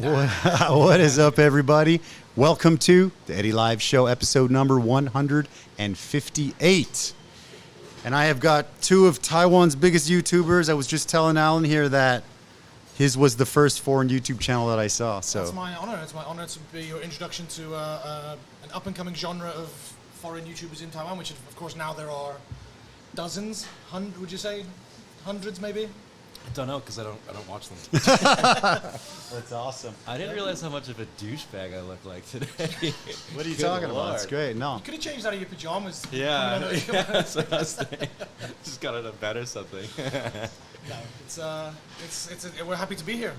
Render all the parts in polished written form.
What is up, everybody? Welcome to the Eddy Live Show, episode number 158. And I have got two of Taiwan's biggest YouTubers. I was just telling Allan here that his was the first foreign YouTube channel that I saw. So it's my honor. It's my honor to be your introduction to an up-and-coming genre of foreign YouTubers in Taiwan, which of course now there are dozens, would you say? Hundreds, maybe? I don't know because I don't watch them. that's awesome. I didn't realize how much of a douchebag I look like today. What are you talking about? It's great. No. You could have changed out of your pajamas. Yeah, that's what I was saying. Just got it a bed or something. No, we're happy to be here.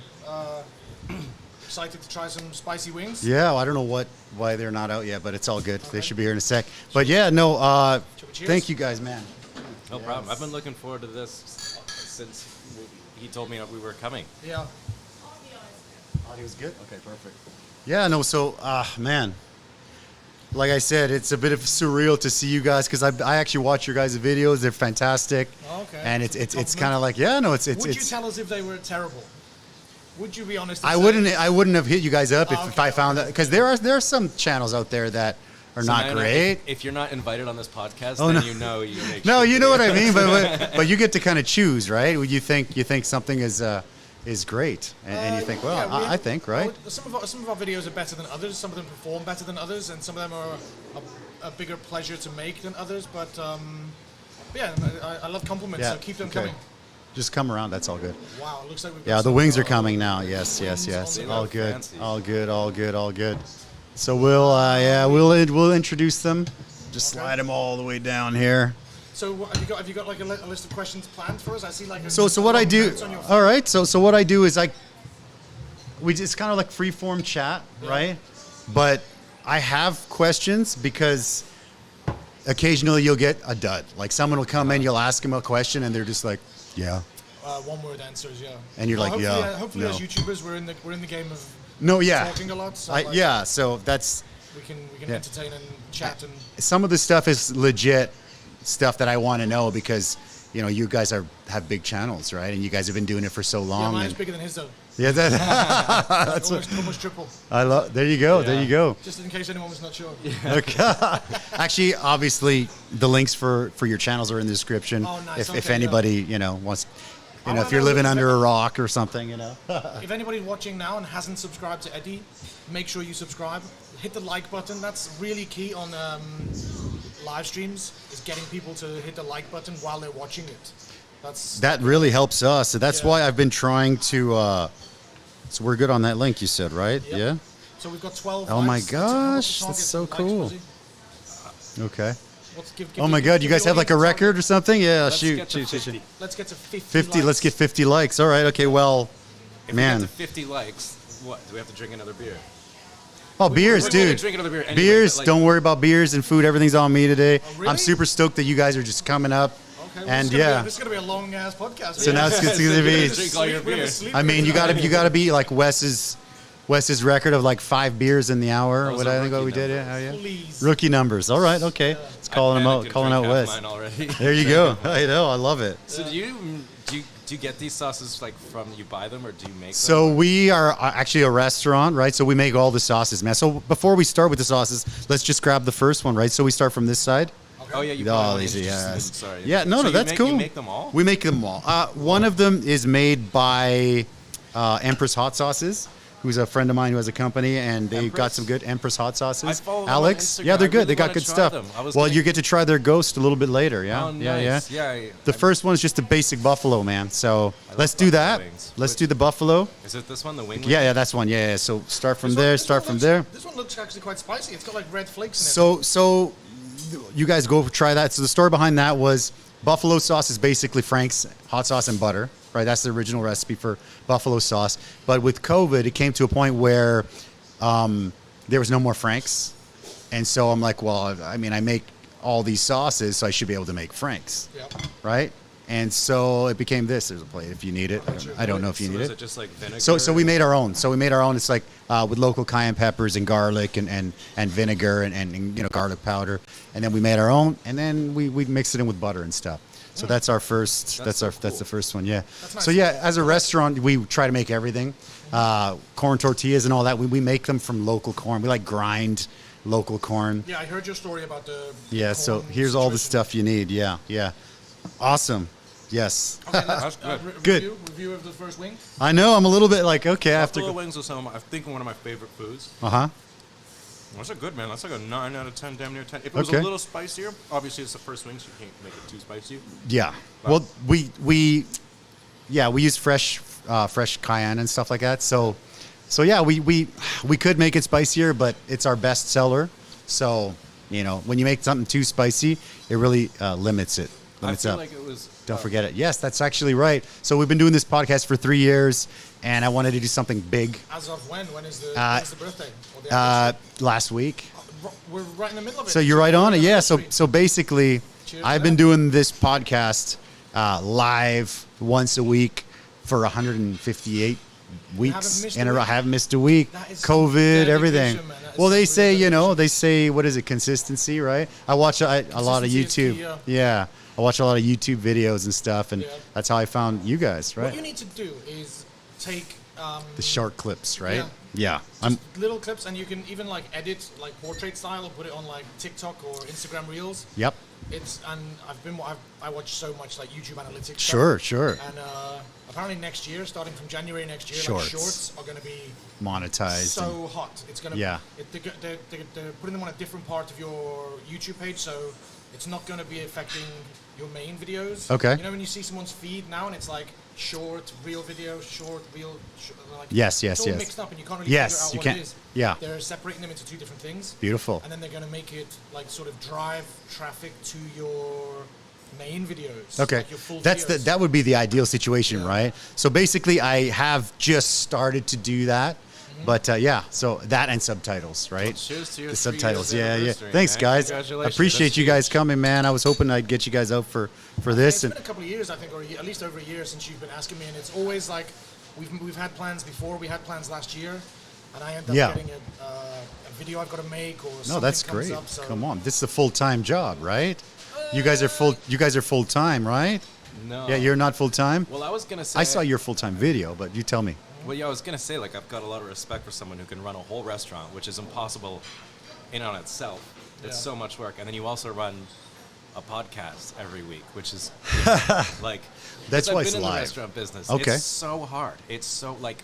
Excited to try some spicy wings. Yeah, well, I don't know why they're not out yet, but it's all good. Okay. They should be here in a sec. But yeah, no. Thank you guys, man. No problem. I've been looking forward to this since he told me we were coming. Yeah. Audio was good? Okay, perfect. Yeah, no, so, man, like I said, it's a bit of surreal to see you guys because I actually watch your guys' videos. They're fantastic. Okay. And it's kind of like, yeah, no, it's. Would you tell us if they were terrible? Would you be honest? I wouldn't have hit you guys up if I found that, because there are some channels out there that are not great. If you're not invited on this podcast, then you know you make. No, you know what I mean, but you get to kind of choose, right? You think something is great, and you think, well, yeah, I think, right? Some of our videos are better than others. Some of them perform better than others, and some of them are a bigger pleasure to make than others. But yeah, I love compliments, so keep them coming. Just come around. That's all good. Wow, it looks like we've got the wings are coming now. Yes. All good. So we'll introduce them. Just slide them all the way down here. So have you got like a list of questions planned for us? I see like. So what I do? All right. So what I do is we just kind of like free form chat, right? But I have questions because occasionally you'll get a dud. Like someone will come in, you'll ask them a question, and they're just like, yeah. One-word answers, yeah. And you're like, yeah. Hopefully, as YouTubers, we're in the game of talking a lot. So so that's we can entertain and chat and. Some of the stuff is legit stuff that I want to know because you guys have big channels, right? And you guys have been doing it for so long. Yeah, mine's bigger than his though. Yeah, that's almost triple. There you go. Yeah. There you go. Just in case anyone was not sure. Yeah. Okay. Actually, obviously, the links for your channels are in the description. Oh, nice. If anybody wants, if you're living under a rock or something, If anybody's watching now and hasn't subscribed to Eddy, make sure you subscribe. Hit the like button. That's really key on live streams. Is getting people to hit the like button while they're watching it. That really helps us. So that's why I've been trying to. So we're good on that link you said, right? Yep. Yeah. So we've got 12. Oh my gosh, that's so cool. Okay. Oh my God, you guys have like a record or something? Yeah, shoot. Let's get to 50. 50. Let's get 50 likes. All right. Okay. Well, if man. We get to 50 likes, what? Do we have to drink another beer? Oh, beers, dude. Drink another beer anyway, beers. Don't worry about beers and food. Everything's on me today. Oh, really? I'm super stoked that you guys are just coming up. Okay, well, this is gonna be a long ass podcast. So now it's gonna be. Drink all your beer. I mean, you gotta be like Wes's record of like 5 beers in the hour. What I think we did. Yeah. Please. Rookie numbers. All right. Okay. It's calling out Wes. There you go. I know. I love it. So do you get these sauces like you buy them or do you make them? So we are actually a restaurant, right? So we make all the sauces, man. So before we start with the sauces, let's just grab the first one, right? So we start from this side. Oh yeah, you sorry. Yeah, no, that's cool. You make them all? We make them all. One of them is made by Empress Hot Sauces, who's a friend of mine who has a company, and they got some good Empress Hot Sauces. I follow Alex, them on Instagram. yeah, they're good. Really they got good stuff. Well, you get to try their Ghost a little bit later. Yeah, oh, nice. Yeah. The first one is just a basic buffalo, man. So let's do that. Let's do the buffalo. Is it this one, the wing? Yeah, that's one. Yeah. So start from there. Start from there. This one looks actually quite spicy. It's got like red flakes in it. So you guys go try that. So the story behind that was buffalo sauce is basically Frank's hot sauce and butter, right? That's the original recipe for buffalo sauce. But with COVID, it came to a point where there was no more Frank's. And so I'm like, well, I mean, I make all these sauces, so I should be able to make Frank's, right? And so it became this. There's a plate if you need it. I don't know if you need it. Is it just like vinegar? So we made our own. It's like with local cayenne peppers and garlic and vinegar and garlic powder. And then we made our own, and then we mixed it in with butter and stuff. So that's our first. That's the first one. Yeah. That's nice. So yeah, as a restaurant, we try to make everything. Corn tortillas and all that. We make them from local corn. We like grind local corn. Yeah, I heard your story about the Yeah. So corn here's all the situation. stuff you need. Yeah. Yeah. Awesome. Yes. Okay, That's good. Good. Review of the first wing. I know. I'm a little bit like okay after. Buffalo wings are I think one of my favorite foods. Uh-huh. That's a good, man. That's like a 9 out of 10, damn near 10. If it was Okay. a little spicier, obviously it's the first wing, so you can't make it too spicy. Yeah. Well, we use fresh cayenne and stuff like that. So yeah, we could make it spicier, but it's our best seller. So, when you make something too spicy, it really limits it. I feel like it was... Don't forget it. Yes, that's actually right. So we've been doing this podcast for 3 years, and I wanted to do something big. As of when? When is the birthday? Or the anniversary? Last week. We're right in the middle of it. So you're right on it. Yeah. Anniversary. So basically, Cheers I've to been that. doing this podcast live once a week for 158 weeks missed in a a row. I week? haven't missed a week. That is some COVID, dedication, everything. man. That is Well, they some say, real they say, what is it? Consistency, right? I watch a lot of Consistency is YouTube. key, Yeah. I watch a lot of YouTube videos and stuff, and Yeah. that's how I found you guys, What right? you need to do is take The short clips, right? Yeah. I'm little clips, and you can even like edit like portrait style or put it on like TikTok or Instagram Reels. Yep. I watch so much like YouTube analytics. Sure, stuff. sure. And apparently next year, starting from January next year, Shorts. like shorts are going to be Monetized. and- so hot. It's going to Yeah. They're putting them on a different part of your YouTube page, so it's not going to be affecting your main videos. Okay. You know when you see someone's feed now and it's like short, real video, short, real, like Yes, yes, it's all yes. mixed up and you can't really Yes, figure out you what can't- it is. yeah. They're separating them into two different things. Beautiful. And then they're going to make it like sort of drive traffic to your main videos. Okay, Like your full that's videos. that would be the ideal situation, Yeah. right? So basically, I have just started to do that, but yeah, so that and subtitles, right? Cheers to your The 3 years subtitles, yeah. anniversary, Thanks, man. guys. I Congratulations. appreciate That's you guys huge. coming, man. I was hoping I'd get you guys out for this, It's and been a couple of years, I think, or at least over a year since you've been asking me, and it's always like we've had plans before. We had plans last year, and I end up Yeah. getting a video I've got to make or no, something that's comes great. up. So Come on, this is a full-time job, right? You guys are full-time, right? No. Yeah, you're not full-time. Well, I was going to say... I saw your full-time video, but you tell me. Well, yeah, I was going to say, like, I've got a lot of respect for someone who can run a whole restaurant, which is impossible in and on itself. It's Yeah. so much work. And then you also run a podcast every week, which is, like... That's 'cause why I've it's been in live. the restaurant business. Okay. It's so hard. It's so, like...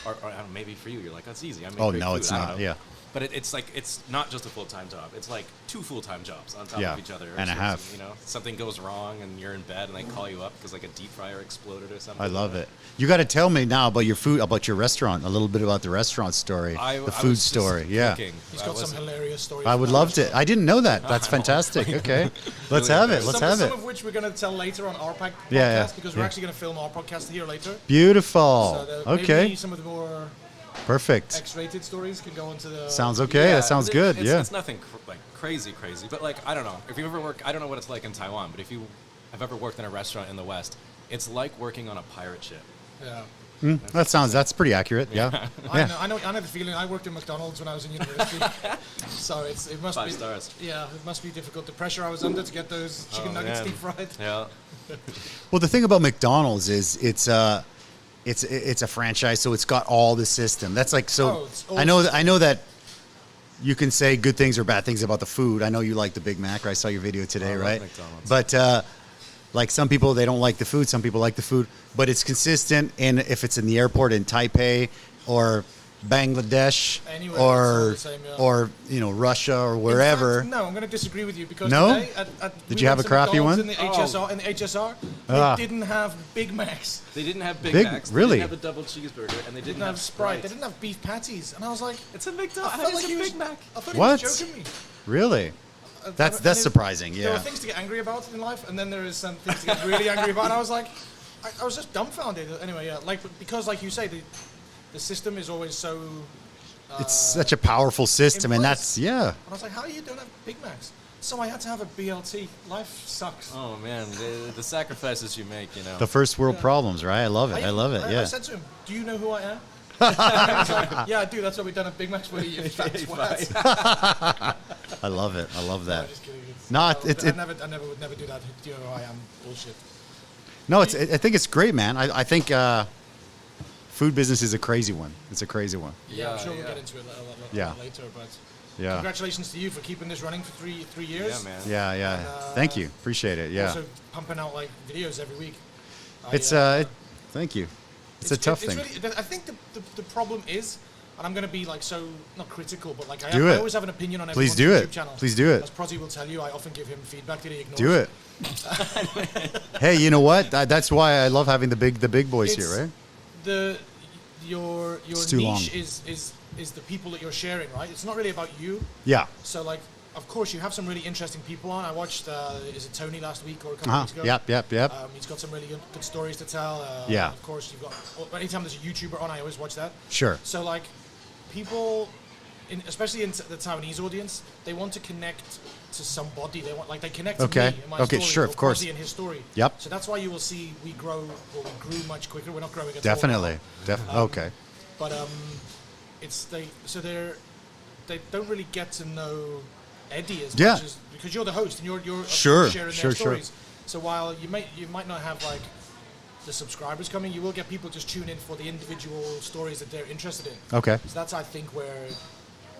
Or I don't know, maybe for you, you're like, that's easy. I make Oh, great no, food. it's I don't not, know. yeah. But it's like, it's not just a full-time job. It's like 2 full-time jobs on top Yeah, of each other. and a So, half. You know, something goes wrong and you're in bed and they call you up because like a deep fryer exploded or something. I love it. You got to tell me now about your food, about your restaurant, a little bit about the restaurant story, the I food was just story. Yeah, cooking. he's I got some wasn't- hilarious stories. I would about love restaurant. to. I didn't know that. That's fantastic. Okay, let's have it. Let's have Some it. of which we're going to tell later on our podcast Yeah, because we're yeah. actually going to film our podcast here later. Beautiful. So Okay, maybe some of the more perfect. X-rated stories can go into the. Sounds okay. Yeah, That sounds good. It's, Yeah. it's nothing like crazy, but like I don't know. If you ever work, I don't know what it's like in Taiwan, but if you have ever worked in a restaurant in the West, it's like working on a pirate ship. Yeah. That's pretty accurate. Yeah. Yeah. I know the feeling. I worked in McDonald's when I was in university, so it must 5 be stars. Yeah, it must be difficult. The pressure I was under to get those chicken nuggets man. deep fried. Yeah. Well, the thing about McDonald's is it's a franchise, so it's got all the system. That's like so. Oh, it's all I know that you can say good things or bad things about the food. I know you like the Big Mac. I saw your video today, I love right? McDonald's. But like some people, they don't like the food. Some people like the food, but it's consistent. And if it's in the airport in Taipei or Bangladesh Anywhere, it's all or the same, yeah. or Russia or wherever. In fact, no, I'm going to disagree with you because No? today Did we you have went a to crappy McDonald's one? In the HSR, Ah. they didn't have Big Macs. They didn't have Big Big- Macs. really? They didn't have a double cheeseburger, and they They didn't have Sprite. They didn't have beef patties, and I was like, It's a I McDonald's. felt like It's he a was Big Mac. I thought What? he was joking me. Really? That's And surprising. There are Yeah. things to get angry about in life, and then there is some things to get really angry about. And I was like, I was just dumbfounded. Anyway, yeah, because like you say, the system is always so. It's such a powerful system, and place. that's yeah. And I was like, how you don't have Big Macs? So I had to have a BLT. Life sucks. Oh man, the sacrifices you make, you know. The first world problems, right? I love it. I love it. I Yeah. said to him, "Do you know who I am?" And he was like, "Yeah, I do. That's why we don't have Big Macs for you, fat twat." I love it. I love No, that. just kidding. It's Not I would never do that. You know I am bullshit. No, I think it's great, man. I think food business is a crazy one. It's a crazy one. Yeah, I'm sure we'll get into it a lot later. But congratulations to you for keeping this running for three years. Yeah, man. Yeah. Thank you. Appreciate it. Yeah. Also pumping out like videos every week. Thank you. It's a tough thing. Really, I think the problem is, and I'm going to be like so not critical, but like I always have an opinion on everyone's YouTube channel. Please do it. As Prozzie will tell you, I often give him feedback that he ignores. Do it. Hey, you know what? That's why I love having the big boys here, right? Your niche is the people that you're sharing, right? It's not really about you. Yeah. So like, of course, you have some really interesting people on. I watched, is it Tony last week or a couple weeks ago? Yep. He's got some really good stories to tell. Yeah. Of course, you've got, anytime there's a YouTuber on, I always watch that. Sure. So like, people, especially in the Taiwanese audience, they want to connect to somebody. They connect to me in my story. Sure, of course. In his story. Yep. So that's why you will see we grew much quicker. We're not growing at all. Definitely. Okay. But they don't really get to know Eddy as much as, because you're the host and you're sharing their stories. So while you might not have like the subscribers coming, you will get people just tune in for the individual stories that they're interested in. Okay. So that's, I think, where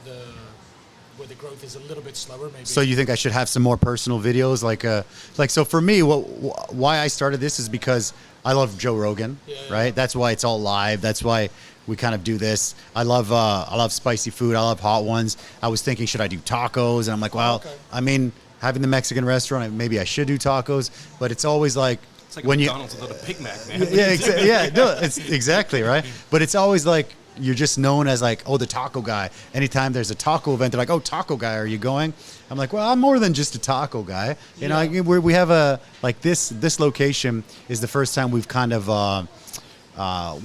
the growth is a little bit slower, maybe. So you think I should have some more personal videos, like so for me, why I started this is because I love Joe Rogan, right? That's why it's all live. That's why we kind of do this. I love spicy food. I love hot ones. I was thinking, should I do tacos? And I'm like, well, I mean, having the Mexican restaurant, maybe I should do tacos. But it's always like, it's like when McDonald's without a Big Mac, man. It's exactly right. But it's always like you're just known as like, oh, the taco guy. Anytime there's a taco event, they're like, oh, taco guy, are you going? I'm like, well, I'm more than just a taco guy. You know, we have this location is the first time we've kind of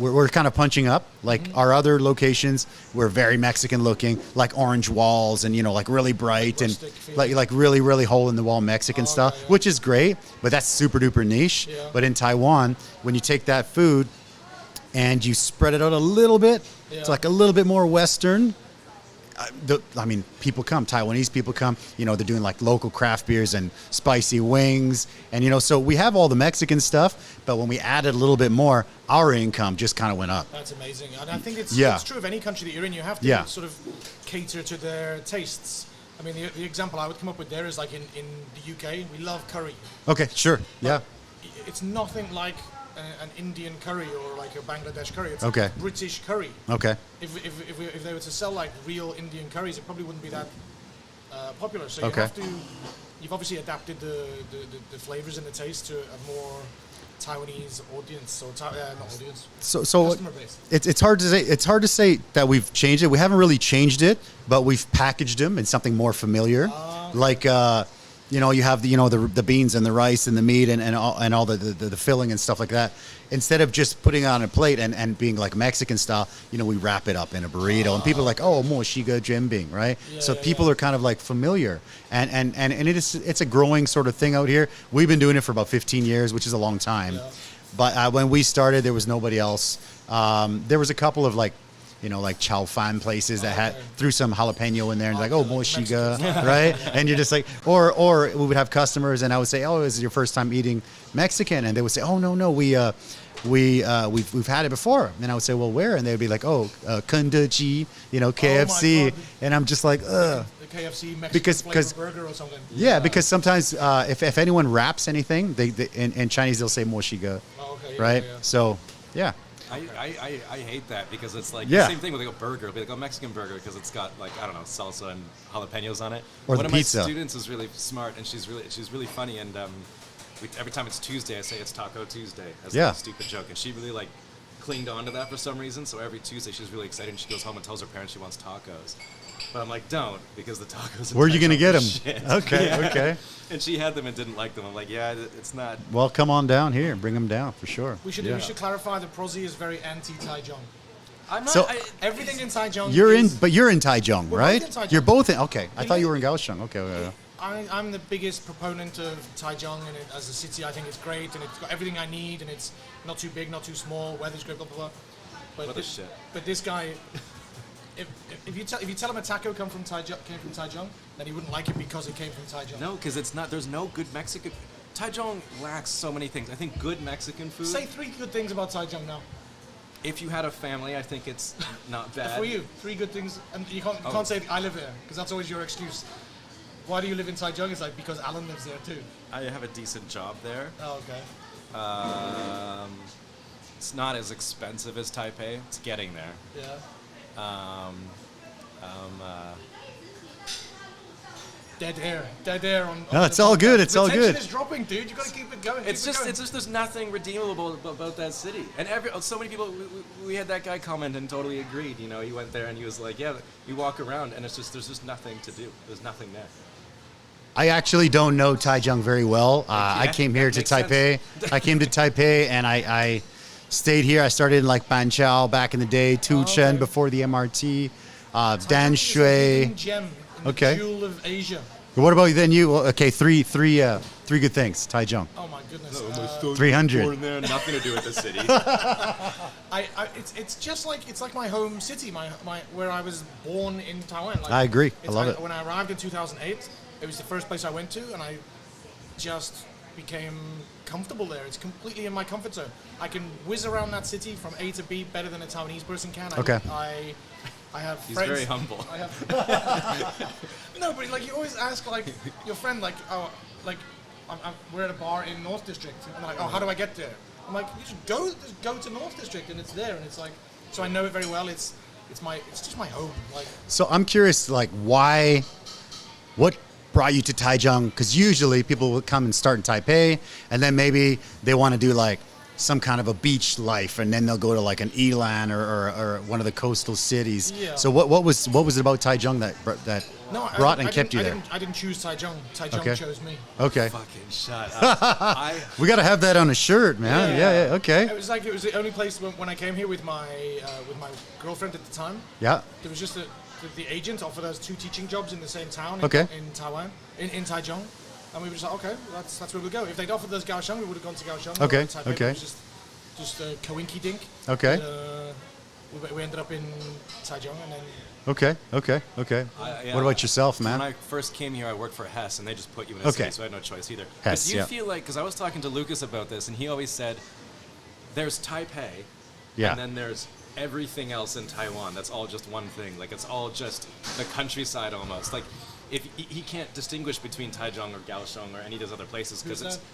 we're kind of punching up. Like our other locations, we're very Mexican looking, like orange walls and, you know, like really bright and like really, really hole in the wall Mexican stuff, which is great, but that's super duper niche. But in Taiwan, when you take that food and you spread it out a little bit, it's like a little bit more Western. I mean, people come, Taiwanese people come, you know, they're doing like local craft beers and spicy wings. And, you know, so we have all the Mexican stuff, but when we added a little bit more, our income just kind of went up. That's amazing. And I think it's true of any country that you're in. You have to sort of cater to their tastes. I mean, the example I would come up with there is like in the UK, we love curry. Okay, sure. But it's nothing like an Indian curry or like a Bangladesh curry. It's like British curry. Okay. If they were to sell like real Indian curries, it probably wouldn't be that popular. So you have to. You've obviously adapted the flavors and the taste to a more Taiwanese audience or not audience. So customer base. It's hard to say. It's hard to say that we've changed it. We haven't really changed it, but we've packaged them in something more familiar, like. You know, you have the beans and the rice and the meat and all the filling and stuff like that. Instead of just putting it on a plate and being like Mexican style, you know, we wrap it up in a burrito and people are like, oh, mo shiga jianbing, right? So people are kind of like familiar and it's a growing sort of thing out here. We've been doing it for about 15 years, which is a long time. But when we started, there was nobody else. There was a couple of like, you know, like chow fan places that threw some jalapeno in there and like, oh, mo shiga, right? And you're just like, or we would have customers and I would say, oh, is it your first time eating Mexican? And they would say, oh, no, we've had it before. And I would say, well, where? And they'd be like, oh, Kentucky, you know, KFC. And I'm just like, ugh. The KFC Mexican burger or something. Yeah, because sometimes if anyone wraps anything, they in Chinese they'll say mo shiga, right? So, yeah. I hate that because it's like the same thing with like a burger. It'll be like a Mexican burger because it's got like, I don't know, salsa and jalapenos on it. Or one the of pizza. My students is really smart and she's really funny and every time it's Tuesday I say it's Taco Tuesday as like a stupid joke and she really like clinged on to that for some reason. So every Tuesday she's really excited and she goes home and tells her parents she wants tacos. But I'm like, don't, because the tacos. Where are you gonna get them? Shit. Okay. And she had them and didn't like them. I'm like, yeah, it's not. Well, come on down here, bring them down for sure. We should clarify that Prozzie is very anti-Taichung. I'm not. So everything in Taichung. You're in Taichung, right? Both in Taichung. You're both in. Okay, I thought you were in Kaohsiung. Okay. I'm the biggest proponent of Taichung, and as a city, I think it's great, and it's got everything I need, and it's not too big, not too small. Weather's great, blah blah blah. But this guy. if you tell him a taco came from Taichung, then he wouldn't like it because it came from Taichung. No, because it's not. There's no good Mexican. Taichung lacks so many things. I think good Mexican food. Say 3 good things about Taichung now. If you had a family, I think it's not bad. For you, 3 good things, and you can't say I live there because that's always your excuse. Why do you live in Taichung? It's like because Allan lives there too. I have a decent job there. Oh, okay. It's not as expensive as Taipei. It's getting there. Yeah. Dead air on No, it's all good. It's all good. Retention is dropping, dude. You gotta keep it going. It's just there's nothing redeemable about that city. And so many people, we had that guy comment and totally agreed. You know, he went there and he was like, yeah, you walk around and there's just nothing to do. There's nothing there. I actually don't know Taichung very well. I came here to Taipei. I came to Taipei and I stayed here. I started in like Banqiao back in the day, Tuchen before the MRT, Danshui. Gem in Okay. the jewel of Asia. What about then you? Okay, three good things. Taichung. Oh my goodness. 300. Nothing to do with the city. It's just like it's like my home city, my where I was born in Taiwan. Like, I agree. I love it. When I arrived in 2008, it was the first place I went to, and I just became comfortable there. It's completely in my comfort zone. I can whiz around that city from A to B better than a Taiwanese person can. Okay. I have He's friends. very humble. I have no, but like you always ask like your friend like we're at a bar in North District and they're like, oh, how do I get there? I'm like, you just go to North District and it's there, and it's like, so I know it very well. It's just my home. Like, So I'm curious, like, what brought you to Taichung? Because usually people will come and start in Taipei, and then maybe they want to do like some kind of a beach life, and then they'll go to like an Elan or one of the coastal cities. Yeah. So what was it about Taichung that brought and kept you there? I didn't choose Taichung. Taichung chose me. Okay. Fucking shut up. We got to have that on a shirt, man. Yeah. Okay. It was the only place when I came here with my girlfriend at the time. Yeah. There was just the agent offered us 2 teaching jobs in the same town in Taiwan, in Taichung. And we were just like, okay, that's where we'll go. If they'd offered us Kaohsiung, we would have gone to Kaohsiung. Okay, Taipei, okay. It was just a coinky dink. Okay. We ended up in Taichung, and then Okay. What about yourself, man? When I first came here, I worked for Hess, and they just put you in a Okay. city, so I had no choice either. Hess, but do you yeah. feel like, because I was talking to Lucas about this, and he always said, there's Taipei, Yeah. and then there's everything else in Taiwan. That's all just one thing. Like, it's all just the countryside almost. Like, if he can't distinguish between Taichung or Kaohsiung or any of those other places because Who's it's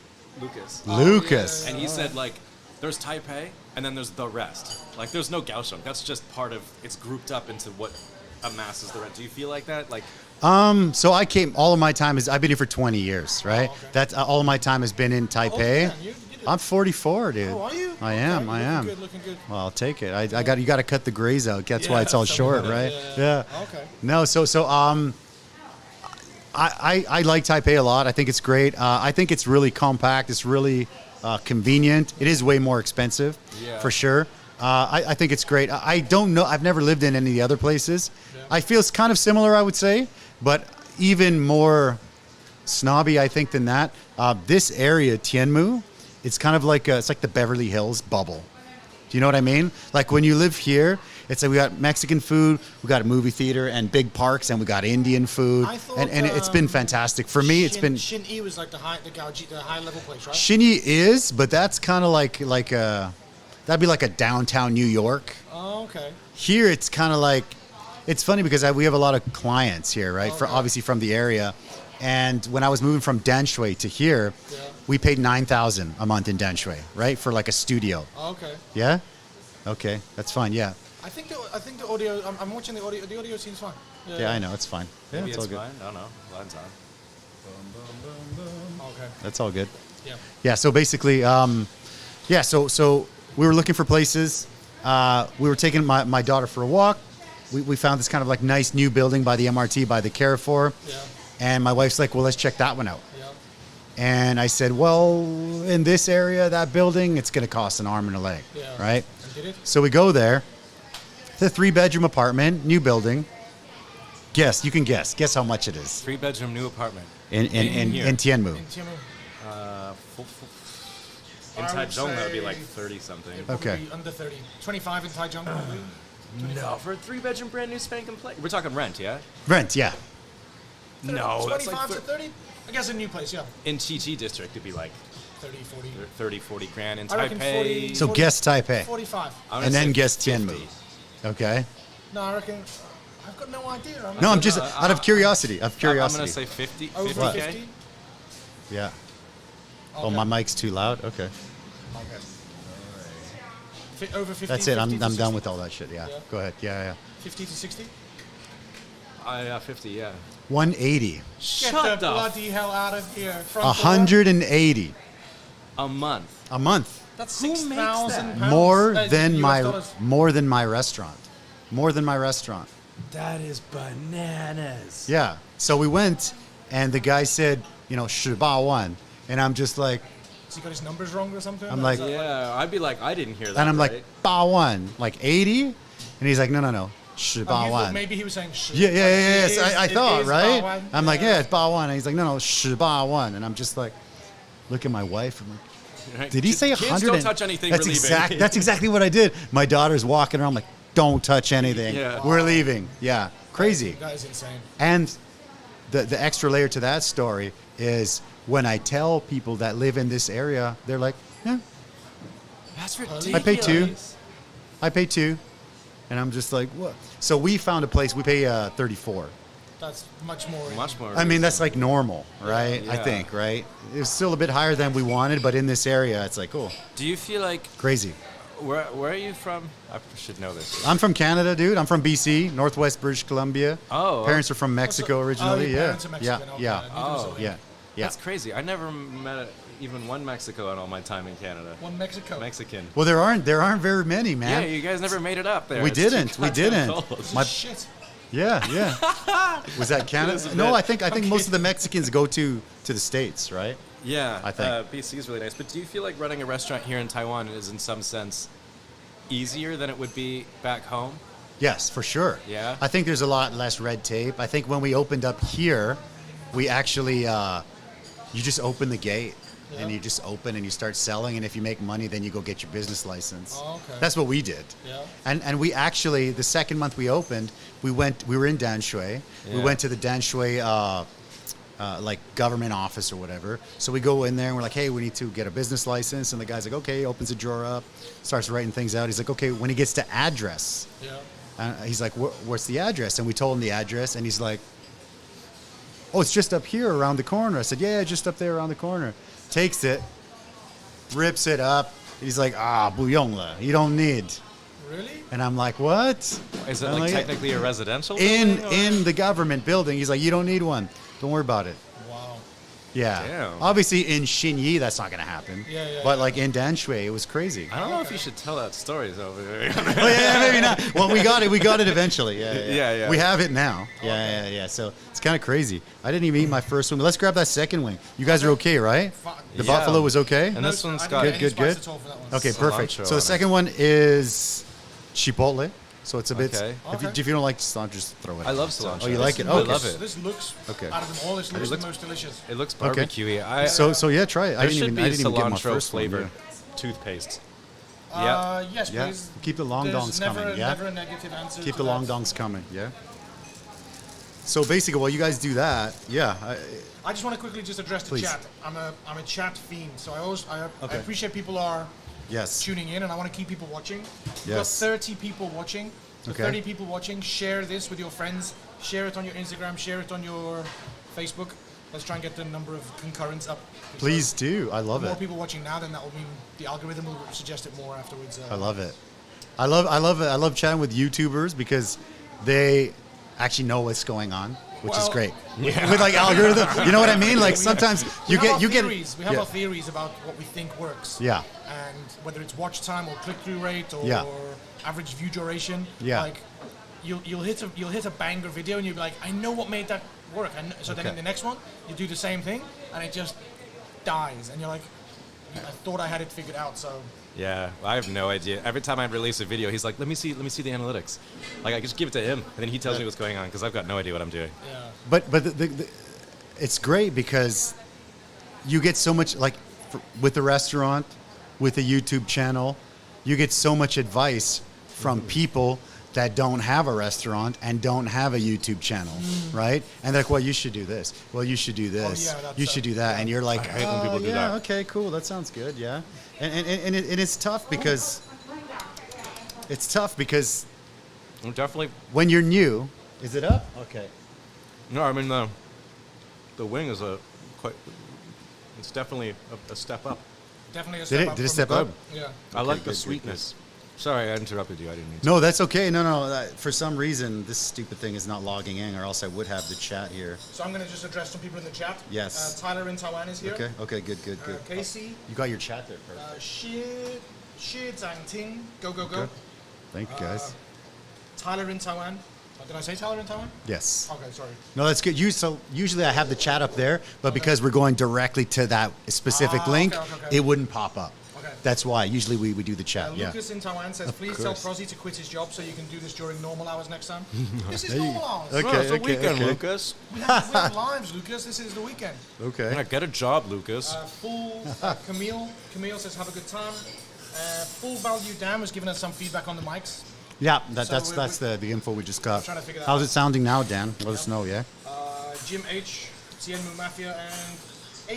Lucas. Lucas. And he said, like, there's Taipei, and then there's the rest. Like, there's no Kaohsiung. That's just part of, it's grouped up into what amasses the rest. Do you feel like that? Like, So I came. All of my time I've been here for 20 years, right? Oh, okay. That's all of my time has been in Taipei. man, you did it. I'm 44, dude. Oh, are you? I am. Looking good. Well, I'll take it. You got to cut the grays out. That's why it's all short, right? Yeah. Okay. No, I like Taipei a lot. I think it's great. I think it's really compact. It's really convenient. It is way more expensive, for sure. I think it's great. I don't know. I've never lived in any of the other places. Yeah. I feel it's kind of similar, I would say, but even more snobby, I think, than that. This area, Tianmu, it's kind of like it's like the Beverly Hills bubble. Do you know what I mean? Like when you live here, it's like we got Mexican food, we got a movie theater and big parks, and we got Indian food, I thought, and it's been fantastic for me. It's been Shinyi was like the high level place, right? Shinyi is, but that's kind of like that'd be like a downtown New York. Oh, okay. Here, it's kind of like, it's funny because we have a lot of clients here, right? Okay. For obviously from the area, and when I was moving from Danshui to here, Yeah. we paid $9,000 a month in Danshui, right, for like a studio. Oh, okay. Yeah. Okay, that's fine. Yeah. I think the audio. I'm watching the audio. The audio seems fine. Yeah, I know it's fine. Yeah, maybe it's it's all good. fine. I don't know. Line's on. Okay. That's all good. Yeah. Yeah. So basically, So we were looking for places. We were taking my daughter for a walk. We found this kind of like nice new building by the MRT, by the Carrefour. Yeah. And my wife's like, well, let's check that one out. Yeah. And I said, well, in this area, that building, it's going to cost an arm and a leg, Yeah. right? And did it? So we go there. It's a 3-bedroom apartment, new building. Guess, you can guess. Guess how much it is 3-bedroom new apartment. in here. Tianmu. In Tianmu. In I would Taichung, that would be say like 30 something. Okay. Probably under 30. 25 in Taichung, probably. No, for a 3-bedroom brand new spanking place. We're talking rent, yeah? Rent, yeah. No, that's 25 like to 30? I guess a new place, yeah. in TT district it'd be like 30, 40. 30, 40 grand. In I reckon 40. Taipei, So guess Taipei. 45. I'm gonna And then say guess 50. Tianmu. Okay. No, I reckon... I've got no idea. No, I'm just out of curiosity. I'm gonna say 50. Over 50K? 50? Yeah. Oh, Okay. my mic's too loud? Okay. Okay. Over 50. That's it. 50 I'm to done 60? with all that shit. Yeah. Yeah. Go ahead. Yeah. 50 to 60? Yeah, 50, yeah. 180. Get Shut the up. bloody hell out of here. Front door. 180 A month. a month. That's Who makes 6,000 that? pounds. More US than my dollars. more than my restaurant. More than my restaurant. That is bananas. Yeah. So we went, and the guy said, 18,000, and I'm just like, Has he got his numbers wrong or something? I'm Or like- is that Yeah, I'd be like, I didn't hear that. and I'm right? like, 8,000, like 80, and he's like, no, Oh, you thought 18,000. maybe he was saying shit. Yeah, yes. It is- I it thought, is right? Baoan. I'm like, Yeah. yeah, it's 8,000. And he's like, no, 18,000. And I'm just like, look at my wife. I'm like, Right? did he say Kids 100? don't touch anything, we're leaving. That's exactly what I did. My daughter's walking around, I'm like, don't touch anything. Yeah. We're leaving. Yeah, crazy. That is insane. And the extra layer to that story is when I tell people that live in this area, they're like, yeah, That's ridiculous. I pay two. And I'm just like, what? So we found a place, we pay 34. That's much more. Much more. I mean, that's like normal, right? I Yeah. think, right? It's still a bit higher than we wanted, but in this area, it's like, oh, Do you feel like crazy. where are you from? I should know this. I'm from Canada, dude. I'm from BC, Northwest British Columbia. Oh. Parents are from Mexico originally. your yeah. parents are Mexican, okay. Yeah. Neither Oh. was I. Yeah. Yeah. That's crazy. I never met even one Mexico in all my time in Canada. One Mexico. Mexican. Well, there aren't very many, man. Yeah, you guys never made it up there. We It's too didn't. We goddamn didn't. cold. My- Shit. Yeah. Was that Canada? This is No, it. I think most of the Mexicans go to the States, right? Yeah, I think. BC is really nice. But do you feel like running a restaurant here in Taiwan is in some sense easier than it would be back home? Yes, for sure. Yeah? I think there's a lot less red tape. I think when we opened up here, we actually, you just open the gate and you just open and you start selling. And if you make money, then you go get your business license. Oh, okay. That's what we did. Yeah. And we actually, the second month we opened, we were in Danshui. We Yeah. went to the Danshui, like government office or whatever. So we go in there and we're like, hey, we need to get a business license. And the guy's like, okay, opens a drawer up, starts writing things out. He's like, okay, when he gets to address, Yeah. he's like, what's the address? And we told him the address, and he's like, oh, it's just up here around the corner. I said, yeah, just up there around the corner. Takes it, rips it up. He's like,不用了. You don't need. Really? And I'm like, what? Is it I'm like technically a residential in building, or- in the government building? He's like, you don't need one. Don't worry about it. Wow. Yeah. Damn. Obviously, in Xinyi, that's not going to happen. Yeah, But yeah. like in Danshui, it was crazy. I don't know if you should tell that story over there. Oh yeah, maybe not. Well, we got it eventually. Yeah. We have it now. Yeah. So it's kind of crazy. I didn't even eat my first wing. Let's grab that second wing. You guys are okay, right? The Yeah. buffalo was okay. And this one's I got didn't get any Good. spice at all for that one. Okay, perfect. Cilantro So the on second one is chipotle. So it's a bit. Okay. If you don't like cilantro, just throw it. I out. love cilantro. Oh, you like it? I Okay. love it. This looks, Okay. out of them all, this looks the looks- most delicious. It looks Okay. barbecue-y. So yeah, try it. There should be I didn't even get my cilantro first one, flavored yeah. toothpaste. Yes, Yeah. please. Keep the long There's dongs never, coming. Yeah. Never a negative answer. Keep to the long that. dongs coming. Yeah. So basically, while you guys do that, yeah. I just want to quickly just address the Please. chat. I'm a chat fiend, so I Okay. appreciate people are Yes. tuning in, and I want to keep people watching. We've got Yes. 30 people watching. So Okay. 30 people watching. Share this with your friends. Share it on your Instagram. Share it on your Facebook. Let's try and get the number of concurrents up. Please do. I love The more it. people watching now, then that will mean the algorithm will suggest it more afterwards. I love it. I love chatting with YouTubers because they actually know what's going on, which is Well, great. With like algorithm, you know what I mean? Like sometimes you get We have yeah. our theories about what we think works. Yeah. And whether it's watch time or click through rate or Yeah. average view duration. Yeah. Like you'll hit a banger video and you'll be like, I know what made that work. So then Okay. in the next one, you do the same thing and it just dies. And you're like, I thought I had it figured out. So Yeah, I have no idea. Every time I release a video, he's like, "Let me see the analytics." Like I just give it to him, and then he tells me what's going on because I've got no idea what I'm doing. yeah. But it's great because you get so much with the restaurant, with the YouTube channel, you get so much advice from people that don't have a restaurant and don't have a YouTube channel, right? And they're like, well, you should do this. Well, you should do this. You should do that. And you're like, I hate when people do that. Okay, cool. That sounds good. Yeah. And it's tough because Definitely. when you're new, is it up? Okay. No, I mean the wing is it's definitely a step up. Definitely a step up. Did it step up? Yeah. I like the good, sweetness. Sorry, I interrupted you. I didn't mean to. No, that's okay. No. For some reason, this stupid thing is not logging in, or else I would have the chat here. So I'm going to just address some people in the chat. Yes. Tyler in Taiwan is here. Okay, good. Casey. You got your chat there, perfect. Shi Zhang Ting. Go. Okay. Thank you, guys. Tyler in Taiwan. Did I say Tyler in Taiwan? Yes. Okay, sorry. No, that's good. So usually I have the chat up there, but because we're going directly to that specific link, okay. it wouldn't pop up. Okay. That's why. Usually we do the chat. Lucas in Taiwan says, please tell Prozzie to quit his job so you can do this during normal hours next time. This is normal hours. Okay. It's the weekend, Lucas. We have lives, Lucas. This is the weekend. Okay. Yeah, get a job, Lucas. Camille says, have a good time. Full Value Dan has given us some feedback on the mics. Yeah, So that's the info we just got. trying to figure that How's out. it sounding now, Dan? Let us know, yeah? Jim H, Tianmu Mafia, and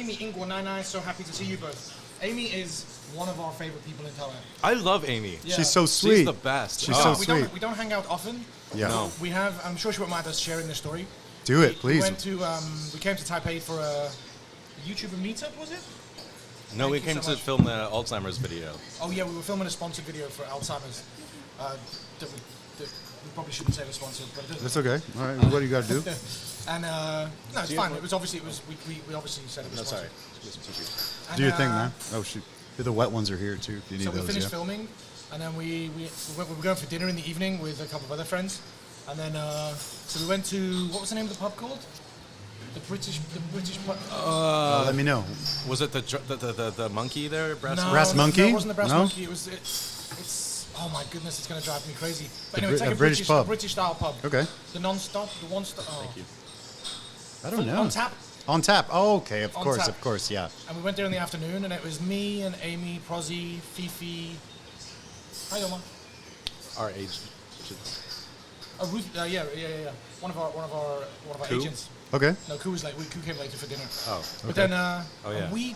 Amy Ingwa 99. So happy to see you both. Amy is one of our favorite people in Taiwan. I love Amy. Yeah. She's so sweet. She's the best. She's so we sweet. don't hang out often. Yeah. No. We have. I'm sure she won't mind us sharing this story. Do it, We please. went to. We came to Taipei for a YouTuber meetup. Was it? No, Thank we you came so to much. film the Alzheimer's video. Oh yeah, we were filming a sponsored video for Alzheimer's. That we probably shouldn't say we're sponsored, but it That's doesn't. okay. All right, what do you got to do? And no, it's fine. We obviously said it was sponsored. And, Do your thing, man. Oh, shoot. The wet ones are here, too, if you need So we those, finished yeah. filming, and then we were going for dinner in the evening with a couple of other friends, and then so we went to, what was the name of the pub called? The British pub. Let me know. Was it the monkey there? Brass Monkey? No, it wasn't the Brass No? Monkey. It's oh my goodness, it's going to drive me crazy. But anyway, it's like a a British pub. British style pub. Okay. The non-stop, the one-stop. Oh. Thank you. I don't know. On tap. On tap. Oh, okay. Of On course, tap. yeah. And we went there in the afternoon, and it was me and Amy, Prozzie, Fifi. Hi, Omar. Our age. Ruth, yeah. One of our Koo? agents. Okay. No, Koo was Koo came later for dinner. Oh. But then, yeah. we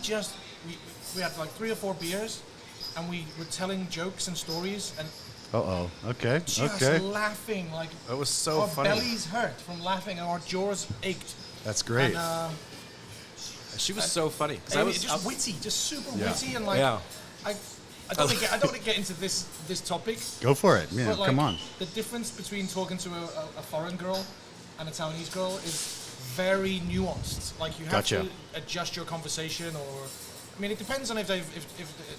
had like 3 or 4 beers, and we were telling jokes and stories, and Uh-oh. Okay. just Okay. laughing like It was so our funny. bellies hurt from laughing, and our jaws ached. That's great. And She was so funny. 'Cause Amy, just witty, just super witty, and like Yeah. I don't want to get into this topic. Go for it. Yeah, But like, come on. the difference between talking to a foreign girl and a Taiwanese girl is very nuanced. Like you have Gotcha. to adjust your conversation, or I mean, it depends on if the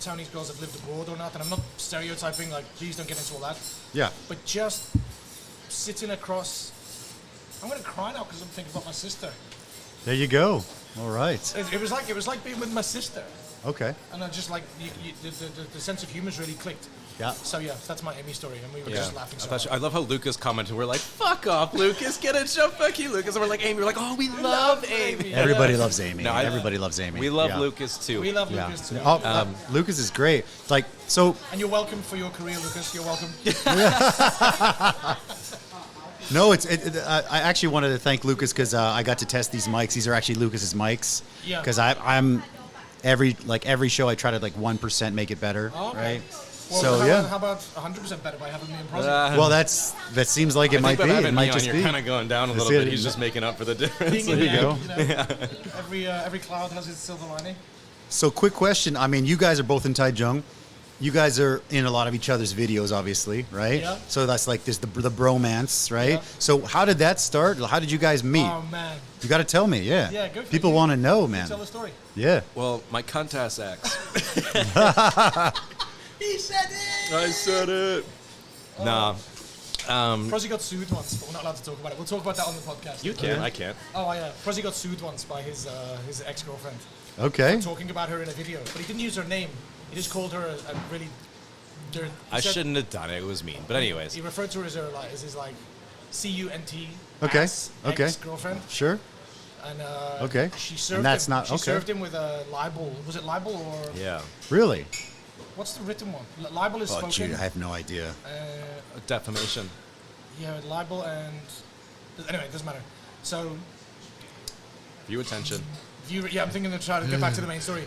Taiwanese girls have lived abroad or not. And I'm not stereotyping. Like, please don't get into all that. Yeah. But just sitting across, I'm gonna cry now because I'm thinking about my sister. There you go. All right. It was like being with my sister, Okay. and I just like the sense of humor really clicked. Yeah. So yeah, that's my Amy story, and we were Yeah. just laughing so hard. I love how Lucas commented. We're like, "Fuck off, Lucas! Get a job, fuck you, Lucas!" And we're like, "Amy." We're like, "Oh, we love Amy." Everybody loves Amy. No, Everybody loves Amy. We love Yeah. Lucas too. We love Yeah. Lucas too. Oh, Lucas is great. Like, so, And you're welcome for your career, Lucas. You're welcome. no, I actually wanted to thank Lucas because I got to test these mics. These are actually Lucas's mics. Yeah. Because I'm every show I try to 1% make it better. Oh, okay. Right. Well, So how about 100% better by having me and Prozzie? Well, that seems like it might be. It might just You're be. kind of going down a That's little it. bit. He's just making up for the difference. Being There in you the go. end, you know, every cloud has its silver lining. So, quick question. I mean, you guys are both in Taichung. You guys are in a lot of each other's videos, obviously, right? Yeah. So that's like this the bromance, right? Yeah. So how did that start? How did you guys meet? Oh man. You got to tell me, yeah. Yeah, go for it. People want to know, man. Tell the story. Yeah. Well, my cunt ass ex. He said it. I said it. Nah. Prozzie got sued once, but we're not allowed to talk about it. We'll talk about that on the podcast. You can. I can't. Oh yeah, Prozzie got sued once by his ex-girlfriend. Okay. Talking about her in a video, but he didn't use her name. He just called her a really dirt. I shouldn't have done it. It was mean. But anyways. He referred to her as his C-U-N-T. Okay. ass Okay. Ex-girlfriend. Sure. And Okay. she served And that's him. not- She okay. served him with a libel. Was it libel or Yeah. Really? what's the written one? Libel is Oh, spoken. gee, I have no idea. Defamation. Yeah, libel and anyway, it doesn't matter. So View attention. Yeah, I'm thinking to try to get back to the main story.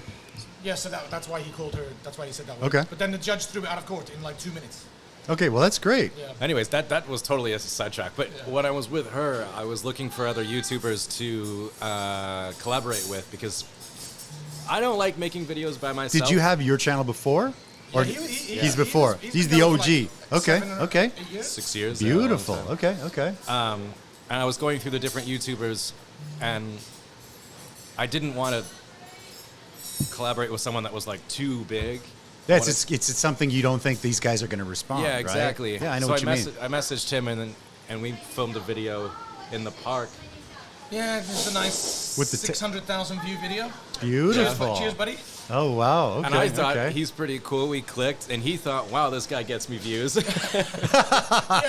Yeah, so that's why he called her. That's why he said that. Okay. But then the judge threw it out of court in like 2 minutes. Okay, well that's great. Yeah. Anyways, that was totally a sidetrack. But when I was with her, I was looking for other YouTubers to collaborate with because I don't like making videos by myself. Did you have your channel before? Or he's before. He's the been OG. going for like Okay, 7 or okay. 8 years. 6 years. Beautiful. Yeah, a long time. Okay. And I was going through the different YouTubers, and I didn't want to collaborate with someone that was like too big. Yeah, it's something you don't think these guys are going to respond. Yeah, exactly. Right? Yeah, I know so what you mean. I messaged him, and we filmed a video in the park. Yeah, this is a nice With the 600,000 view video. Beautiful. Cheers, buddy. Oh wow. Okay. And I thought okay. he's pretty cool. We clicked, and he thought, "Wow, this guy gets me views." Yeah,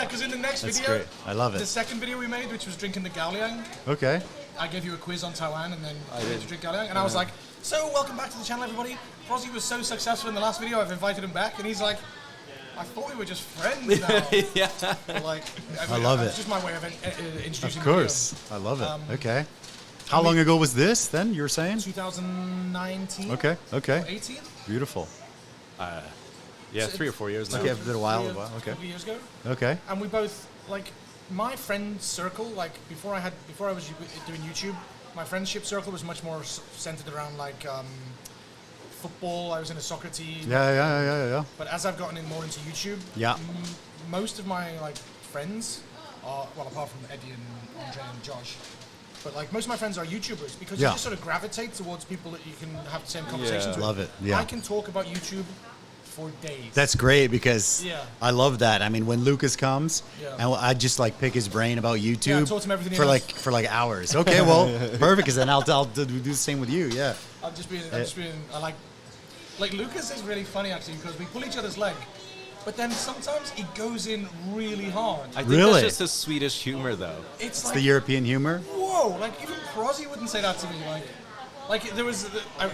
because in the next That's video, great. I love the it. second video we made, which was drinking the Gaoliang, Okay. I gave you a quiz on Taiwan, and then I you did. to drink Gaoliang, and I was like, "So, welcome back to the channel, everybody. Prozzie was so successful in the last video. I've invited him back," and he's like, "I thought we were just friends now." Yeah. Like, I love It's it. just my way of introducing. Of course. I love it. Okay. How long ago was this then, you were saying? The video. 2019. Okay. Okay. 18. Beautiful. Yeah, 3 or 4 years now. Okay, it's been a while. Okay. 3 years ago. Okay. And we both, like, my friend circle, like, before I was doing YouTube, my friendship circle was much more centered around, like, football. I was in a soccer team. Yeah. But as I've gotten more into YouTube, Yeah. most of my, like, friends are, well, apart from Eddy and Andre and Josh, but, like, most of my friends are YouTubers because Yeah. you just sort of gravitate towards people that you can have the same conversations with. Love it. Yeah. I can talk about YouTube for days. That's great because Yeah. I love that. I mean, when Lucas comes, Yeah. and I just like pick his brain about YouTube talk to him everything he for knows. for like hours. Okay, well, perfect. Because then I'll do the same with you. Yeah. I'm just being, I like Lucas is really funny actually because we pull each other's leg, but then sometimes he goes in really hard. I think Really? that's just his Swedish humor, though. It's It's like, the European humor. whoa, like even Prozzie wouldn't say that to me. Like there was,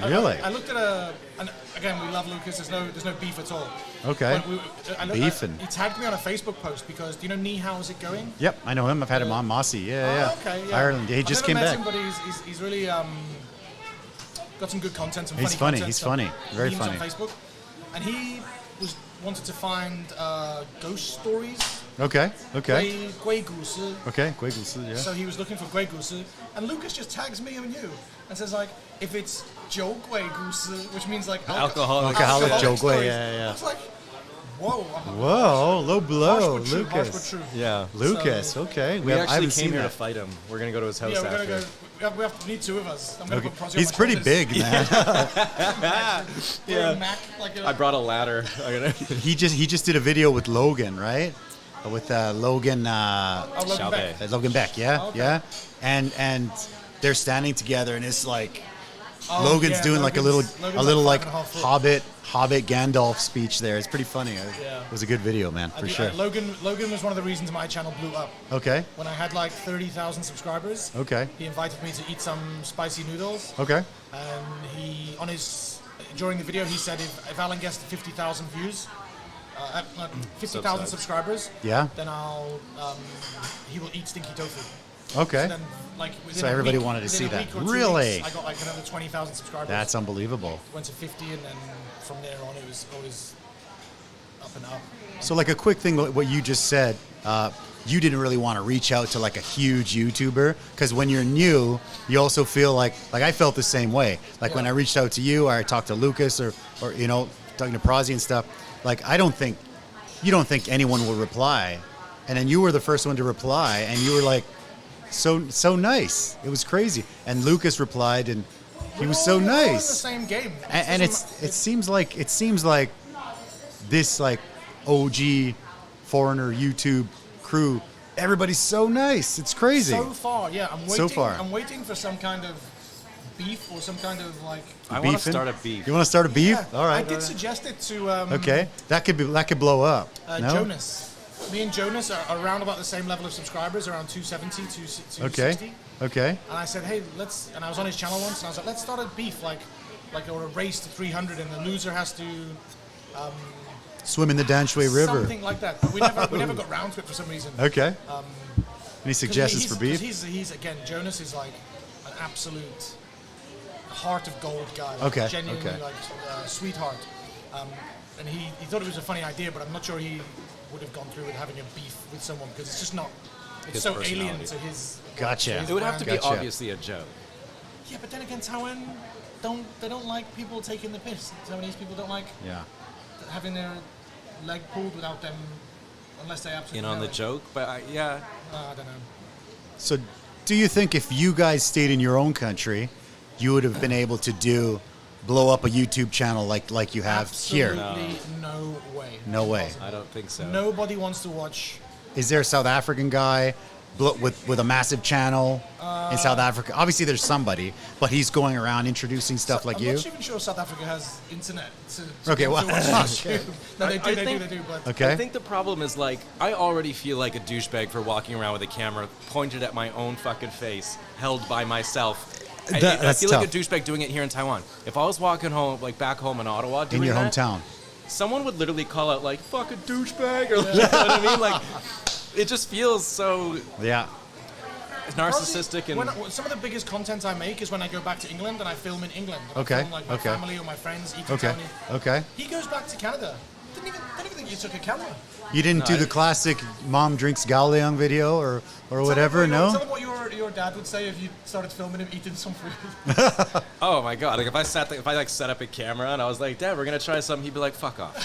Really? I looked at and again we love Lucas. There's no beef at all. Okay. But Beefing. He tagged me on a Facebook post because do you know Ni How Is It Going? Yep, I know him. I've had him on Mossy. Yeah. Oh, okay, yeah. Ireland. He I've just never came met back. him, but he's really got some good content. Some He's funny funny, content, he's some funny, very memes funny. on Facebook, and he wanted to find ghost stories. Okay. Gui Gusi. Okay. Yeah. So he was looking for Gui Gusi, and Lucas just tags me and you and says like, if it's Joe Gui Gusi, which means like Alcoholic Joe Gui, stories. yeah. I was like, whoa. Whoa, low blow, Harsh but true, harsh but Lucas. true. Yeah. Lucas. So- Okay. We I actually haven't came seen here to that. fight him. We're gonna go to his house Yeah, we're after. gonna go. We have to need 2 of us. I'm gonna Okay. put Prozzie on He's my pretty shoulders. big, man. We're a Mac, like I brought a ladder. he just did a video with Logan, right? With Logan Logan Beck. Logan Beck, yeah, Okay. yeah. And they're standing together, and it's like Oh, Logan's yeah, doing like a little Logan's like 5.5 foot. Hobbit Gandalf speech there. It's pretty funny. Yeah. It was a good video, man, for sure. Logan was one of the reasons my channel blew up. Okay, When I had like 30,000 subscribers, okay, he invited me to eat some spicy noodles. okay. And during the video, he said if Allan gets to 50,000 views, 50,000 subscribers, Yeah. then he will eat stinky tofu. Okay. So then, like, within So a everybody week- wanted to within see a that. week or 2 Really? weeks, I got like another 20,000 subscribers. That's unbelievable. Went to 50, and then from there on, it was always up and up. So like a quick thing, what you just said, you didn't really want to reach out to like a huge YouTuber because when you're new, you also feel like I felt the same way. Like when I reached out to you, or I talked to Lucas, or you know, talking to Prozzie and stuff. Like you don't think anyone will reply, and then you were the first one to reply, and you were like, so nice. It was crazy. And Lucas replied, and he was so We're all in the nice. same game. And it seems like this like OG foreigner YouTube crew, everybody's so nice. It's crazy. So far, yeah. So far. I'm waiting for some kind of beef or some kind of like. I want to Beefing? start a beef. You want to start a beef? Yeah, All right. I did suggest it to. Okay, that could blow up. No? Jonas. Me and Jonas are around about the same level of subscribers, around 270, 260. Okay. And I said, hey, and I was on his channel once, and I was like, let's start a beef, or a race to 300, and the loser has to swim in the Danshui River. Something like that. But we never got round to it for some reason. Okay. Any suggestions for beef? He's again, Jonas is like an absolute heart of gold guy. Okay. Genuinely like sweetheart. And he thought it was a funny idea, but I'm not sure he would have gone through with having a beef with someone because it's just not. It's His so alien to his. Gotcha. It would have to be Gotcha. obviously a joke. Yeah, but then again, Taiwan don't like people taking the piss. Taiwanese people don't like having their leg pulled without them, unless they absolutely. In on the it. joke, but I don't know. So, do you think if you guys stayed in your own country, you would have been able to blow up a YouTube channel like you have here? Absolutely no way. No way. I don't think so. Nobody wants to watch. Is there a South African guy with a massive channel in South Africa? Obviously, there's somebody, but he's going around introducing stuff like I'm you. not even sure South Africa has internet. Okay, well, watch YouTube. No, they do. But Okay. I think the problem is like I already feel like a douchebag for walking around with a camera pointed at my own fucking face, held by myself. I That's feel tough. like a douchebag doing it here in Taiwan. If I was walking home, like back home in Ottawa, doing In your that, hometown. someone would literally call out like "fucking douchebag" or you know what I mean? Like, it just feels so Yeah. narcissistic and. some of the biggest content I make is when I go back to England and I film in England. And Okay, I film, like my okay. family or my friends eating Okay. Tony. Okay. He goes back to Canada. Didn't even think you took a camera. You didn't No, do I the didn't. classic mom drinks Galeong video or whatever, Tell no? them what your dad would say if you started filming him eating some food. Oh my god! Like if I set up a camera and I was like, "Dad, we're gonna try something," he'd be like, "Fuck off,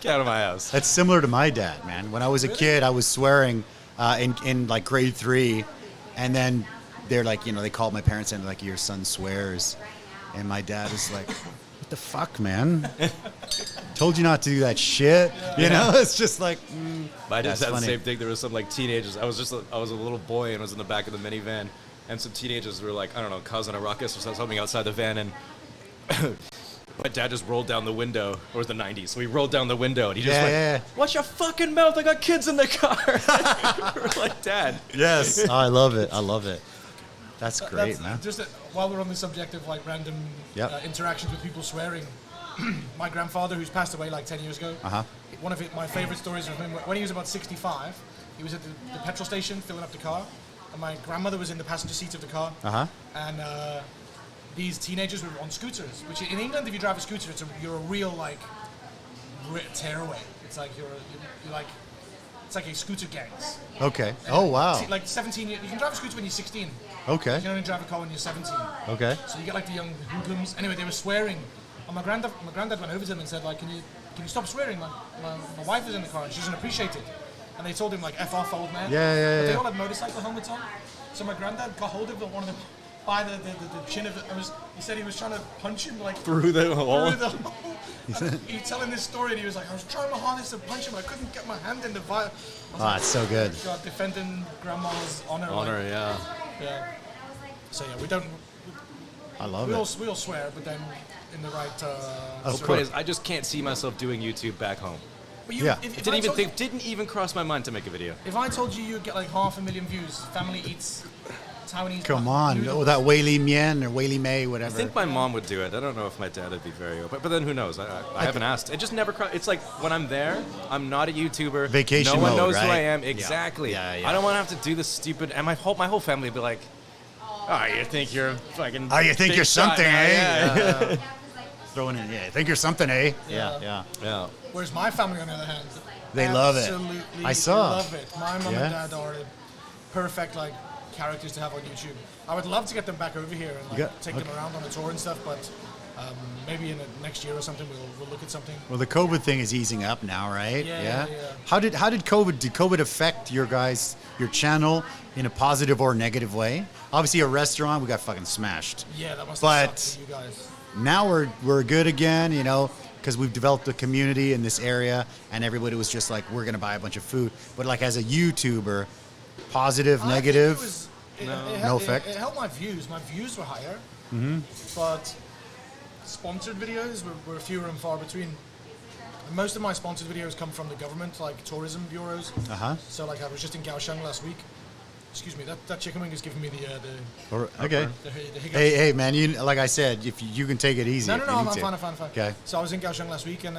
get out of my house." That's similar to my dad, man. When I was a kid, I was swearing in like grade 3, and then they're like, they called my parents and like, your son swears, and my dad was like, "What the fuck, man? Told you not to do that shit." It's just like. My dad That's had the funny. same thing. There was some like teenagers. I was a little boy and was in the back of the minivan, and some teenagers were like, I don't know, causing a ruckus or something outside the van, and my dad just rolled down the window. It was the 90s, so he rolled down the window and he just went, "Watch your fucking mouth! I got kids in the car." We're like, "Dad." Yes. Oh, I love it. I love it. That's great, That's, man. Just while we're on the subject of like random Yep. interactions with people swearing, my grandfather, who's passed away like 10 years ago, one of my favorite stories of him, when he was about 65, he was at the petrol station filling up the car, and my grandmother was in the passenger seat of the car, and these teenagers were on scooters, which in England, if you drive a scooter, you're a real like tearaway. It's like you're like, it's like a scooter gangs. Okay. Oh, wow. Like 17, you can drive a scooter when you're 16. Okay. You can only drive a car when you're 17. Okay. So you get like the young hoodlums. Anyway, they were swearing. And my granddad went over to them and said, like, can you stop swearing? My wife is in the car and she doesn't appreciate it. And they told him, like, F off, old man. Yeah. But they all had motorcycle helmets on. So my granddad got hold of one of them by the chin of it. He said he was trying to punch him, like, Through the hole. through the hole. He was telling this story and he was like, I was trying my hardest to punch him. I couldn't get my hand in the fire. That's so good. God, defending grandma's honor. Honor, like, yeah. So yeah, we don't. I love We it. all swear, but then in the right. Of The point course. is, I just can't see myself doing YouTube back home. But you, Yeah. if It didn't even cross my mind to make a video. If I told you you'd get like 500,000 views, family eats Taiwanese. Come on. noodles. Oh, that Wei Li Mian or Wei Li Mei, I whatever. think my mom would do it. I don't know if my dad would be very open. But then who knows? I haven't asked. It just never crossed. It's like when I'm there, I'm not a YouTuber. Vacation No one mode, knows who right? I am. Yeah. Exactly. Yeah. I don't want to have to do this stupid. And my whole family would be like, "Oh, you think you're fucking? Oh, you think big you're shot something, now." eh? Yeah. Throwing in, I think you're something, eh? Yeah. Yeah. Whereas my family, on the other hand, They love it. absolutely I saw. love it. My mum Yeah. and dad are the perfect like characters to have on YouTube. I would love to get them back over here and like, take them around on a tour and stuff, but maybe in the next year or something we'll look at something. Well, the COVID thing is easing up now, right? Yeah. How did COVID affect your channel in a positive or negative way? Obviously, a restaurant, we got fucking smashed. Yeah, that must But- have sucked for you guys. Now we're good again, because we've developed a community in this area, and everybody was just like, we're gonna buy a bunch of food. But like as a YouTuber, positive, I think negative. no effect? It helped my views. My views were higher, but sponsored videos were fewer and far between. And most of my sponsored videos come from the government, like tourism bureaus. So like I was just in Kaohsiung last week. Excuse me, that chicken wing is giving me Okay. the hiccups. Hey, man, like I said, if you can take it easy. No, if you I'm need to. fine. Okay. So I was in Kaohsiung last week, and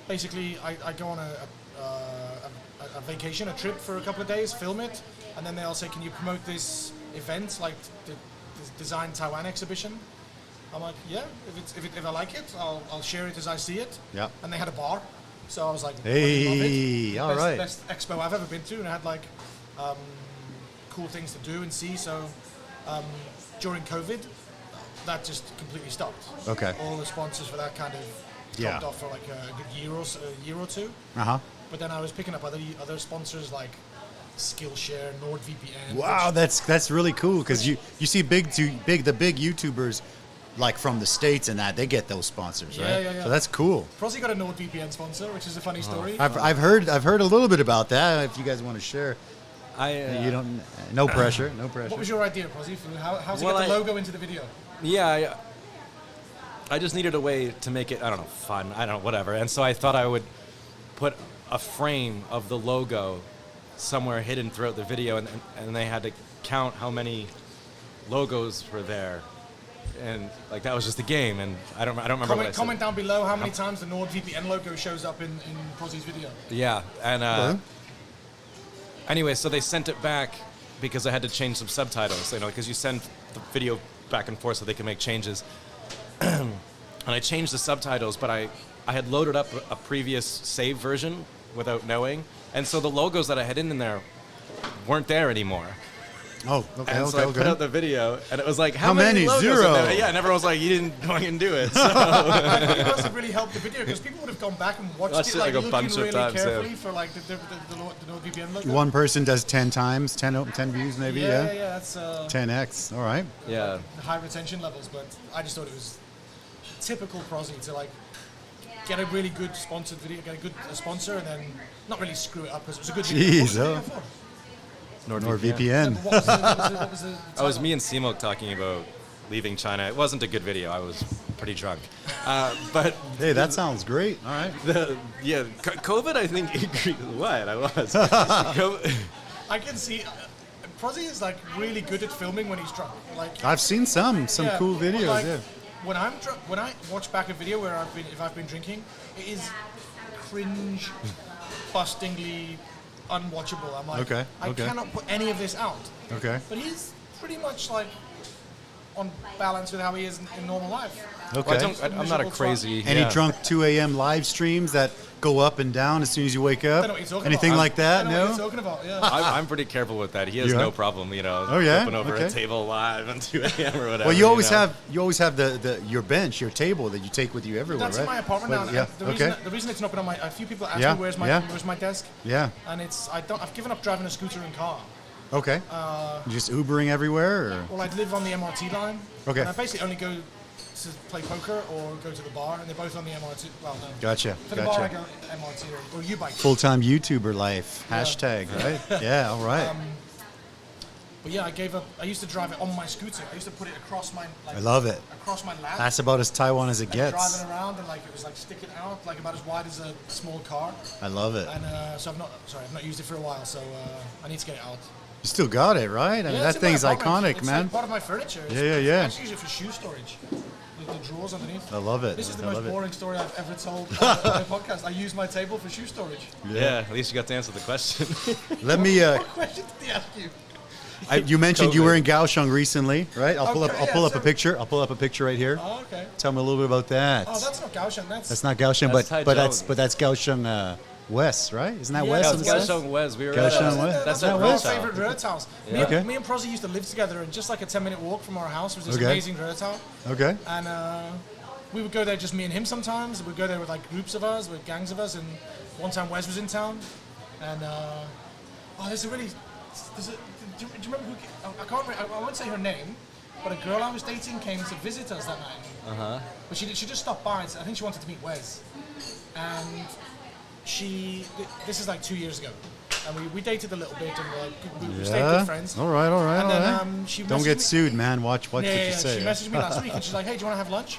basically I go on a vacation, a trip for a couple of days, film it, and then they'll say, can you promote this event, like the Design Taiwan exhibition? I'm like, yeah, if I like it, I'll share it as I see it. Yeah. And they had a bar, so I was like, hey, all right. Best expo I've ever been to, and I had like cool things to do and see. So during COVID, that just completely stopped. Okay. All the sponsors for that kind of dropped off for like a good year or two. Uh-huh. But then I was picking up other sponsors like Skillshare, NordVPN. Wow, that's really cool because you see the big YouTubers like from the States and that they get those sponsors, right? Yeah. So that's cool. Prozzie got a NordVPN sponsor, which is a funny story. I've heard a little bit about that. If you guys want to share, you don't. No pressure. What was your idea, Prozzie? How's it get the logo into the video? Yeah, I just needed a way to make it, I don't know, fun, I don't know, whatever. And so I thought I would put a frame of the logo somewhere hidden throughout the video, and they had to count how many logos were there. And like that was just a game, and I don't remember what I said. Comment down below how many times the NordVPN logo shows up in Prozzie's video. Yeah, and anyway, so they sent it back because I had to change some subtitles, because you send the video back and forth so they can make changes. And I changed the subtitles, but I had loaded up a previous save version without knowing, and so the logos that I had in there weren't there anymore. Oh, okay. And so I put out the video, and it was like, how many? logos? Zero. Yeah, and everyone was like, you didn't fucking do it. So. I think it must have really helped the video because people would have gone back and watched it like a looking bunch of really times, carefully for like the NordVPN logo. One person does 10 times, 10 views maybe. Yeah. That's 10x. All right. Yeah. high retention levels, but I just thought it was typical Prozzie to like get a really good sponsored video, get a good sponsor, and then not really screw it up because it was a good video. Jeez, NordVPN. What was the It was me and Simok talking about leaving China. It wasn't a good video. I was pretty drunk. But Hey, that sounds great. All right. COVID, I think, what? I was. I can see Prozzie is like really good at filming when he's drunk. Like I've seen some cool videos. Like, yeah. When I'm drunk, when I watch back a video where if I've been drinking, it is cringe, bustingly unwatchable. I'm like, Okay, I okay. cannot put any of this out. Okay. But he's pretty much like on balance with how he is in normal life. Okay. Well, I'm not a crazy. Any drunk 2 a.m. live streams that go up and down as soon as you wake I up? don't know what you're talking Anything about. like that? I don't know what No? you're talking about. Yeah. I'm pretty careful with that. He has You no are? problem, Oh, yeah? flipping over a Okay. table live on 2 a.m. or whatever. Well, you always have the your bench, your table that you take with you everywhere, That's right? in my apartment Well, now. yeah. The reason it's not been on a few people ask Yeah, me where's my desk, Yeah. and I've given up driving a scooter and car. Okay. Just Ubering everywhere, or? Well, I live on the MRT line. Okay. And I basically only go to play poker or go to the bar, and they're both on the MRT. Well, no. Gotcha. For the bar, I Gotcha. go MRT or U-bike. Full-time YouTuber life. Hashtag, right? Yeah. All right. But yeah, I used to drive it on my scooter. I used to put it across my. I love it. Across my lap. That's about as Taiwan as it gets. Driving around and like it was like sticking out, like about as wide as a small car. I love it. And so I've not used it for a while, so I need to get it out. You still got it, right? I mean, that it's in my thing's apartment. iconic, It's man. like part of my furniture. Yeah. I actually use it for shoe storage. The drawers underneath. I love it. This is the I most love it. boring story I've ever told on my podcast. I use my table for shoe storage. Yeah, at least you got to answer the question. Let me. What question did he ask you? You mentioned you COVID. were in Kaohsiung recently, right? I'll pull up so- a picture. I'll pull up a picture right here. Oh, okay. Tell me a little bit about that. Oh, that's not Kaohsiung. That's not Kaohsiung, That's but Taichung. that's Kaohsiung West, right? Isn't that Yeah, West? it's in the West? Kaohsiung West. We were Kaohsiung West? That's that our West? Our house. favorite Rötz house. Yeah. Okay. Me and Prozzie used to live together, and just like a 10-minute walk from our house was this Okay. amazing Rötz house. Okay. And we would go there, just me and him sometimes. We'd go there with like groups of us, with gangs of us. And one time Wes was in town, and do you remember who? I won't say her name, but a girl I was dating came to visit us that night. But she just stopped by. I think she wanted to meet Wes, and this is like 2 years ago, and we dated a little bit, and we stayed good friends. All right. And then she Don't messaged get me- sued, man. Watch what you say. She messaged me last week and she's like, hey, do you want to have lunch?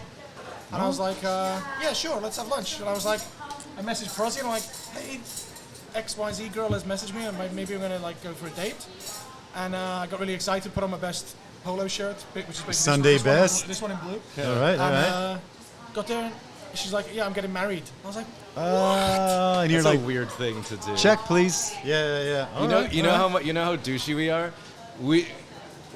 And I was like, yeah, sure, let's have lunch. And I was like, I messaged Prozzie and I'm like, hey, XYZ girl has messaged me and maybe I'm going to like go for a date. And I got really excited, put on my best polo shirt, which is basically Sunday best. This one in blue. All right. And got there, She's like, yeah, I'm getting married. I was like, and you're That's like, a weird thing to do. check, please. Yeah. You know how douchey we are.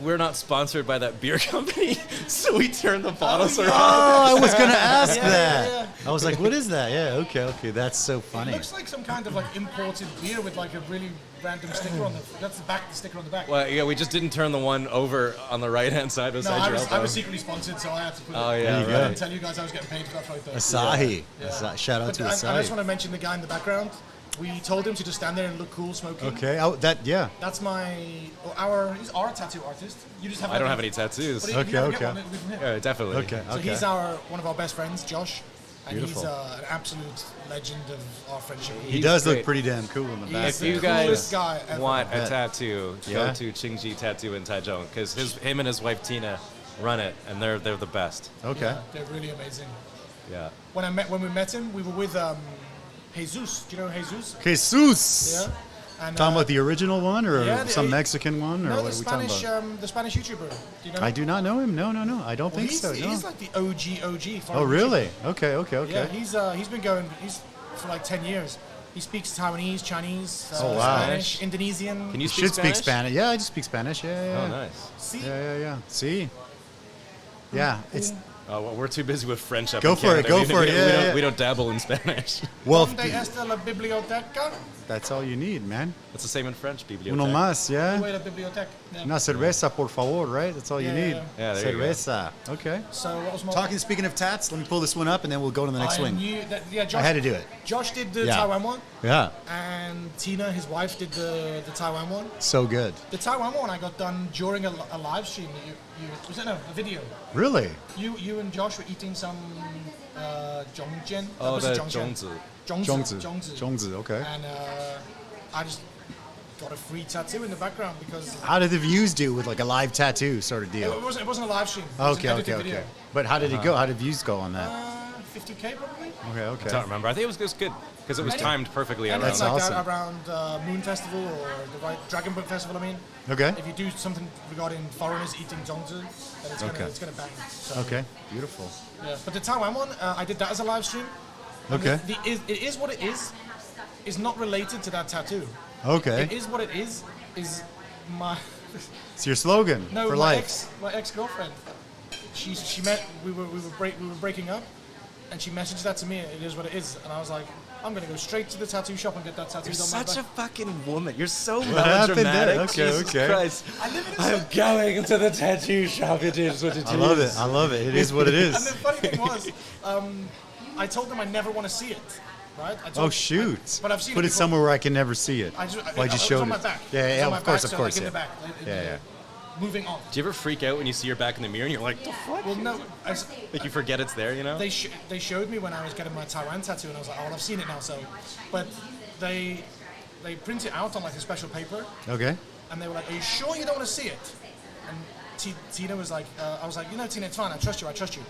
We're not sponsored by that beer company, so we turn the bottles around. Oh, I was gonna ask Yeah, that. yeah. I was like, what is that? Yeah, okay. That's so It funny. looks like some kind of like imported beer with like a really random sticker on the. That's the sticker on the back. Well, yeah, we just didn't turn the one over on the right-hand side No, beside your I elbow. was secretly sponsored, so I had to put it. Oh, yeah, There you I go. didn't tell you guys I was getting paid for that photo. Asahi. Yeah. Shout out But to I just want Asahi. to mention the guy in the background. We told him to just stand there and look cool smoking. Okay. Oh, yeah. That's he's our tattoo artist. You just have. I don't have any tattoos. But you never get Okay. one with him. Yeah, definitely. Okay. So he's one of our best friends, Josh, and Beautiful. he's an absolute legend of our friendship. He He's does look great. pretty damn cool in the back. He's If the you guys coolest guy ever. want a Yeah. tattoo, Yeah. go to Qingji Tattoo in Taichung because him and his wife Tina run it, and they're the best. Okay. Yeah, they're really amazing. Yeah. When we met him, we were with Jesus. Do you know Jesus? Jesus. Yeah. And, Talking about the original one or yeah, some Mexican one or no, what the are we talking Spanish, about? the Spanish YouTuber. Do you know? I do not know him. No. I don't Well, think he's, so. No. He's like the OG. Oh, really? Okay. Yeah, he's been going. He's for like 10 years. He speaks Taiwanese, Chinese, Oh, wow. Spanish, Indonesian. Can you You speak should Spanish? speak Spanish. Yeah, I just speak Spanish. Yeah. Oh, nice. See? Yeah. See? Yeah, it's Oh, well, we're too busy with French up Go in for it, Canada. go We- for we- it, we yeah, don't- yeah. We don't dabble in Spanish. well. Donde está la biblioteca? That's all you need, man. It's the same in French, bibliothèque. Uno más, yeah. Wait, la biblioteca. Yeah. Una cerveza, por favor, right? That's all you Yeah, need. yeah, there you go. Cerveza. Okay. So what was more? Speaking of tats, let me pull this one up and then we'll go to the next I one. knew that. Yeah, Josh. I had to do it. Josh did the Yeah. Taiwan one, Yeah. and Tina, his wife, did the Taiwan one. So good. The Taiwan one I got done during a live stream. Was it a video? Really? You and Josh were eating some zhongjian. Oh, What's it, the zhongjian? zhongzi. Zhongzi, okay. And I just got a free tattoo in the background because How did the views do with like a live tattoo sort of deal? it wasn't a live stream. It was an edited video. But how did it go? How did views go on that? 50K probably. Okay. I don't remember. I think it was good because it was timed perfectly And around. it's That's like awesome. that around Moon Festival or the Dragon Boat Festival. I mean, Okay. if you do something regarding foreigners eating zhongzi, then it's gonna bang. So, Okay. Beautiful. Yeah. But the Taiwan one, I did that as a live stream. And Okay. It is what it is not related to that tattoo. Okay. It is what it is my It's your slogan no for my life. my ex girlfriend. She met we were breaking up, and she messaged that to me. It is what it is, and I was like, I'm gonna go straight to the tattoo shop and get that tattooed You're on my such a back. fucking woman. You're so happened there? melodramatic. Okay, Jesus okay. Christ. I live in a I'm going to the tattoo shop. It is what it is. I love it. I love it. It is what it And is. the funny thing was, I told them I never want to see it. Right? I Oh told, shoot! but I've seen Put it it before. somewhere where I can never see it. I just Well, I just it was showed on my it. back. Yeah, It was yeah, on my of course, back, of so, course, like, yeah. in the back. Yeah. Moving on. Do you ever freak out when you see your back in the mirror and you're like, the fuck? Well, no, Like you forget it's there, you know? they showed me when I was getting my Taiwan tattoo, and I was like, oh, well, I've seen it now. So, but they print it out on like a special paper, Okay. and they were like, are you sure you don't want to see it? And Tina was like, I was like, Tina, it's fine. I trust you.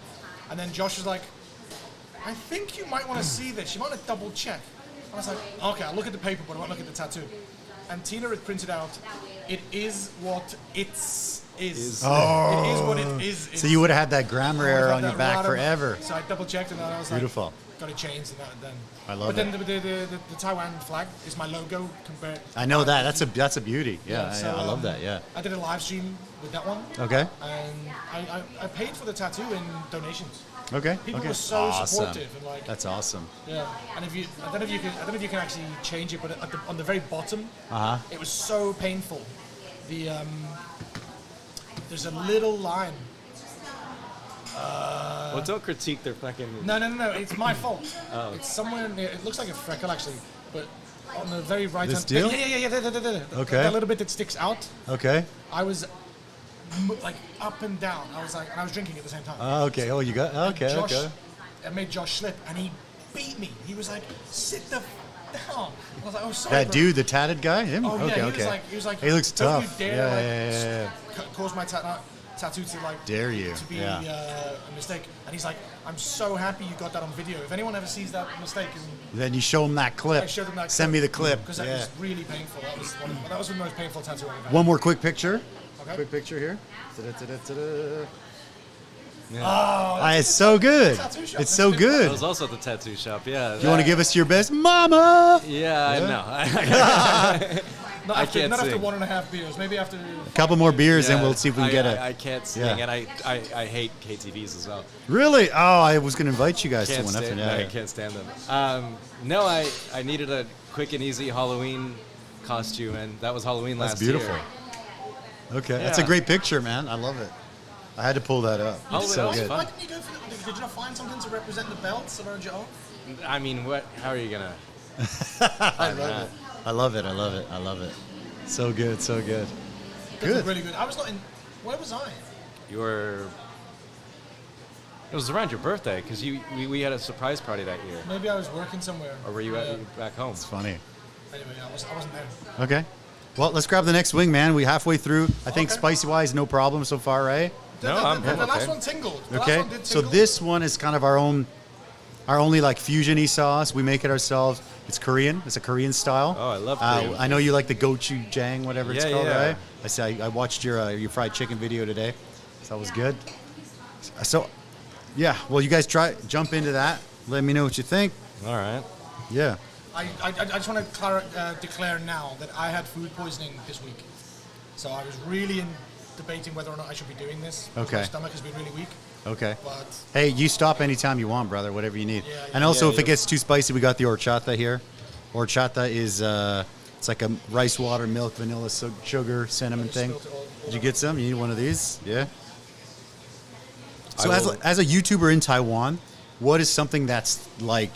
And then Josh was like, I think you might want to see this. You might want to double check. And I was like, okay, I'll look at the paper, but I won't look at the tattoo. And Tina had printed out, it is what it is. Oh. It is what it is. So you would have had that grammar I would've error had on your that back right on- forever. So I double checked, and then I was Beautiful. like, got it changed, and then. I love But then it. the Taiwan flag is my logo compared. I know that. That's a beauty. Yeah, so, I love that. Yeah. I did a live stream with that one, Okay. and I paid for the tattoo in donations. Okay. People okay. were so Awesome. supportive, and like, That's awesome. yeah. And if you, I don't know if you can actually change it, but on the very bottom, Uh huh. it was so painful. There's a little line. Well, don't critique their fucking... No. It's my fault. Oh. It's somewhere near. It looks like a freckle actually, but on the very right This hand. deal? Yeah. There. Okay. That little bit that sticks out. Okay. I was like up and down. I was drinking at the same time. Okay. Oh, you got. Okay. Josh, Okay. I made Josh slip, and he beat me. He was like, "Sit the down." I was like, "Oh, sorry." That bro." dude, the tatted guy. Him. Oh yeah, okay. he was like, He looks "Don't tough. You Yeah, dare yeah. cause my tattoo to like Dare you? to be Yeah. a mistake." And he's like, "I'm so happy you got that on video. If anyone ever sees that mistake, Then you show him that clip. I showed them that. Send me the clip. because that Yeah. was really painful. That was the most painful tattoo I've ever had. One more quick picture. Okay. Quick picture here. Ta-da-ta-da-ta-da. It's so good. Tattoo shop. It's so I good. was also at the tattoo shop. Yeah. You want to give us your best, Mama? Yeah, I know. Not I after, can't not after sing. 1.5 beers. Maybe after A couple more beers, and we'll see if we can get I can't sing, Yeah. and I hate KTVs as well. Really? Oh, I was going to invite you guys to Can't one after stand, that. I can't stand them. No, I needed a quick and easy Halloween costume, and that was Halloween That's last beautiful. year. Okay, that's a Yeah. great picture, man. I love it. I had to pull that up. Oh, It's that so was good. fun. Why didn't you go for? Did you not find something to represent the belts around your arm? I mean, what? How are you gonna? I love it. I love it. I love it. I love it. So good. So good. That was Good. really good. I was not in. Where was I? You were. It was around your birthday because we had a surprise party that year. Maybe I was working somewhere. Or were you back home? It's funny. Anyway, I wasn't there. Okay. Well, let's grab the next wing, man. We halfway through. I think Okay. spicy-wise, no problem so far, right? No, the, I'm the last okay. one tingled. The Okay. last one did So tingle. this one is kind of our only like fusion-y sauce. We make it ourselves. It's Korean. It's a Korean style. Oh, I love Korean. I know you like the gochujang, whatever it's Yeah, called, yeah. right? I see. I watched your fried chicken video today. So that was good. So, yeah. Well, you guys jump into that. Let me know what you think. All right. Yeah. I just want to declare now that I had food poisoning this week. So I was really debating whether or not I should be doing this. Okay. My stomach has been really weak. Okay. But Hey, you stop anytime you want, brother. Whatever you need. Yeah, yeah. And also, Yeah, if it you- gets too spicy, we got the horchata here. Horchata is it's like a rice water, milk, vanilla, sugar, cinnamon thing. Spilt it all Did you get some? You need one of these? Yeah. So I as will- as a YouTuber in Taiwan, what is something that's like?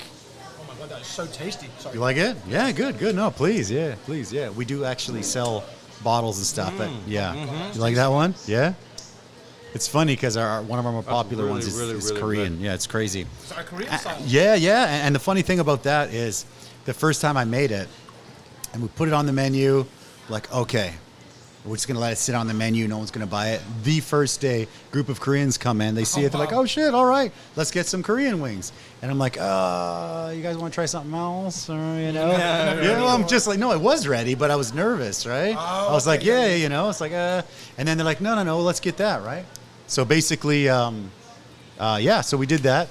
oh my god, that is so tasty. Sorry. You like it? Yeah, good, good. No, please, yeah, please, yeah. We do actually sell bottles and stuff. But yeah, you like that one? Yeah. It's funny because one of our more popular really, ones is, really, is really Korean. good. Yeah, it's crazy. Is that a Korean style? Yeah, yeah. And the funny thing about that is the first time I made it and we put it on the menu, like, okay, we're just going to let it sit on the menu. No one's going to buy it. The first day, group of Koreans come in. They see it. They're like, wow. oh, shit, all right, let's get some Korean wings. And I'm like, you guys want to try something else? Or, you know? Yeah, I'm just like, no, I was ready, but I was nervous, right? Oh, I was okay, like, yeah, you know. It's like, and then they're like, no, let's get that, right? So basically, yeah, so we did that.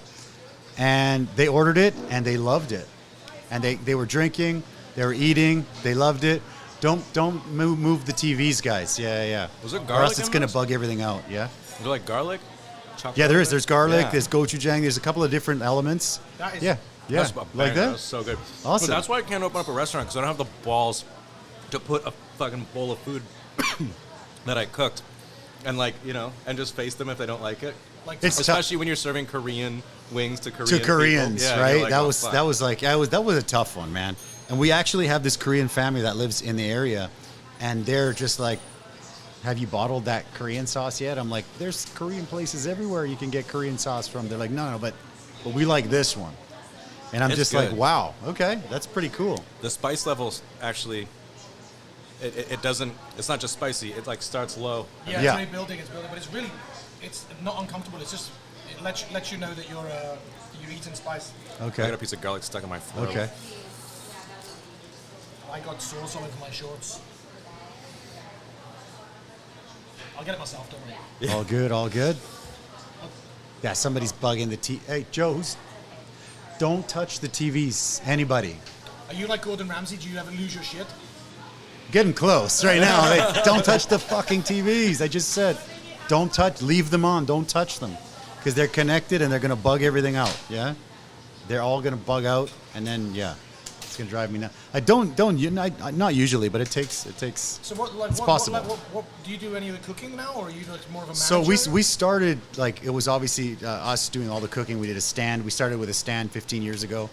And they ordered it, and they loved it. And they were drinking, they were eating, they loved it. Don't move the TVs, guys. Yeah. Was there Or garlic else it's in gonna those? bug everything out. Yeah. Is there like garlic? Chopped Yeah, there is. garlic? There's garlic. Yeah. There's gochujang. There's a couple of different elements. That is- Yeah. That's a Like banger. that. That's so good. Awesome. But that's why I can't open up a restaurant because I don't have the balls to put a fucking bowl of food that I cooked and and just face them if they don't like it. Like It's Especially when you're serving Korean wings to Korean to Koreans, people. Yeah, right? you're like, that oh, was fuck. that was a tough one, man. And we actually have this Korean family that lives in the area, and they're just like, "Have you bottled that Korean sauce yet?" I'm like, "There's Korean places everywhere you can get Korean sauce from." They're like, "No, but we like this one," and I'm It's just like, good. "Wow, okay, that's pretty cool." The spice levels actually, it doesn't. It's not just spicy. It like starts low. Yeah, Yeah. it's building, but it's not uncomfortable. It's just it lets you know that you're eating spice. I Okay, got a piece of garlic stuck in my throat. okay. I got sauce all over my shorts. I'll get it myself, don't worry. All good, all good. Yeah, somebody's bugging the TV. Hey, Joe, don't touch the TVs. Anybody. Are you like Gordon Ramsay? Do you ever lose your shit? Getting close right now. Hey, don't touch the fucking TVs. I just said, don't touch. Leave them on. Don't touch them, because they're connected and they're gonna bug everything out. Yeah, they're all gonna bug out, and then it's gonna drive me nuts. Not usually, but it takes. So what? It's possible. What do you do any of the cooking now, or are you like more of a manager? So we started, like, it was obviously us doing all the cooking. We did a stand. We started with a stand 15 years ago.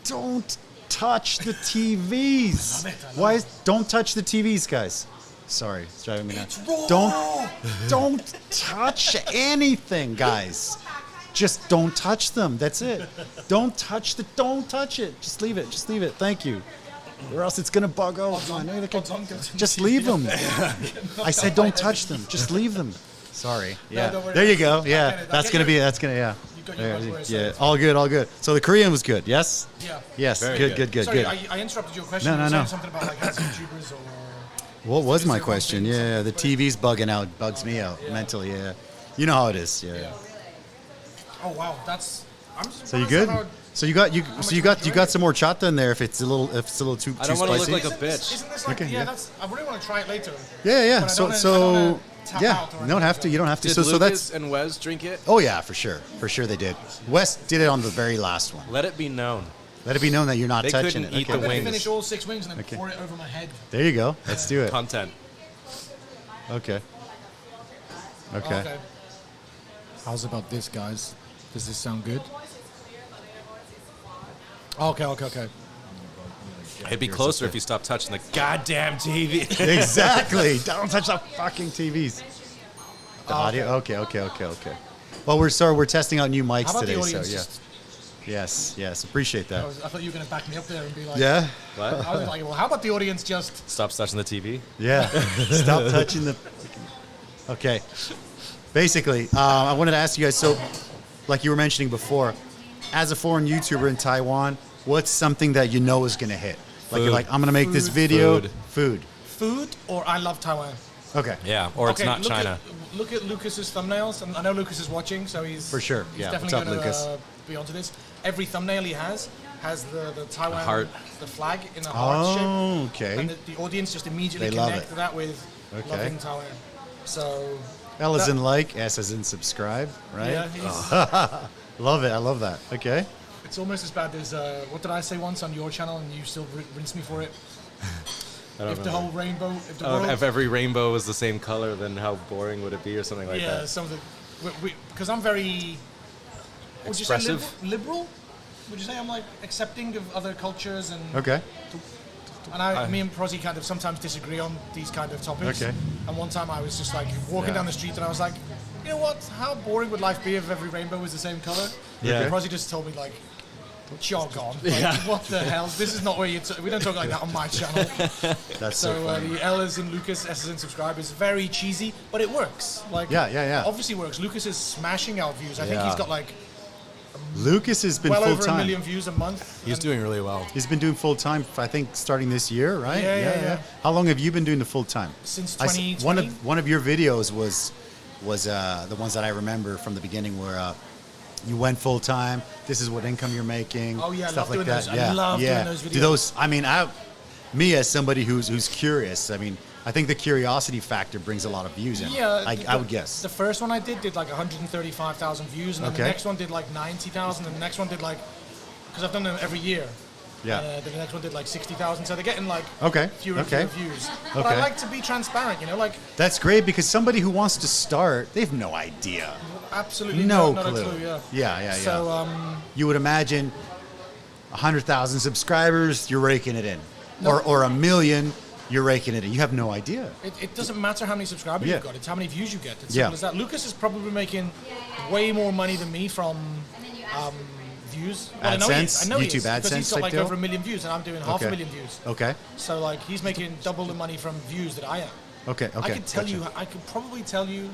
Don't touch the TVs. I love Why? it. Don't touch the TVs, guys. Sorry, it's driving me nuts. It's raw. Don't touch anything, guys. Just don't touch them. That's it. Don't touch it. Just leave it. Thank you. Or else it's gonna bug out. I know they can- Just leave them. I said don't touch them. Just leave them. Sorry. Yeah. don't worry. There you go. I Yeah. get it. That's gonna be. Yeah. You got your buzzwords, so Yeah. it's All good. All good. So the Korean was good. Yes. Yeah. Yes. Very Good. good. Sorry, Good. I interrupted your question. No, You were no, saying no. something about like as YouTubers or. What was Is my there one question? thing, Yeah, the something- TV's bugging out. Bugs me out Yeah. mentally. Yeah. You know how it is. Yeah. Oh wow, that's. I'm surprised So you good? how- So you got some more chata in there if it's a little too I don't want to spicy. look like a bitch. Isn't this like, Okay, yeah, yeah. that's. I really want to try it later. Yeah. But I don't wanna tap Yeah, out or you don't have to. anything, You don't have to. Did So Lucas that's. and Wes drink it? Oh yeah, for sure they did. Wes did it on the very last one. Let it be known. Let it be known that you're not They touching couldn't it. eat Okay. the I'm gonna wings. finish all 6 wings and then Okay. pour it over my head. There you go. Let's do it. Content. Okay. Okay. How's about this, guys? Does this sound good? Okay. It'd be closer if you stopped touching the goddamn TV. Exactly. Don't touch the fucking TVs. The audio. Okay. Well, we're testing out new mics How about today, the so audience? yeah. Yes. Appreciate that. I thought you were going to back me up there and be like, Yeah. What? I was like, well, how about the audience just. Stop touching the TV. Yeah. Stop touching the. Okay. Basically, I wanted to ask you guys. So, like you were mentioning before, as a foreign YouTuber in Taiwan, what's something that you know is going to hit? Like you're Food. like, I'm going to make this video. Food. Food or I love Taiwan? Okay. Yeah, or it's Okay, not China. Look at Lucas's thumbnails, and I know Lucas is watching, so he's For sure, He's yeah. definitely What's up, going Lucas? to be onto this. Every thumbnail he has the Taiwan heart. the flag in a heart shape. Oh, okay. And the audience just immediately They love connect it. that with Okay. loving Taiwan. So L as that- in like, S as in subscribe, right? yeah, he's, Love it. I love that. Okay. it's almost as bad as what did I say once on your channel, and you still rinse me for it. If the whole rainbow, if the world, If every rainbow was the same color, then how boring would it be, or something like yeah, that? some of the, because I'm very, would you say Expressive? liberal? Would you say I'm like accepting of other cultures and Okay. And me and Prozzie kind of sometimes disagree on these kind of topics. Okay. And one time I was just like walking down the street and I was like, you know what? How boring would life be if every rainbow was the same color? Yeah. And Prozzie just told me like, jog on. Like, what the hell? This is not where we don't talk like that on my channel. That's so So funny. the L is in Lucas, S is in subscribe is very cheesy, but it works. Like Yeah. Obviously works. Lucas is smashing out views. I think he's Yeah. got like Lucas has been well full over 1 time. million views a month. He's And doing really well. He's been doing full time, I think, starting this year, right? Yeah. How long have you been doing the full time? Since I s- 2020. One of your videos was the ones that I remember from the beginning where you went full time. This is what income you're making. Oh, yeah, I stuff love like doing that. those. I Yeah, love doing yeah. those Do videos. those? I mean, me as somebody who's curious. I mean, I think the curiosity factor brings a lot of views in. Yeah, I would guess. The first one I did like 135,000 views, and then Okay. the next one did like 90,000, and the next one did like, because I've done them every year. Yeah. Then the next one did like 60,000, so they're getting like Okay, fewer and okay. fewer views. But I Okay. like to be transparent, you know, like That's great because somebody who wants to start, they have no idea. absolutely No not clue. a clue. Yeah. Yeah. So You would imagine 100,000 subscribers, you're raking it in. No. Or a million, you're raking it in. You have no idea. it doesn't matter how many subscribers Yeah. you've got; it's how many views you get. It's Yeah. simple as that. Lucas is probably making way more money than me from views. Well, I know he is. AdSense? I know he YouTube is, because AdSense he's got type like deal? over 1 million views, and I'm doing half a Okay. million views. Okay. So like he's making double the money from views that I am. Okay. I could tell gotcha. you. I could probably tell you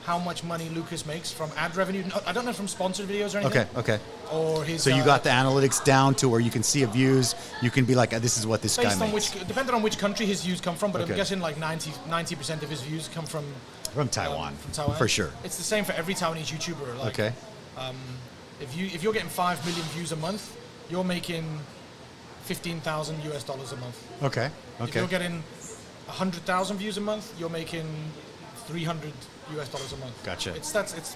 how much money Lucas makes from ad revenue. No, I don't know from sponsored videos or anything. Okay. Or his. So you got the analytics down to where you can see a views. You can be like, this is what this guy based on makes. depending on which country his views come from, but Okay. I'm guessing like 90% of his views come from From Taiwan. From Taiwan, For sure. It's the same for every Taiwanese YouTuber. Like, Okay. If you're getting 5 million views a month, you're making $15,000 a month. Okay. If you're getting 100,000 views a month, you're making $300 a month. Gotcha. It's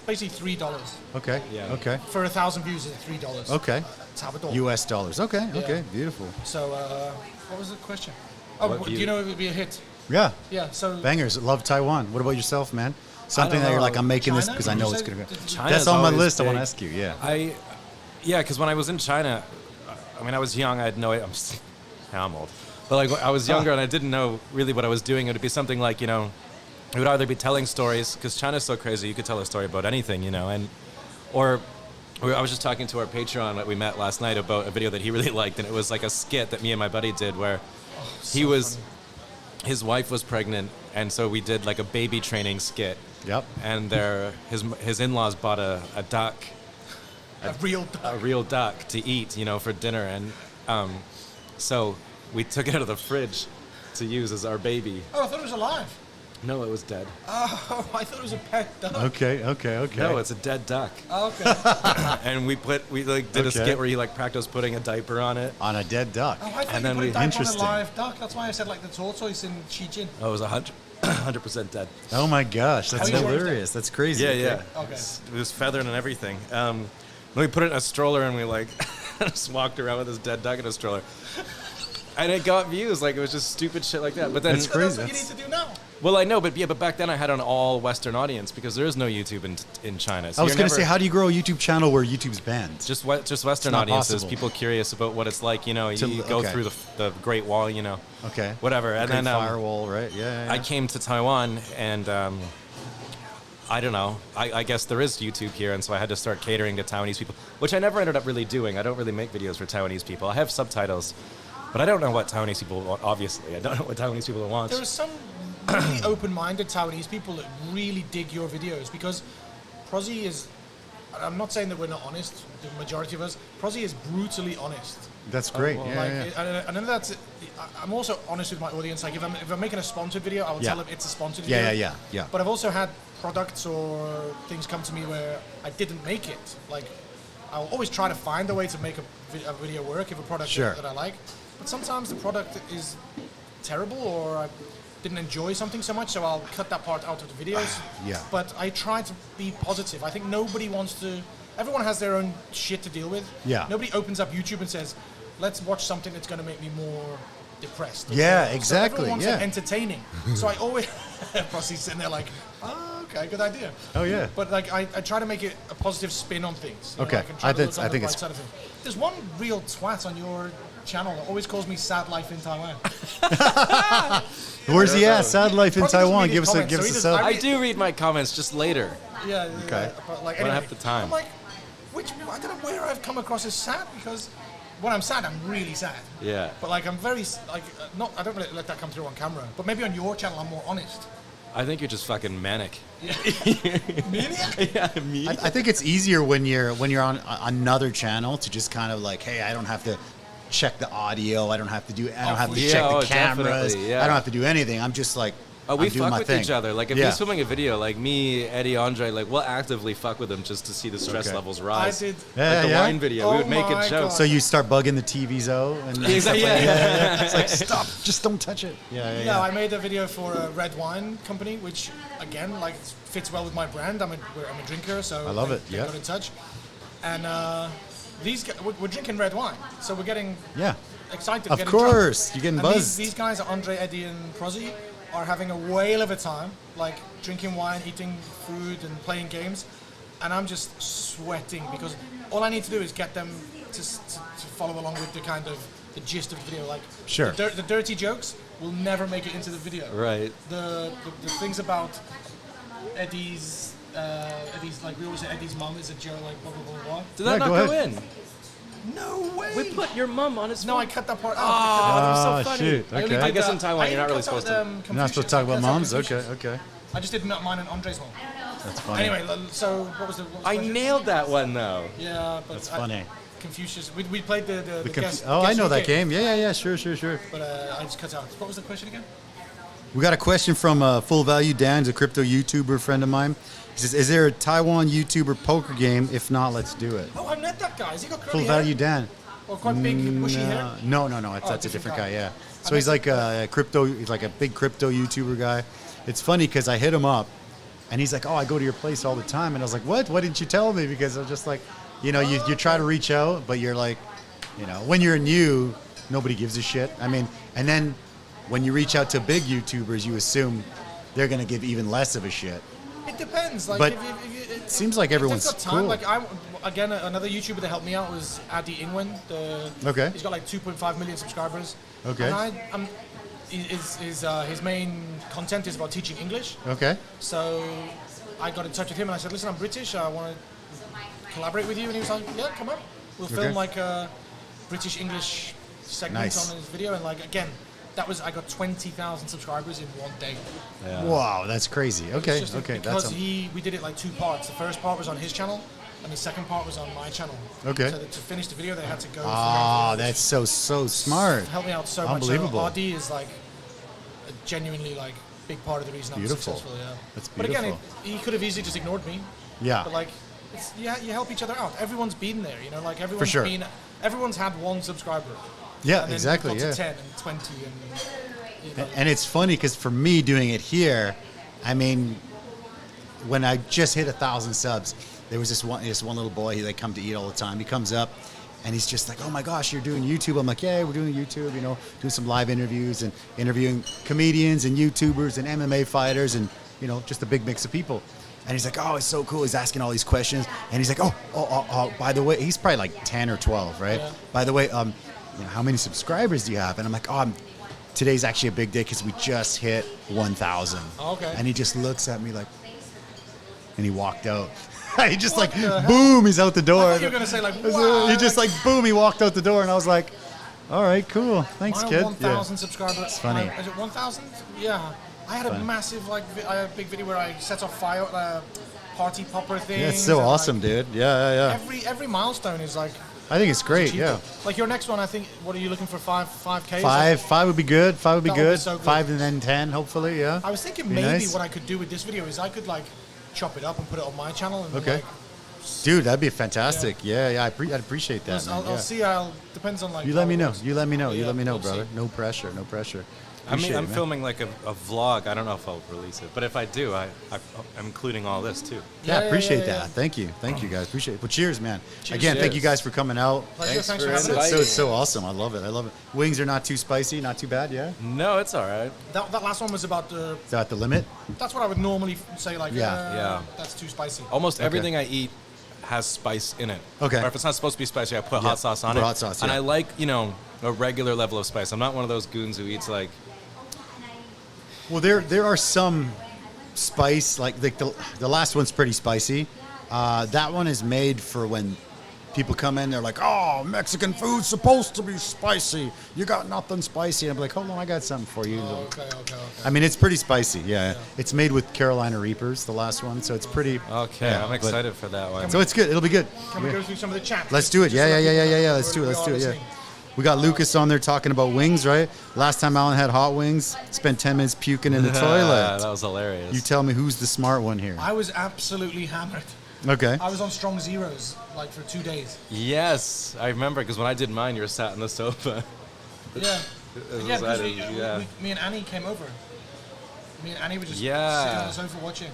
basically $3 Okay. Yeah. Okay. for 1,000 views. Is $3. Okay. Tabato. US dollars. Okay. Okay. Beautiful. So what was the question? Oh, What do you know it would be a hit? Yeah. Yeah. So Bangers. Love Taiwan. What about yourself, man? Something that you're like, I'm making this China? because I Did know you it's say- going to go. did you- China's That's on my always list. I want to big. ask you. Yeah. Yeah, because when I was in China, I mean, I was young. I had no idea. Now I'm old. But like, I was younger and I didn't know really what I was doing. It would be something like, you know, it would either be telling stories, because China's so crazy, you could tell a story about anything, you know, or I was just talking to our Patreon that we met last night about a video that he really liked, and it was like a skit that me and my buddy did where his wife was pregnant, and so we did like a baby training skit. Yep. And his in-laws bought a duck, a real duck. a real duck to eat, you know, for dinner, and so we took it out of the fridge to use as our baby. Oh, I thought it was alive. No, it was dead. Oh, I thought it was a pet duck. Okay. No, it's a dead duck. Oh, okay. And we did a skit where he like practiced putting a diaper on it. On a dead duck. Oh, I thought And you then put a we- diaper on a Interesting. live duck. That's why I said like the tortoise in Xijin. Oh, it was 100% dead. Oh my gosh, that's How you sure it's hilarious. That's crazy. Yeah. Okay. It was feathered and everything. Then we put it in a stroller and we like just walked around with this dead duck in a stroller. And it got views. Like it was just stupid shit like that. But then That's So that's crazy. what you need to do now. Well, I know, but back then I had an all Western audience because there is no YouTube in China. So I was you're going to never- say, how do you grow a YouTube channel where YouTube's banned? just Western not audiences, possible. people curious about what it's like. You know, you go okay. through the Great Wall. You know, Okay. whatever. And Great then firewall, right? Yeah. I came to Taiwan and I don't know. I guess there is YouTube here, and so I had to start catering to Taiwanese people, which I never ended up really doing. I don't really make videos for Taiwanese people. I have subtitles, but I don't know what Taiwanese people want. Obviously, I don't know what Taiwanese people want. There are some really open-minded Taiwanese people that really dig your videos because Prozzie is. I'm not saying that we're not honest. The majority of us, Prozzie is brutally honest. That's great. well, yeah. I know that's. I'm also honest with my audience. Like if I'm making a sponsored video, I will Yeah. tell them it's a sponsored video. Yeah. But I've also had products or things come to me where I didn't make it. Like I'll always try to find a way to make a video work if a product Sure. that I like. But sometimes the product is terrible or I didn't enjoy something so much, so I'll cut that part out of the videos. Yeah. But I try to be positive. I think nobody wants to. Everyone has their own shit to deal with. Yeah. Nobody opens up YouTube and says, "Let's watch something that's going to make me more depressed." Yeah, So exactly, everyone wants yeah. it entertaining. So I always, Prossie's sitting there like, "Oh, okay, good idea." Oh, yeah. But like, I try to make it a positive spin on things. You know, Okay. like, and try to look on I the think bright it's- side of things. There's one real twat on your channel that always calls me "Sad Life in Taiwan." Where's he at? Sad Life in Probably doesn't Taiwan. read his Give us a comments, give so us he a doesn't- sub. I do read my comments just later. Yeah. Okay. But like, When I anyway, have the time. I'm like, I don't know where I've come across as sad because when I'm sad, I'm really sad. Yeah. But like, I'm very like not. I don't really let that come through on camera. But maybe on your channel, I'm more honest. I think you're just fucking manic. Maniac? Yeah, me. I think it's easier when you're on another channel to just kind of like, hey, I don't have to check the audio. I don't have to Yeah, check oh, the cameras. definitely, yeah. I don't have to do anything. I'm just like, Oh, we I'm doing fuck my with thing. each other. Like if Yeah. he's filming a video, like me, Eddie, Andre, like we'll actively fuck with him just to see the stress Okay. levels I rise. did. Yeah, Like the yeah. wine video, we Oh would make my it joke. God. So you start bugging the TVZO and Exactly. Yeah. it's like, stop, just don't touch it. Yeah, I made a video for a red wine company, which again, like, fits well with my brand. I'm a drinker, so I love it, they yeah. got in touch, and we're drinking red wine, so we're getting Yeah. excited. Of getting course, drunk. you're getting And buzzed. These guys, Andre, Eddy, and Prozzie, are having a whale of a time, like drinking wine, eating food, and playing games, and I'm just sweating because all I need to do is get them to follow along with the kind of the gist of the video. Like, Sure. the dirty jokes will never make it into the video. Right. The things about Eddy's like we always say Eddy's mum is a joke, like blah blah blah blah. Did that Yeah, not go go ahead. in? No way. We put your mum on his No, phone. I cut that part out. Oh, that was Ah, so funny. shoot. I only Okay. I did guess that- in Taiwan, I you're not only really cut out, supposed to. You're not supposed to talk about Confucius. moms? Confucius. Okay. I just did mine and Andre's one. That's funny. Anyway, so what was the I question? nailed that one though. Yeah, but That's funny. Confucius. We played the guess. Oh, I guess know who that game. Yeah. Sure. But I just cut out. What was the question again? We got a question from Full Value Dan, a crypto YouTuber friend of mine. He says, is there a Taiwan YouTuber poker game? If not, let's do it. Oh, I met that guy. Has he got curly Full hair? Value Dan. Or quite big, bushy hair? No. That's a different different guy. guy, yeah. I So he's met like a crypto, he's like a big crypto YouTuber guy. It's funny because I hit him up and he's like, oh, I go to your place all the time. And I was like, what? Why didn't you tell me? Because I'm just like, you try to reach out, but you're like, when you're new, nobody gives a shit. I mean, and then when you reach out to big YouTubers, you assume they're going to give even less of a shit. It depends. Like, But it seems like everyone's got time. cool. Like, again, another YouTuber that helped me out was Eddy Ingwen. Okay. He's got like 2.5 million subscribers. Okay. And his main content is about teaching English. Okay. So I got in touch with him and I said, listen, I'm British. I want to collaborate with you. And he was like, yeah, come on. We'll film Okay. like a British English segment Nice. on his video. And like, again, I got 20,000 subscribers in one day. Wow, that's crazy. Okay. It's just Okay. because we did it like two parts. The first part was on his channel, and the second part was on my channel. Okay. So to finish the video, they had to go. Oh, that's so smart. helped me out so much. Unbelievable. So RD is like genuinely like big part of the reason Beautiful. I'm successful. Yeah. That's But again, beautiful. he could have easily just ignored me. Yeah. But like, you help each other out. Everyone's been there, you know. Like everyone's sure. everyone's had one subscriber. Yeah, and then exactly. Got to Yeah. 10 and 20 and. You know. And it's funny because for me doing it here, I mean, when I just hit 1,000 subs, there was this one little boy. They come to eat all the time. He comes up, and he's just like, "Oh my gosh, you're doing YouTube." I'm like, "Yeah, we're doing YouTube. You know, doing some live interviews and interviewing comedians and YouTubers and MMA fighters and you know, just a big mix of people." And he's like, "Oh, it's so cool." He's asking all these questions, and he's like, "Oh, by the way," he's probably like 10 or 12, right? Yeah. By the way, you know, how many subscribers do you have? And I'm like, today's actually a big day because we just hit 1,000. Okay. And he just looks at me like, and he walked out. He just What like, the hell? boom, he's out the door. I thought you were gonna say like, wow. He just like, boom, he walked out the door, and I was like, all right, cool, thanks, Mine kid. 1,000 subscribers. It's funny. Is it 1,000? Yeah. I had a Funny. massive big video where I set off fire party popper things. Yeah, it's so and, awesome, like, dude. Yeah. Every milestone is like. I think it's great. achievable. Yeah. Like your next one, I think. What are you looking for? 5K? Five would be good. Five would be That would be good. so good. 5 and then 10, hopefully. Yeah. I was thinking Be maybe nice. what I could do with this video is I could like chop it up and put it on my channel. And Okay. Like, Dude, that'd be fantastic. Yeah. I'd appreciate that. Man. I'll Yeah. see. Depends on like. You how let me it know. works. You let me know. You Yeah, let me know, we'll brother. see. No pressure. I'm Appreciate it, man. filming like a vlog. I don't know if I'll release it, but if I do, I'm including all this too. Yeah, appreciate yeah. that. Thank you, guys. Appreciate it. Well, cheers, man. Cheers. Again, thank you Cheers. guys for coming out. Pleasure, thanks for It's having us. so awesome. I love it. Wings are not too spicy, not too bad. Yeah. No, it's all right. That last one was about Is that at the limit? That's what I would normally say. Like, Yeah. that's too spicy. Almost everything I eat has spice in it. Okay. Or if it's not supposed to be spicy, I put hot sauce on put it. hot sauce, And yeah. I like, a regular level of spice. I'm not one of those goons who eats like. Well, there are some spice, like the last one's pretty spicy. That one is made for when people come in, they're like, "Oh, Mexican food's supposed to be spicy. You got nothing spicy." And I'm like, "Hold on, I got something for you." Okay. I mean, it's pretty spicy. Yeah. It's made with Carolina Reapers, the last one, so it's pretty. Okay, yeah, I'm but- excited for that one. So it's good. It'll be good. Can we go through some of the chat? Let's do it. Just Yeah. so that people know Let's do where it. we are Yeah. listening. We got Lucas on there talking about wings, right? Last time Allan had hot wings, spent 10 minutes puking in the toilet. That was hilarious. You tell me who's the smart one here. I was absolutely hammered. Okay. I was on strong zeros like for 2 days. Yes, I remember because when I did mine, you were sat on the sofa. Yeah. was Yeah, because excited, me and Annie came over. Me and Annie were just Yeah. sitting on the sofa watching.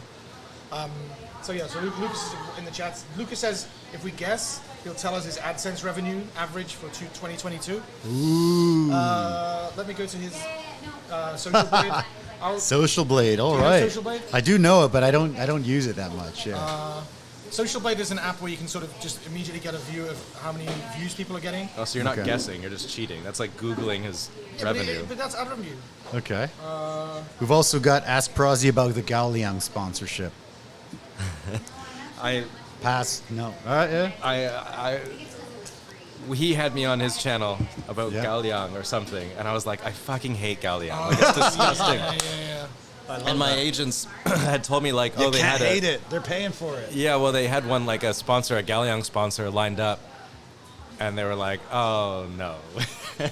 So Lucas is in the chat. Lucas says if we guess, he'll tell us his AdSense revenue average for 2022. Ooh. Let me go to his social blade. Social Blade. All Do you know right. Social Blade? I do know it, but I don't use it that much. Yeah. Social Blade is an app where you can sort of just immediately get a view of how many views people are getting. Oh, so you're not Okay. guessing, you're just cheating. That's like Googling his Yeah, revenue. but that's ad revenue. Okay. We've also got Ask Prozzie about the Galiang sponsorship. I Pass. No. All right. Yeah. he had me on his channel about Yeah. Galiang or something, and I was like, I fucking hate Galiang. Like, it's disgusting. Yeah. And my agents had told me like, oh, they had it. They're paying for it. Yeah, well, they had one like a Galiang sponsor lined up, and they were like, oh no.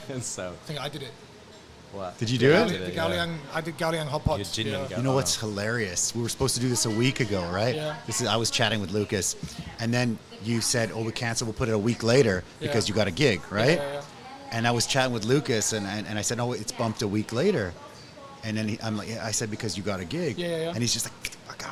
And so I think I did it. what? Did you do Yeah, it? I did The yeah. Galiang, I did Galiang hot pots. You genuinely got- You know what's hilarious? We were supposed to do this a week ago, right? Yeah. I was chatting with Lucas, and then you said, "Oh, we cancel. We'll put it a week later because Yeah. you got a gig, right?" Yeah. And I was chatting with Lucas, and I said, "No, it's bumped a week later." And then I'm like, I said, "Because you got a gig." Yeah. And he's just like, "Fuck,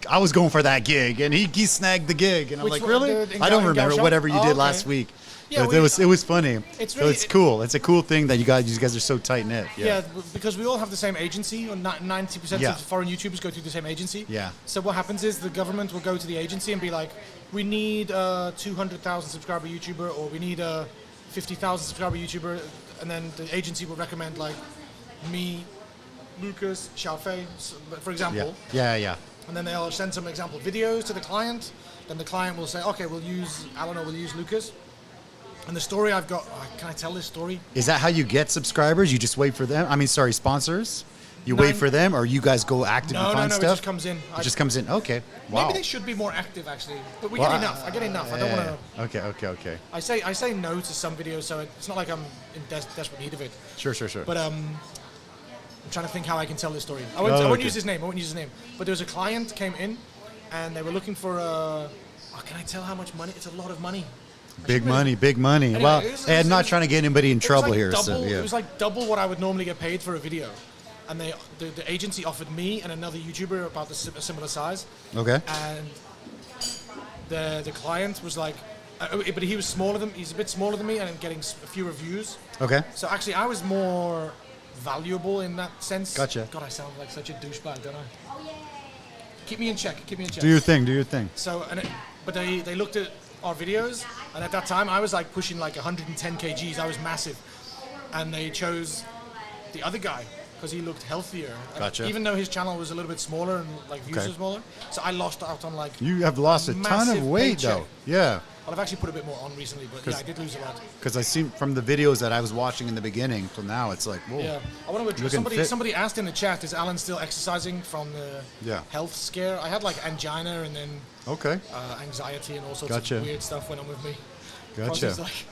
I was going for that gig," and he snagged the gig, and I'm Which like, one? "Really?" In I don't Gao remember Shop? whatever you Oh, did okay. last week. Yeah, But we- it was funny. It's So really- it's cool. It's a cool thing that you guys are so tight knit. Yeah, because we all have the same agency, or 90% Yeah. of foreign YouTubers go through the same agency. Yeah. So what happens is the government will go to the agency and be like, we need a 200,000 subscriber YouTuber, or we need a 50,000 subscriber YouTuber, and then the agency will recommend like me, Lucas, Xiaofei, for example. Yeah. And then they'll send some example videos to the client. Then the client will say, okay, we'll use Allan or we'll use Lucas. And the story I've got, can I tell this story? Is that how you get subscribers? You just wait for them? I mean, sorry, sponsors? You No, wait for them, or you guys go active and No, find it stuff? just comes in. It just comes in. Okay. Wow. Maybe they should be more active, actually. But we Well, get enough. I get enough. I don't want to. Okay. I say no to some videos, so it's not like I'm in desperate need of it. Sure. But I'm trying to think how I can tell this story. I won't use his name. But there was a client came in, and they were looking for can I tell how much money? It's a lot of money. Big money. Anyway, well, I'm not trying to get anybody in trouble here. It was like double what I would normally get paid for a video. And the agency offered me and another YouTuber about a similar size. Okay. And the client was like, but he was smaller than, he's a bit smaller than me and getting fewer views. Okay. So actually I was more valuable in that sense. Gotcha. God, I sound like such a douchebag, don't I? Keep me in check. Do your thing. So, but they looked at our videos, and at that time I was like pushing like 110 kgs. I was massive, and they chose the other guy because he looked healthier. Gotcha. Even though his channel was a little bit smaller and like views were smaller, so I lost out on like. You have lost a ton of weight though. Yeah. Well, I've actually put a bit more on recently, but yeah, I did lose a lot. Because I seen from the videos that I was watching in the beginning till now, it's like, whoa. Yeah, I want to address somebody asked in the chat, is Allan still exercising from the health scare? I had like angina and then anxiety and all sorts of weird stuff went on with me. Gotcha. Like,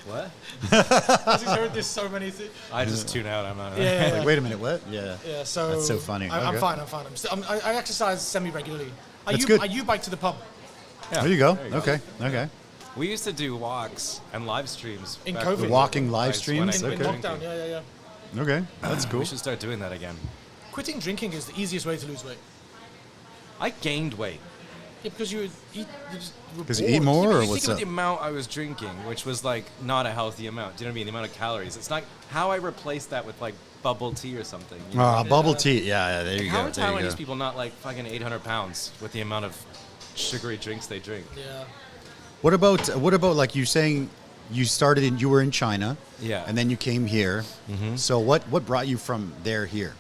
What? I've heard this so many things. I just tune out. I'm not. Yeah. Like, wait a minute, what? Yeah. Yeah. So that's so funny. I'm fine. I exercise semi-regularly. That's good. I U-bike to the pub. Yeah. There you go. Okay. We used to do walks and live streams. In COVID. The walking live streams? In lockdown, yeah. Okay, that's cool. We should start doing that again. Quitting drinking is the easiest way to lose weight. I gained weight. Yeah, because you eat. Because you eat more, or what's up? Think about the amount I was drinking, which was like not a healthy amount. Do you know what I mean? The amount of calories. It's not how I replaced that with like bubble tea or something. You know? Bubble tea. Yeah, there you go. How are Taiwanese people not like fucking 800 pounds with the amount of sugary drinks they drink? Yeah. What about like you saying you were in China, and then you came here. Mm-hmm. So what brought you from there here?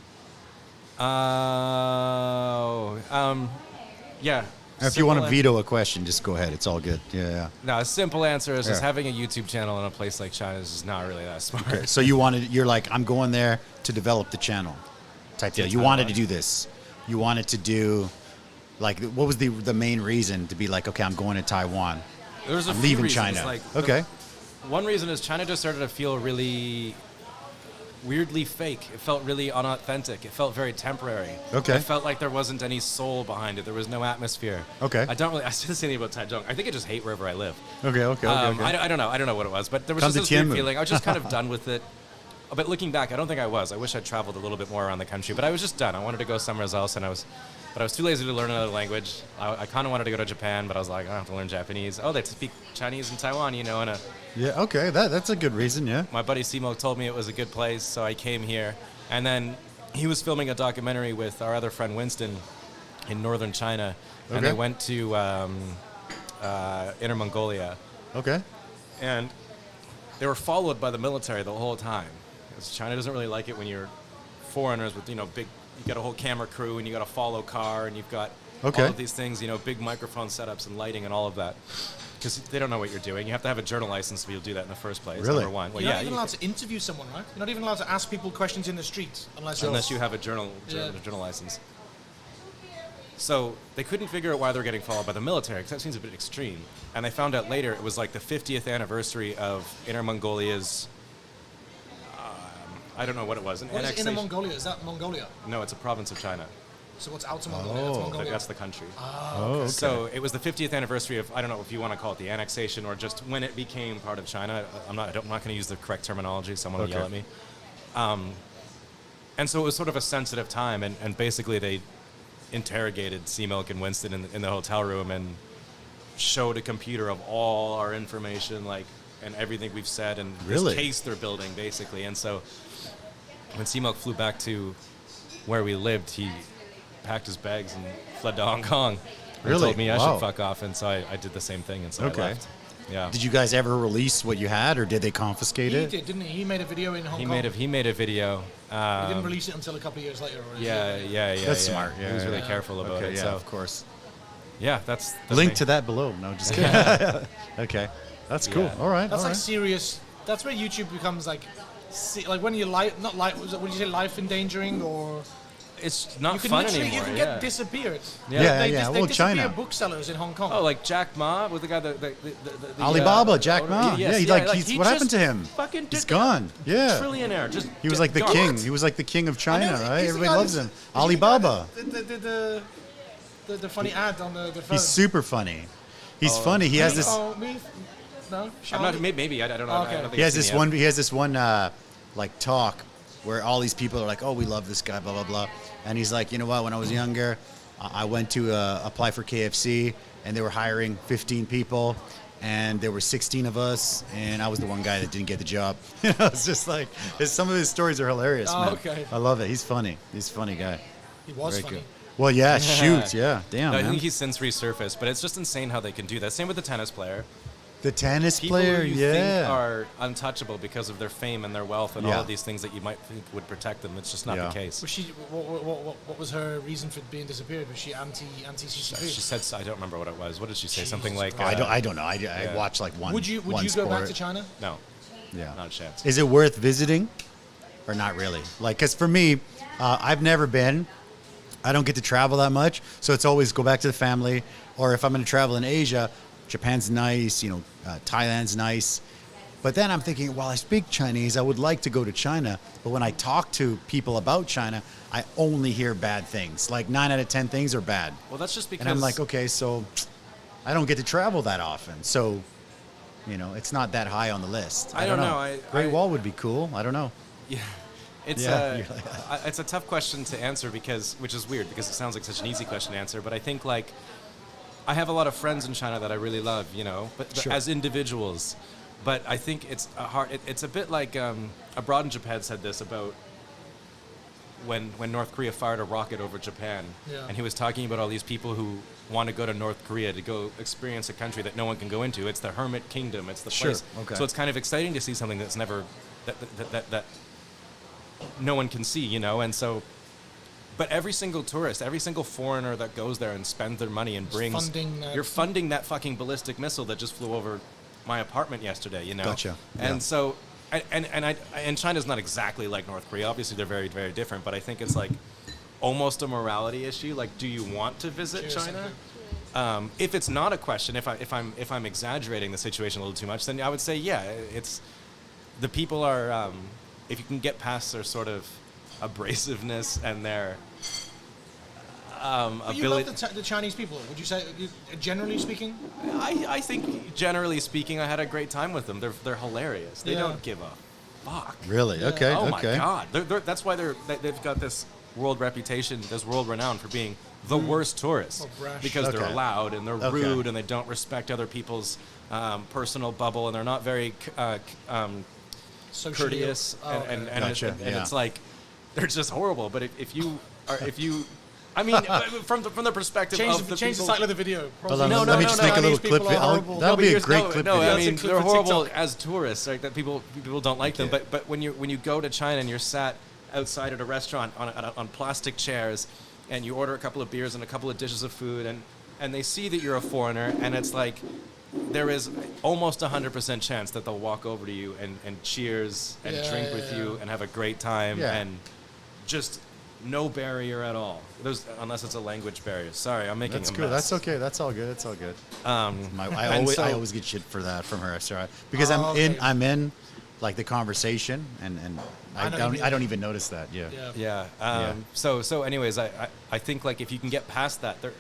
Yeah. If you want to veto a question, just go ahead. It's all good. Yeah. No, a simple answer is just having a YouTube channel in a place like China is just not really that smart. Okay. So you're like, I'm going there to develop the channel type deal. You wanted to do this. You wanted to do, like, what was the main reason to be like, okay, I'm going to Taiwan. I'm leaving China. Like, okay. One reason is China just started to feel really weirdly fake. It felt really unauthentic. It felt very temporary. Okay. It felt like there wasn't any soul behind it. There was no atmosphere. Okay. I say the same thing about Taichung. I think I just hate wherever I live. Okay. I don't know. I don't know what it was, but there was just this weird feeling. I was just kind of done with it. But looking back, I don't think I was. I wish I'd traveled a little bit more around the country, but I was just done. I wanted to go somewhere else, but I was too lazy to learn another language. I kind of wanted to go to Japan, but I was like, I don't have to learn Japanese. Oh, they speak Chinese in Taiwan, you know. Yeah, okay, that's a good reason, yeah. My buddy Simo told me it was a good place, so I came here. And then he was filming a documentary with our other friend Winston in northern China, and they went to Inner Mongolia. Okay. And they were followed by the military the whole time. Because China doesn't really like it when you're foreigners with, big. You got a whole camera crew, and you got a follow car, and you've got all of these things, big microphone setups and lighting and all of that. Because they don't know what you're doing. You have to have a journal license to be able to do that in the first place. Really? Number one. Well, you're not even allowed to interview someone, right? You're not even allowed to ask people questions in the street unless you have a journal license. So they couldn't figure out why they were getting followed by the military, because that seems a bit extreme. And they found out later it was like the 50th anniversary of Inner Mongolia's. I don't know what it was. What is Inner Mongolia? Is that Mongolia? No, it's a province of China. So what's outer Mongolia? That's Mongolia. That's the country. Okay. So it was the 50th anniversary of, I don't know if you want to call it the annexation or just when it became part of China. I'm not going to use the correct terminology. Someone will yell at me. And so it was sort of a sensitive time, and basically they interrogated Seamilk and Winston in the hotel room and showed a computer of all our information, and everything we've said, and this case they're building, basically. And so when Seamilk flew back to where we lived, he packed his bags and fled to Hong Kong. And told me I should fuck off, and so I did the same thing, and so I left. Yeah. Did you guys ever release what you had, or did they confiscate it? He did, didn't he? He made a video in Hong Kong. He made a video. He didn't release it until a couple of years later. Yeah. That's smart. Yeah, he was really careful about it. Yeah, so. of course. Yeah, that's link to that below. No, just kidding. Okay, that's cool. All right. That's serious. That's where YouTube becomes like when you're life endangering, or it's not You can fun literally, anymore. you can get disappeared. Yeah, They well, disappear China. booksellers in Hong Kong. Oh, like Jack Ma with the guy the Alibaba, Jack Ma. Yes, He what happened to him? Fucking He's gone. Yeah. Trillionaire. Just He was like the gone. king. He was like the king of China, I know, right? he's the Everybody guy loves that- him. he's the guy Alibaba. that- The funny ad on the phone. He's super funny. He's funny. He has this. Oh, me? No? I'm not, maybe I don't know. Okay. I don't think He has I've this seen one. He has this one like talk where all these people are like, "Oh, we love this guy," blah blah blah, and he's like, "You know what? When I was younger, I went to apply for KFC, and they were hiring 15 people, and there were 16 of us, and I was the one guy that didn't get the job." It's just like some of his stories are hilarious, Oh, man. okay. I love it. He's funny. He's a funny guy. He was Very funny. good. Well, yeah, shoot, yeah, damn, No, I man. think he's since resurfaced, but it's just insane how they can do that. Same with the tennis player. The tennis People player, who you yeah. think are untouchable because of their fame and their wealth and all Yeah. of these things that you might think would protect them. It's just not Yeah. the case. Was she? What was her reason for being disappeared? Was she anti-CCP? She said, I don't remember what it was. What did she say? Something like, I don't know. I watched like one. Would you one go back sport. to China? No, Yeah. not a chance. Is it worth visiting, or not really? Like, cause for me, I've never been. I don't get to travel that much, so it's always go back to the family. Or if I'm going to travel in Asia, Japan's nice. Thailand's nice. But then I'm thinking, while I speak Chinese, I would like to go to China. But when I talk to people about China, I only hear bad things. Like 9 out of 10 things are bad. Well, that's just because. And I'm like, okay, so I don't get to travel that often. So, it's not that high on the list. I don't know. Great Wall would be cool. I don't know. Yeah. It's Yeah, it's a tough question to answer which is weird because it sounds like such an easy question to answer. But I think like I have a lot of friends in China that I really love, but Sure. as individuals. But I think it's it's a bit like Abroad in Japan said this about when North Korea fired a rocket over Japan, Yeah. and he was talking about all these people who want to go to North Korea to go experience a country that no one can go into. It's the hermit kingdom. It's the Sure, place. okay. So it's kind of exciting to see something that's never that no one can see, and so. But every single tourist, every single foreigner that goes there and spends their money and brings, you're funding that fucking ballistic missile that just flew over my apartment yesterday, Gotcha. And Yeah. so, and China's not exactly like North Korea. Obviously, they're very, very different. But I think it's like almost a morality issue. Like, do you want to visit Cheers, China? If it's not a question, if I'm exaggerating the situation a little too much, then I would say, yeah, it's the people are. If you can get past their sort of abrasiveness and their But you ability. love the Chinese people. Would you say, generally speaking? I think generally speaking, I had a great time with them. They're hilarious. They Yeah. don't give a fuck. Really? Okay. Oh okay. my god. That's why they've got this world reputation, this world renown for being the worst tourists Oh, brash. because they're Okay. loud and they're Okay. rude and they don't respect other people's personal bubble and they're not very Socially- courteous Oh, okay. and Gotcha, yeah. it's like they're just horrible. But if you I mean, from the perspective Change of the the people. title of the video. Hold on, No, let me no, just no, make a little Chinese people clip. are horrible. That'll be a here's- great no, clip no, video. I mean, That's a clip they're for horrible TikTok. as tourists, right? That people don't like them. Okay. But when you go to China and you're sat outside at a restaurant on plastic chairs, and you order a couple of beers and a couple of dishes of food, and they see that you're a foreigner, and it's like there is almost 100% chance that they'll walk over to you and cheers and Yeah, drink with yeah. you and have a great time Yeah. and just no barrier at all. Unless it's a language barrier. Sorry, I'm making That's a good. mess. That's okay. That's all good. That's all good. I and always so- I always get shit for that from her. Sorry, because Oh, okay. I'm in like the conversation and I know you mean. I don't even notice that. Yeah. Yeah. Yeah. So anyways, I think like if you can get past that, they're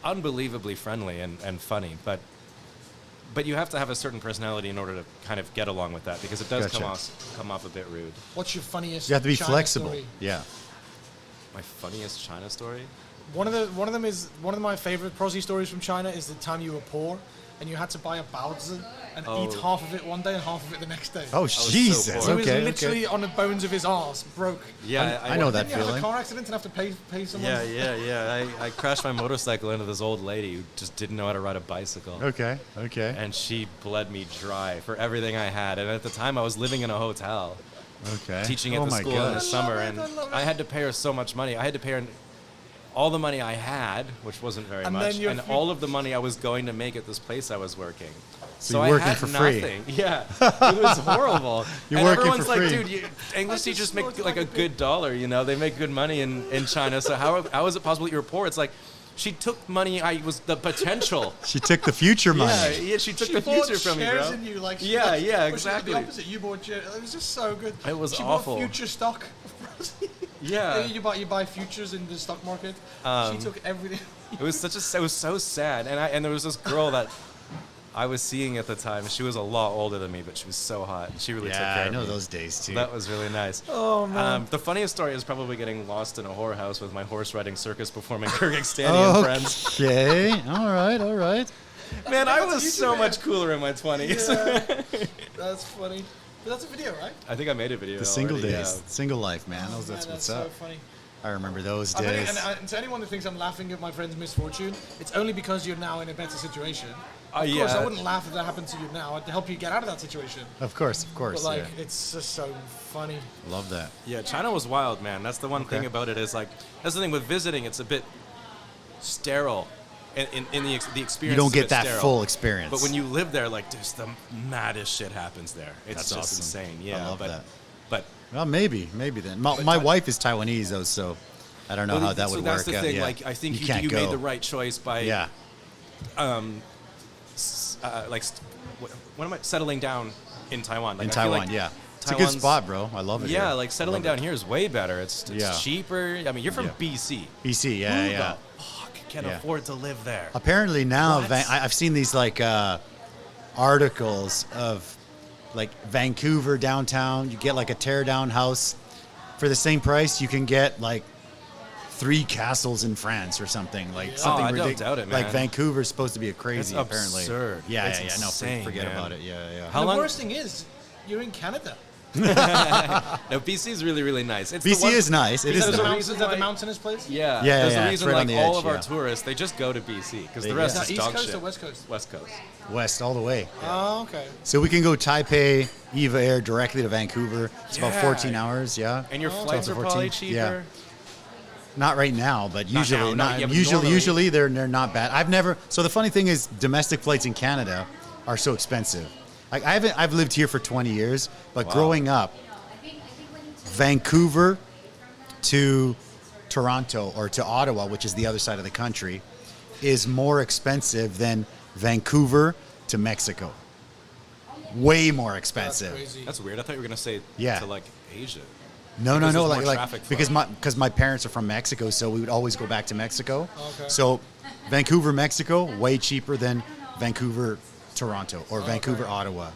unbelievably friendly and funny, but you have to have a certain personality in order to kind of get along with that because it does Gotcha. come off a bit rude. What's your funniest? You have to be China flexible. story? Yeah. My funniest China story? One of my favorite Prozzie stories from China is the time you were poor and you had to buy a baozi and eat half of it one day and half of it the next day. Oh so Jesus. poor. He was Okay. literally on the bones of his arse, broke. Yeah, I know that Didn't you have a feeling. car accident and have to pay someone? Yeah. I crashed my motorcycle into this old lady who just didn't know how to ride a bicycle. Okay. Okay. And she bled me dry for everything I had. And at the time, I was living in a hotel. Okay. Teaching at oh the my school in the gosh. summer, I and love it. I had to pay her so much money. I had to pay her all the money I had, which wasn't very And much, then and all of the money I was going to make at this place I was working. So I you're working had for free. nothing. Yeah, it was horrible. You're and working everyone's for like, free. dude, English teachers make like a good dollar. You know, they make good money in China. So how is it possible that you're poor? It's like she took money. I was the potential. She took the future money. Yeah, she took She the bought future from me, shares bro. in you, like Yeah, yeah, or she did exactly. The opposite. You bought shares. It was just so good. It was she awful. Bought future stock. Yeah. You buy futures in the stock market. She took everything. It was so sad. And there was this girl that I was seeing at the time. She was a lot older than me, but she was so hot. She really took care Yeah, I of know me. those days too. That was really nice. Oh man. The funniest story is probably getting lost in a whorehouse with my horse riding circus performing Kyrgyzstani and friends. Okay, all right. Man, I was YouTube so video. much cooler in my 20s. Yeah. That's funny. But that's a video, right? I think I made a video. The single already, days, single life, man. Man, That's what's so up. funny. I remember those I mean, days. and to anyone who thinks I'm laughing at my friend's misfortune, it's only because you're now in a better situation. Of Yeah. course, I wouldn't laugh if that happened to you now. I'd help you get out of that situation. Of course. But like, Yeah. it's just so funny. Love that. Yeah, China was wild, man. That's the one thing Okay. about it is like, that's the thing with visiting. It's a bit sterile in the experience. You don't is a get bit that sterile. full experience. But when you live there, like, just the maddest shit happens there. It's That's just awesome. insane. I Yeah, love that. But Well, maybe then. My wife is Taiwanese though, so I don't know how that so would that's work. the thing. Yeah. Like, I think you can't made go. the right choice by Yeah. what am I settling down in Taiwan? Like, In I feel Taiwan, like yeah. It's a good Taiwan's- spot, bro. I love it. Yeah, here. like settling I love down here is way better. It's Yeah. cheaper. I mean, you're from Yeah. BC. BC, yeah, Who yeah. the fuck can Yeah. afford to live there? Apparently now, What? I've seen these like articles of like Vancouver downtown. You get like a tear down house for the same price. You can get like 3 castles in France or something like something Oh, I don't ridiculous. doubt it, Like man. Vancouver's supposed to be a crazy. It's apparently, absurd. Yeah, It's yeah. No, insane, forget man. about it. Yeah, yeah. How And long- the worst thing is, you're in Canada. No, BC is really, really nice. It's the BC one- is nice. It Because is there's a nice. reason Is that why- the mountainous place? Yeah, Yeah, there's yeah, a it's reason right like on the all edge, of our yeah. tourists, they just go to BC because the They- rest yeah. is East dog Coast shit. or West Coast? West Coast. West all the way. Oh, okay. So we can go Taipei, Eva Air directly to Vancouver. It's about Yeah. 14 hours. Yeah. And your Oh, flights are 12 to probably 14. cheaper. Yeah. Not right now, but Not usually, now, yeah, but normally- usually they're not bad. I've never. So the funny thing is, domestic flights in Canada are so expensive. Like I've lived here for 20 years, but Wow. growing up, Vancouver to Toronto or to Ottawa, which is the other side of the country, is more expensive than Vancouver to Mexico. Way more That's expensive. crazy. That's weird. I thought you were gonna say Yeah. to like Asia. No, Because no, there's more like traffic because flow. my parents are from Mexico, so we would always go back to Mexico. Okay. So Vancouver, Mexico, way cheaper than Vancouver, Toronto, or Vancouver, Ottawa.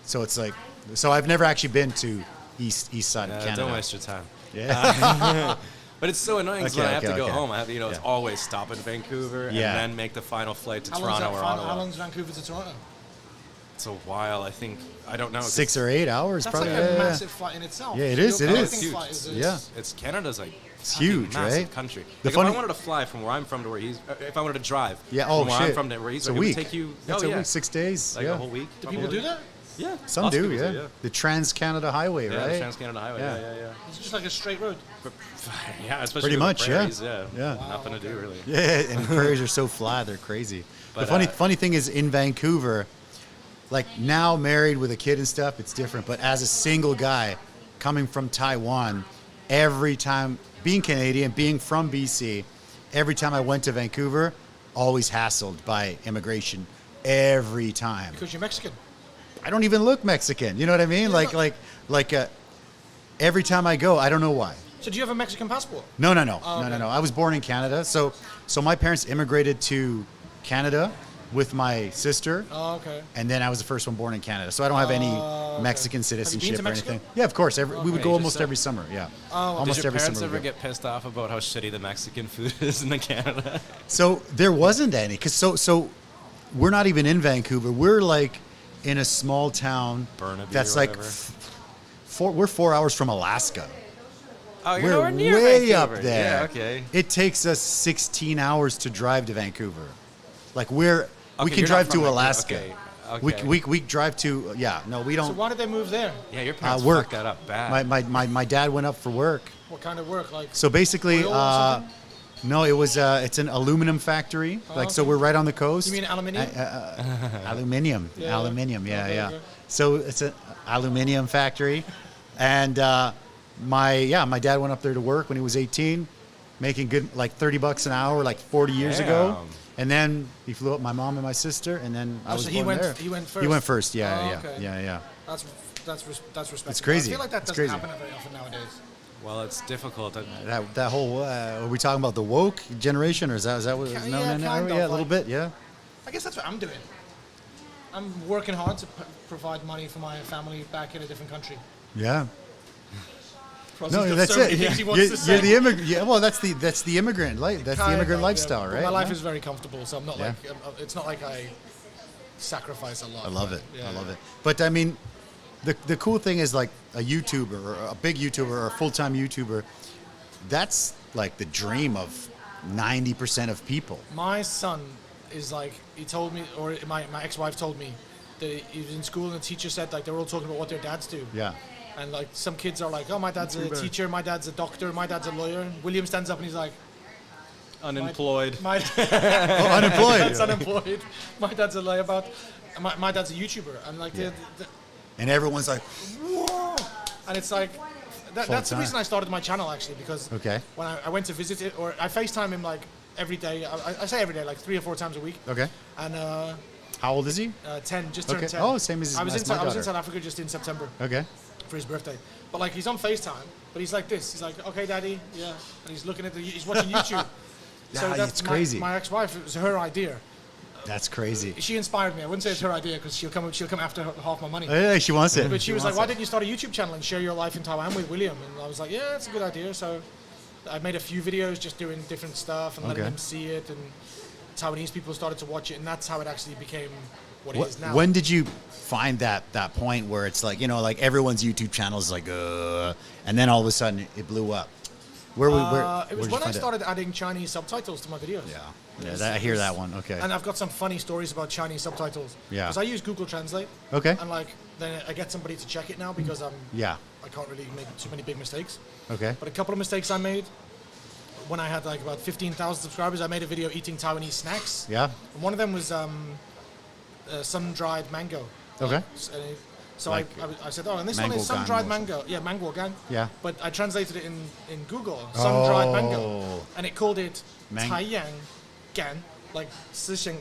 So it's like, so I've never actually been to east side of Canada. Don't waste your time. Yeah. But it's so annoying because Okay, when I have to okay, go okay. home, I have it's Yeah. always stop in Vancouver Yeah. and then make the final flight to How long's Toronto or Ottawa. How long's Vancouver to Toronto? It's a while. I think I don't know. 6 or 8 hours, That's probably. like a yeah. massive flight in itself. Yeah, it is, Your it is. connecting Huge. flight is Yeah. It's Canada's like It's fucking huge, massive right? country. The Like funny- if I wanted to fly from where I'm from to where he's, if I wanted to drive, Yeah. from Oh where shit. I'm from to where he's, it's a it would week. take you. It's oh, a yeah. week, 6 days. Like yeah. a whole week. Do people do that? Yeah. Some Lots of do, people yeah. The Trans Canada Highway, Yeah, right? the Trans-Canada Highway. Yeah. Yeah, yeah, It's just like a straight road. yeah. Yeah, especially Pretty with the much, yeah. prairies, yeah. Yeah. Wow, Nothing to do really. Yeah, and the prairies are so flat, they're crazy. But, the funny thing is in Vancouver, like now married with a kid and stuff, it's different. But as a single guy coming from Taiwan, every time, being Canadian, being from BC, every time I went to Vancouver, always hassled by immigration. Every time. Because you're Mexican. I don't even look Mexican. You know what I mean? Like every time I go, I don't know why. So do you have a Mexican passport? No. Oh, okay. No. I was born in Canada. So my parents immigrated to Canada with my sister. Oh, okay. And then I was the first one born in Canada. So I don't have any okay. Mexican Have you been citizenship to or Mexico? anything. Yeah, of course. We would Okay, go just almost said- every summer. Yeah. Oh, almost Did your every parents summer. ever we go. get pissed off about how shitty the Mexican food is in Canada? So there wasn't any. Because so we're not even in Vancouver. We're like in a small town Burnaby that's or like whatever. we're 4 hours from Alaska. Oh, you're We're nowhere near way up Vancouver. there. Yeah, okay. It takes us 16 hours to drive to Vancouver. Like we Okay, can you're drive not to from Vancouver. Alaska. Okay. We drive to no, we So don't. why did they move there? Yeah, your parents Work. fucked that up bad. My dad went up for work. What kind of work? Like So basically, oil or something? No, it was. It's an aluminum factory. So we're right on the coast. You mean aluminium? Aluminium. Yeah. Aluminium. Yeah, Okay, yeah. okay. So it's an aluminium factory, and my dad went up there to work when he was 18, making good like $30 an hour, like 40 years ago. Damn. And then he flew up my mom and my sister, and then I was so born there. he went first. He went first. Yeah, Oh, yeah, okay. yeah. That's respectable. It's crazy. I feel like that It's doesn't crazy. happen very often nowadays. Well, it's difficult. That whole. Are we talking about the woke generation, or is that what it's known in now? kind of, Yeah, a little like- bit. Yeah. I guess that's what I'm doing. I'm working hard to provide money for my family back in a different country. Yeah. Prozzie's No, got that's so many it. things he wants You're, to say. you're the immigrant. Yeah, well, that's the immigrant. That's the Kind immigrant of, lifestyle, yeah. right? My life Yeah. is very comfortable, so I'm not Yeah. like it's not like I sacrifice a lot. I love it. Yeah. I love it. But I mean, the cool thing is like a YouTuber or a big YouTuber or a full-time YouTuber. That's like the dream of 90% of people. My son is like, he told me, or my ex-wife told me, that he was in school and the teacher said like they were all talking about what their dads do. Yeah. And like some kids are like, oh, my dad's a YouTuber. teacher, my dad's a doctor, my dad's a lawyer. And William stands up and he's like, Unemployed. my Unemployed. dad's unemployed. My dad's a layabout. My dad's a YouTuber. And like, Yeah. And everyone's like, whoa. And it's like, that's the time. reason I started my channel actually, because Okay. when I went to visit it, or I FaceTime him like every day. I say every day, like 3 or 4 times a week. okay. And How old is he? 10, just turned Okay. 10. Oh, same as I was my in daughter. South Africa just in September Okay. for his birthday. But like he's on FaceTime, but he's like this. He's like, okay, daddy, yeah. And he's looking at he's watching YouTube. Yeah, it's crazy. My ex-wife, it was her idea. That's crazy. She inspired me. I wouldn't say it's her idea because she'll come after half my money. Hey, she wants it. But she was like, wants why it. didn't you start a YouTube channel and share your life in Taiwan with William? And I was like, yeah, that's a good idea. So I made a few videos just doing different stuff and letting Okay. them see it. And Taiwanese people started to watch it. And that's how it actually became what it is now. When did you find that point where it's like, like everyone's YouTube channel is like, and then all of a sudden it blew up? it was where'd you when I find it? started adding Chinese subtitles to my videos. Yeah, I hear that one. Okay. And I've got some funny stories about Chinese subtitles. Yeah. Because I use Google Translate. Okay. And like, then I get somebody to check it now because Yeah. I can't really make too many big mistakes. Okay. But a couple of mistakes I made when I had like about 15,000 subscribers. I made a video eating Taiwanese snacks. Yeah. And one of them was sun-dried mango. Okay. So Like I said, oh, and this one is mango sun-dried gan or mango. Yeah, mango gan. Yeah. But I translated it in Google, sun-dried mango. Oh. And it called it Mang- Taiyang gan, like 思想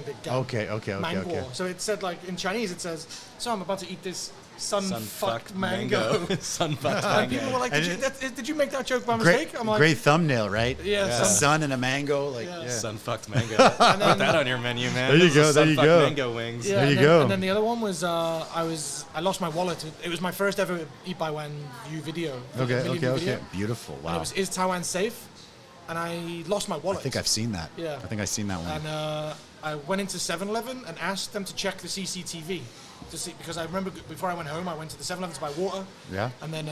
的gan. Okay. Mango. Okay. So it said like, in Chinese it says, so I'm about to eat this sun-fucked Sun-fucked mango. Sun-fucked And mango. people were like, And did you make that joke by Great, mistake? I'm like, great thumbnail, right? Yeah, A sun and a mango, like Yeah. yeah. Sun-fucked mango. Put that on your menu, man. There you Those go, are there you sun-fucked go. mango wings. Yeah, There you and then, go. And then the other one was I lost my wallet. It was my first ever Eat by One view video. Okay. million view video. Beautiful. And Wow. it was, is Taiwan safe? And I lost my I wallet. think I've seen that. Yeah. I think I've seen that one. And I went into 7-Eleven and asked them to check the CCTV to see, because I remember before I went home, I went to the 7-Eleven to buy water. Yeah. And then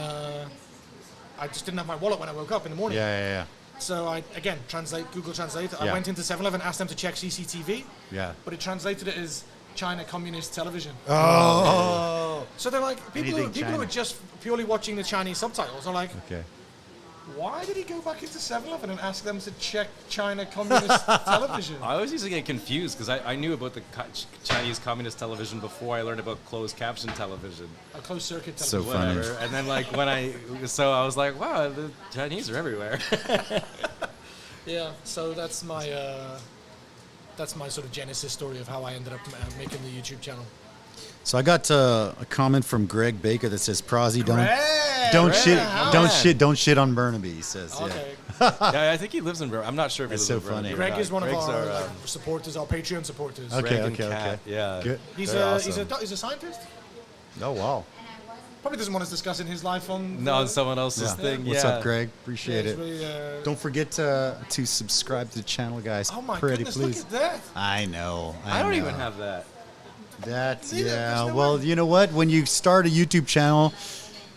I just didn't have my wallet when I woke up in the morning. Yeah. So I, again, Google Translate. I Yeah. went into 7-Eleven, asked them to check CCTV. Yeah. But it translated it as China Communist Television. Oh. So they're like, people who China. are just purely watching the Chinese subtitles are like, Okay. why did he go back into 7-Eleven and ask them to check China Communist Television? I always used to get confused because I knew about the Chinese communist television before I learned about closed caption television. A closed circuit So television. funny. Whatever. And then like so I was like, wow, the Chinese are everywhere. Yeah, so that's my sort of genesis story of how I ended up making the YouTube channel. So I got a comment from Greg Baker that says, "Prozzie, don't Greg, don't shit on Burnaby." He says, Okay. Yeah, I think he lives in Burnaby. I'm not sure if That's he lives so in Burnaby. funny. or Greg not. is one of Greg's our supporters, our Patreon supporters. Okay. Greg and Kat, yeah. Good. He's They're a awesome. he's a scientist. Oh wow. Probably doesn't want us discussing his life on. No, it's someone else's Yeah. thing. What's yeah. up, Greg? yeah, Appreciate it's it. really, Don't forget to subscribe to the channel, guys. oh my Pretty goodness, please. look at that. I know. I don't know. even have that. That. Neither, Yeah. there's no Well, way. you know what? When you start a YouTube channel,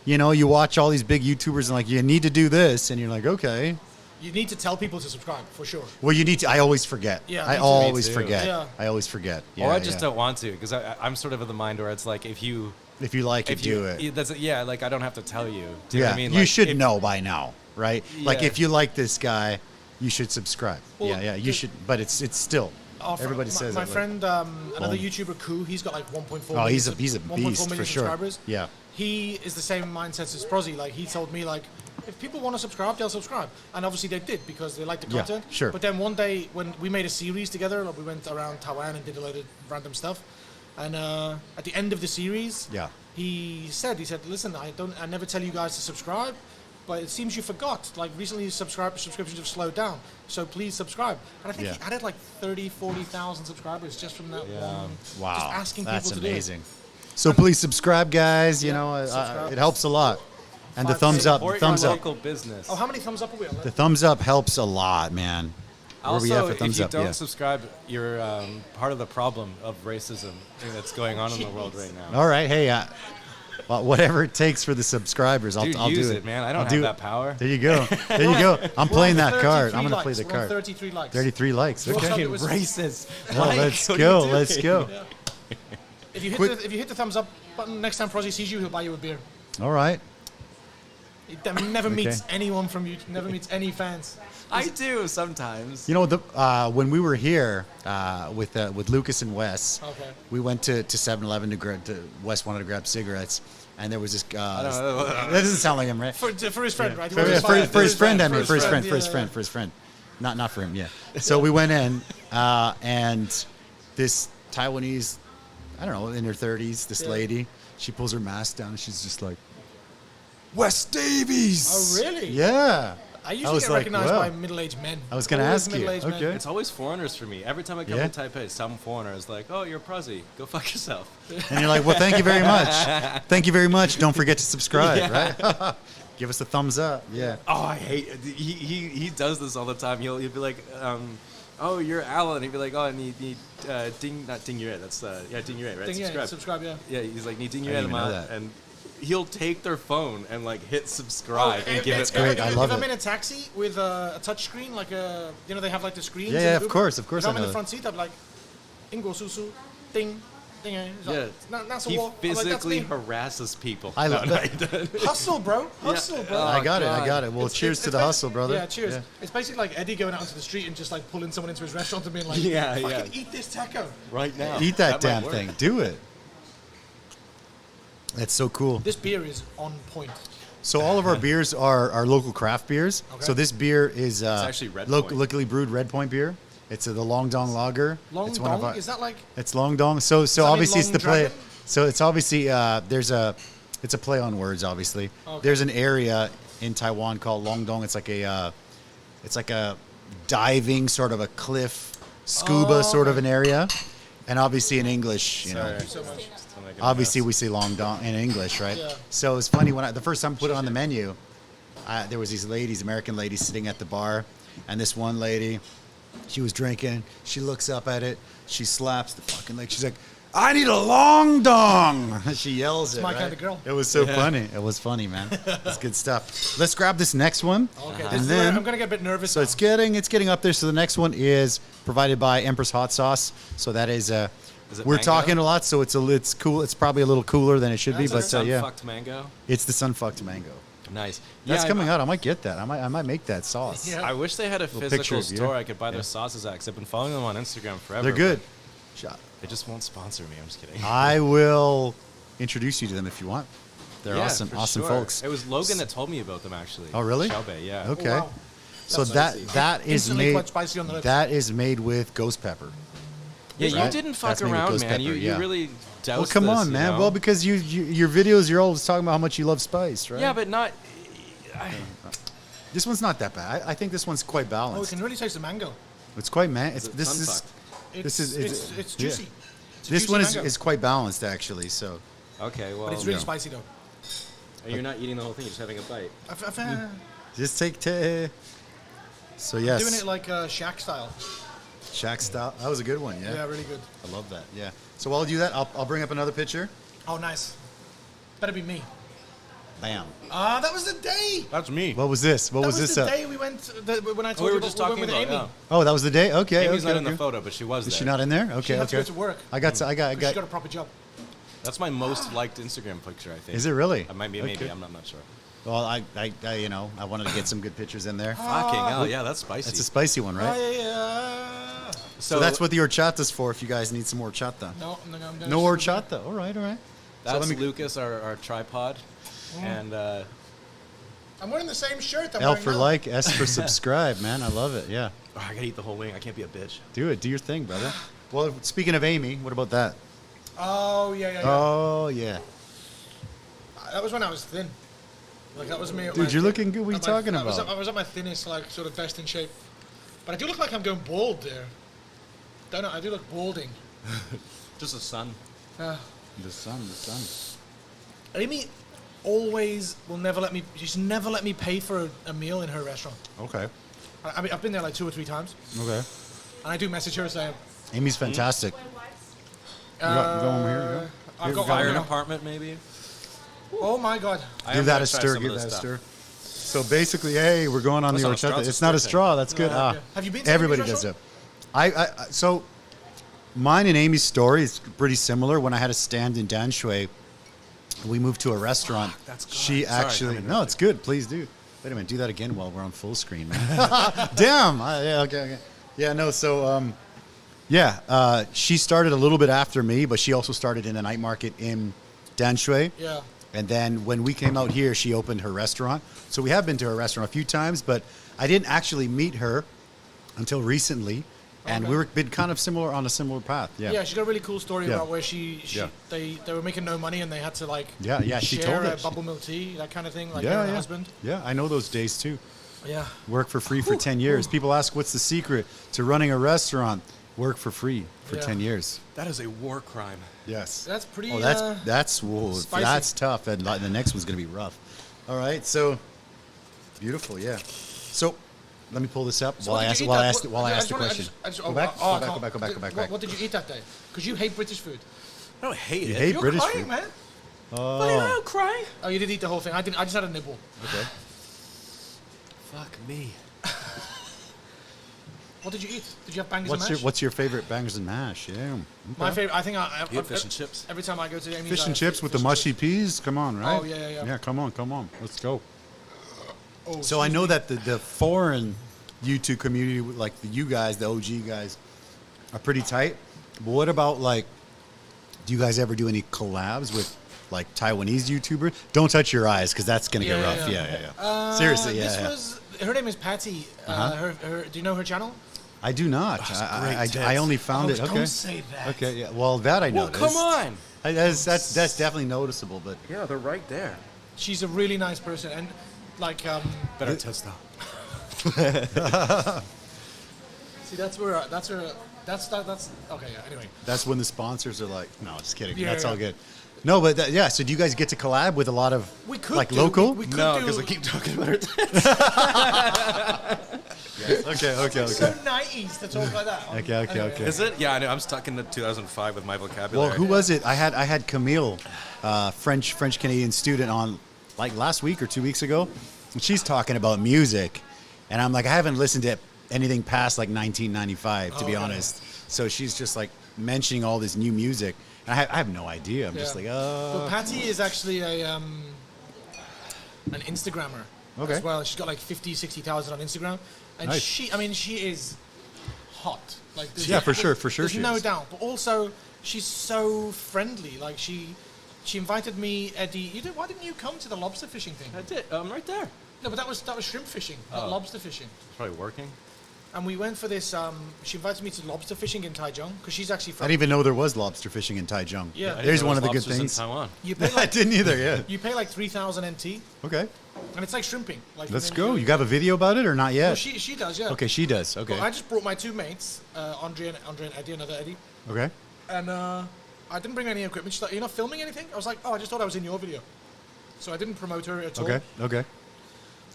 you watch all these big YouTubers and like, you need to do this, and you're like, okay. You need to tell people to subscribe for sure. Well, you need to. I always forget. Yeah, I me too. always Me too. forget. Yeah. I always forget. Or Yeah, I just yeah. don't want to because I'm sort of of the mind where it's like if you If you like it, do it. That's yeah, I don't have to tell you. Do you know Yeah, what I mean? you Like, should if- know by now, right? Like Yeah. if you like this guy, you should subscribe. Well, yeah, you should. But it's still. Everybody says my it. friend, another YouTuber, Koo, he's got like 1.4 Oh, he's a million beast for sure. subscribers. Yeah. He is the same mindset as Prozzie. Like, he told me, like, if people want to subscribe, they'll subscribe. And obviously they did because they like the Yeah, content. sure. But then one day when we made a series together, like, we went around Taiwan and did a load of random stuff. And at the end of the series, Yeah. he said, listen, I never tell you guys to subscribe, but it seems you forgot. Like, recently subscriptions have slowed down, so please subscribe. And I think he added like 40,000 subscribers just from that one. Wow. Just asking That's people to amazing. do it. So please subscribe, guys. You know, subscribe. it helps a lot. And the thumbs up, Support thumbs your up. local business. Oh, how many thumbs up are we on? The thumbs up helps a lot, man. Where Also, we at for if thumbs you up? don't Yeah. subscribe, you're part of the problem of racism that's going on in the world right now. All right, hey, well, whatever it takes for the subscribers, I'll Dude, do use it. it, man. I don't I'll have do that it. power. There you go. There you go. I'm playing We're on that card. 33 I'm gonna play likes. the We're on card. 33 likes. 33 likes. What's Okay. up? Fucking was- racist. Well, Like, let's what are go. you Let's doing? go. If you hit the thumbs up button, next time Prozzie sees you, he'll buy you a beer. All right. He never meets anyone from you. Never meets any fans. I do sometimes. You know, when we were here with Lucas and Wes, Okay. we went to 7-Eleven to Wes wanted to grab cigarettes, and there was this. I don't know. That doesn't sound like him, right? For his friend, right? He For, wanted to for, buy it. for his friend, I mean, for his yeah, friend, yeah. for his friend, not for him, yeah. So we went in, and this Taiwanese, I don't know, in her 30s, this lady, she pulls her mask down and she's just like, Wes Davies. Oh, really? Yeah. I usually was get like, recognized wow. by middle-aged men. I was gonna Always ask you. middle-aged men. Okay. It's always foreigners for me. Every time I come Yeah? to Taipei, some foreigner is like, "Oh, you're Prozzie. Go fuck yourself." And you're like, well, thank you very much. Thank you very much. Don't forget to subscribe, right? Give us a thumbs up. Yeah. Oh, I hate. He does this all the time. He'll be like, "Oh, you're Allan." He'd be like, "Oh, I need not ding yue. That's ding yue, right? Thing, yeah, Subscribe. subscribe, yeah. Yeah, he's like, need ding yue, I didn't even know that. and he'll take their phone and like hit subscribe and give it's it back. great. I love if I'm it. in a taxi with a touch screen, like they have like the screens. Yeah, in yeah, the of Uber. course, If I I'm in know the that. front seat, I'm like, Ingo Susu, ding, ding. It's like, Yeah, that's a he wall. I'm like, that's physically me. harasses people. I love that. Hustle, bro. Hustle, bro. I got it. I God. got it. Well, cheers to the hustle, brother. Yeah, cheers. It's basically like Eddy going out into the street and just like pulling someone into his restaurant and being like, Yeah, fucking yeah. eat this taco. Right now. Eat that might damn work. thing. Do it. That's so cool. This beer is on point. So all of our beers are local craft beers. Okay. So this beer is actually Red Point. locally brewed Red Point beer. It's the Long Dong Lager. Long it's one of Dong? our- Is that like... It's Long Dong. So that mean obviously it's Long the play. Dragon? So it's obviously it's a play on words. Obviously, Okay. there's an area in Taiwan called Long Dong. It's like a diving sort of a cliff scuba sort of an area, and obviously in English, you know. Sorry. Thank you so much. I'm like, Obviously, we say Long Dong in English, right? Yeah. So it's funny when the first time I put it on the menu, there was these ladies, American ladies, sitting at the bar, and this one lady, she was drinking. She looks up at it. She slaps the fucking leg. She's like, "I need a Long Dong!" She yells it. my right? kind of girl. It was so funny. It was funny, man. It's good stuff. Let's grab this next one. Okay, And this is then- where I'm gonna get a bit nervous. So it's getting up there. So the next one is provided by Empress Hot Sauce. So that is it we're mango? talking a lot, so it's cool. It's probably a little cooler than it should be, That's but yeah, Sun-fucked mango. it's the sun-fucked mango. Nice. That's Yeah, coming out. I might get that. I might make that sauce. Yeah. I wish they had a picture physical of you. store I could buy their Yeah. sauces at, because I've been following them on Instagram forever. They're good. but They just won't sponsor me. I'm just kidding. I will introduce you to them if you want. They're Yeah, awesome, for awesome sure. folks. It was Logan that told me about them, actually. Oh, really? Shelby, yeah. Okay. Oh, wow. So That's that is Instantly made quite spicy on the lips. that is made with ghost pepper. Yeah, you Right? didn't fuck That's made with around, ghost man. pepper, You yeah. really doused Well, come this, on, you man. know? Well, because your videos, you're always talking about how much you love spice, right? Yeah, but not... This one's not that bad. I think this one's quite Oh, you balanced. can really taste the mango. It's quite It's it this is sun-fucked? This is- It's yeah. juicy. It's a this juicy one mango. is quite balanced actually. So Okay, well... But it's really Yeah. spicy though. And you're not eating the whole thing, you're just having a bite. just take So yes, Doing it like Shaq style. Shack style. That was a good one. Yeah, Yeah, really good. I love that. Yeah. So while I do that, I'll bring up another picture. Oh, nice. Better be me. Bam. Ah, that was the day. That's me. What was this? What That was this? the day we went. When I told we you were about just we talking went about with Amy. Oh, that was the day. Okay. Amy's okay, not in the okay. photo, but she was Is there. she not in there? She Okay. had to Okay. go to work. I got. She got a proper job. That's my most liked Instagram picture, I think. Is it really? Maybe. Okay. I'm not sure. Well, I wanted to get some good pictures in there. Fucking hell, yeah, that's spicy. That's a spicy one, right? So that's what the horchata's for. If you guys need some horchata. No horchata. All right. That's Lucas, our tripod, and. I'm wearing the same shirt. L for like, S for subscribe, man. I love it. Yeah. Oh, I gotta eat the whole wing. I can't be a bitch. Do it. Do your thing, brother. Well, speaking of Amy, what about that? Oh yeah. Oh yeah. That was when I was thin. Like that was me. Dude, you're looking good. What are you talking about? I was at my thinnest, like sort of best in shape. But I do look like I'm going bald there. Don't know. I do look balding. Just the sun. The sun. Amy always will never let me. She's never let me pay for a meal in her restaurant. Okay. I mean, I've been there like 2 or 3 times. Okay. And I do message her saying, Amy's fantastic. You got over here. I've got Fire apartment, maybe. Oh my God. Give that a stir. Give that a stir. So basically, hey, we're going on the horchata. It's not a straw. That's good. Yeah. Have you been to everybody Amy's does it. So mine and Amy's story is pretty similar. When I had a stand in Danshui, we moved to a restaurant. That's good. She Sorry, actually no, it's good. Please do. Wait a minute. Do that again while we're on full screen, man. Damn. Yeah. Okay. Yeah. No. So she started a little bit after me, but she also started in a night market in Danshui. Yeah. And then when we came out here, she opened her restaurant. So we have been to her restaurant a few times, but I didn't actually meet her until recently. And we've been kind of on a similar path. Yeah. Yeah, she got a really cool story about where they were making no money and they had to like she share told a it. bubble milk tea, that kind of thing, like her and her husband. Yeah, I know those days too. Yeah. Work for free for 10 years. People ask what's the secret to running a restaurant. Work for free for 10 years. That is a war crime. Yes. That's pretty. Oh, that's spicy. That's tough, and the next one's gonna be rough. All right, so beautiful, yeah. So let me pull this up while I ask the question. Go back. What did you eat that day? Because you hate British food. I don't hate You it. hate You're British crying, food? man. Oh. I don't cry. Oh, you did eat the whole thing. I didn't. I just had a nibble. Okay. Fuck me. What did you eat? Did you have bangers and mash? What's your favorite bangers and mash? Yeah. Okay. My favorite. I think You have fish and chips. Every time I go to Amy's, Fish and chips with the mushy peas. Come on, right? Oh yeah. Yeah, come on. Let's go. Oh, So I know that the foreign YouTube community, like you guys, the OG guys, are pretty tight. But what about like, do you guys ever do any collabs with like Taiwanese YouTubers? Don't touch your eyes because that's gonna get rough. Yeah. Seriously, yeah. Her name is Patty. Do you know her channel? I do not. I only found it. Okay. Don't say that. Okay. Yeah. Well, that I know. Well, come on. That's definitely noticeable, but Yeah, they're right there. She's a really nice person, and like Better test out. see, that's okay. Yeah. Anyway, that's when the sponsors are like, no, just kidding. Yeah, That's yeah. all good. No, but so do you guys get to collab with a lot of local? We could No, do. because I keep talking about her tits. Okay. So 90s to talk like that. Okay. Is it? Yeah, I know. I'm stuck in the 2005 with my vocabulary. Well, who was it? I had Camille, French Canadian student on like last week or 2 weeks ago, and she's talking about music, and I'm like, I haven't listened to anything past like 1995 to be honest. So she's just like mentioning all this new music. I have no idea. I'm just like, But Patty is actually an Instagrammer as well. She's got like 50,000-60,000 on Instagram, and nice. she is hot. Like for sure. There's She no is. doubt. But also, she's so friendly. Like she invited me, Eddie. Why didn't you come to the lobster fishing thing? I did. I'm right there. No, but that was shrimp fishing, not lobster fishing. It's probably working. And we went for this. She invited me to lobster fishing in Taichung because she's actually from. I didn't even know there was lobster fishing in Taichung. Yeah. There's one of the good Lobsters in things. Taiwan. You pay I like, didn't either. Yeah. you pay like 3,000 NT, Okay. and it's like shrimping. Like Let's and then go. You have a video about it or not yet? Well, she does, yeah. Okay, she does. Okay. Well, I just brought my 2 mates, Andre and Eddie, another Eddie, Okay. and I didn't bring any equipment. She's like, "You're not filming anything?" I was like, "Oh, I just thought I was in your video," so I didn't promote her at all. Okay.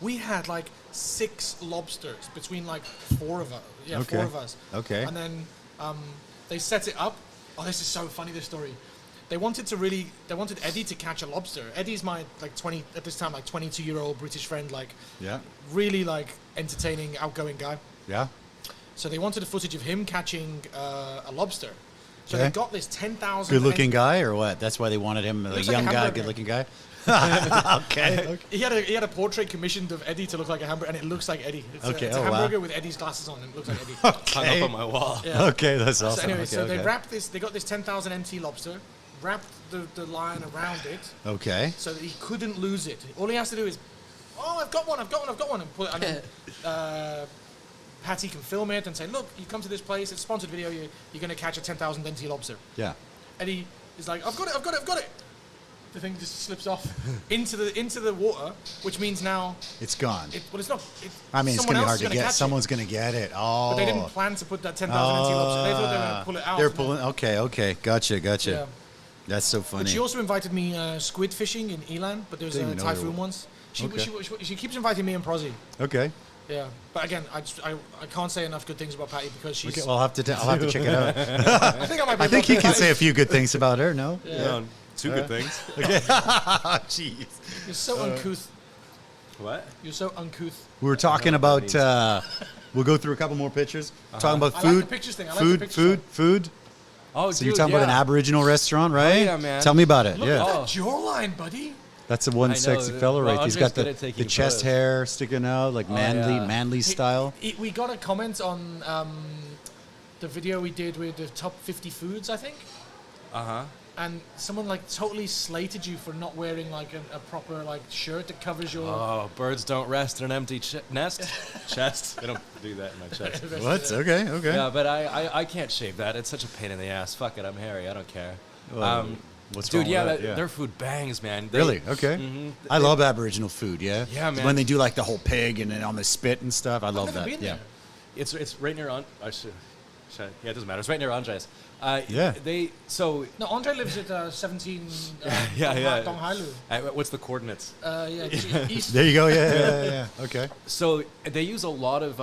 We had like 6 lobsters between like 4 of us. Yeah, Okay. 4 of us. Okay. And then they set it up. Oh, this is so funny, this story. They wanted Eddie to catch a lobster. Eddie's my like 22-year-old British friend, like Yeah. really like entertaining, outgoing guy. Yeah. So they wanted a footage of him catching a lobster. So Okay. they got this 10,000. Good-looking guy or what? That's why they wanted him, a Looks like a young guy, hamburger. good-looking guy. Okay. He had a portrait commissioned of Eddy to look like a hamburger, and it looks like Eddy. It's Okay, it's a oh, wow. hamburger with Eddy's glasses on, and it looks like Eddy. Hung up on my wall. Yeah. Okay, that's So awesome. anyway, Okay, so they okay. wrapped this. They got this 10,000 NT lobster, wrapped the lion around it, Okay. so that he couldn't lose it. All he has to do is, oh, I've got one, and put it. And then, Patty can film it and say, look, you come to this place, it's a sponsored video. You're going to catch a 10,000 NT lobster. Yeah. Eddie is like, I've got it. The thing just slips off into the water, which means now It's gone. it's not. I mean, it's someone going to be else hard is to gonna get. catch it. Someone's going to get it. Oh. But they didn't plan to put that 10,000 NT lobster. They thought they were going to pull it out. They're pulling. Okay. Gotcha. Yeah. That's so funny. But she also invited me squid fishing in Elan, but there's Didn't a even know there typhoon were- once. She Okay. she keeps inviting me and Prozzie. Okay. Yeah, but again, I can't say enough good things about Patty because she's. Okay. Well, I'll have to check it out. I think I might be. I think you involved can with say a Patty. few good things about her. No. Yeah. Two good things. Jeez. You're so uncouth. What? You're so uncouth. We were talking about. We'll go through a couple more pictures. Talking about I food. like the pictures thing. I like the pictures Food. Oh, So you're talking about an Aboriginal restaurant, right? yeah, man. Tell me about it. Look yeah. at that jawline, buddy. That's the one I know, sexy fella, well, right? He's Andre's got good at the taking chest photos. hair sticking out, like manly style. We got a comment on the video we did with the top 50 foods, I think. And someone like totally slated you for not wearing like a proper like shirt that covers your. Oh, birds don't rest in an empty nest. Chest. They don't do that in my chest. What? Okay. Yeah, but I can't shave that. It's such a pain in the ass. Fuck it, I'm hairy. I don't care. What's Dude, wrong yeah, with that? their food bangs, man. They- Really? Okay. I love Aboriginal food. Yeah. Yeah, man. When they do like the whole pig and then on the spit and stuff, I love never that. been Yeah. there. It's right near yeah, it doesn't matter. It's right near Andre's. Yeah. No, Andre lives at 17. Yeah. Dong Hailu. What's the coordinates? East. There you go. Yeah. Okay. So they use a lot of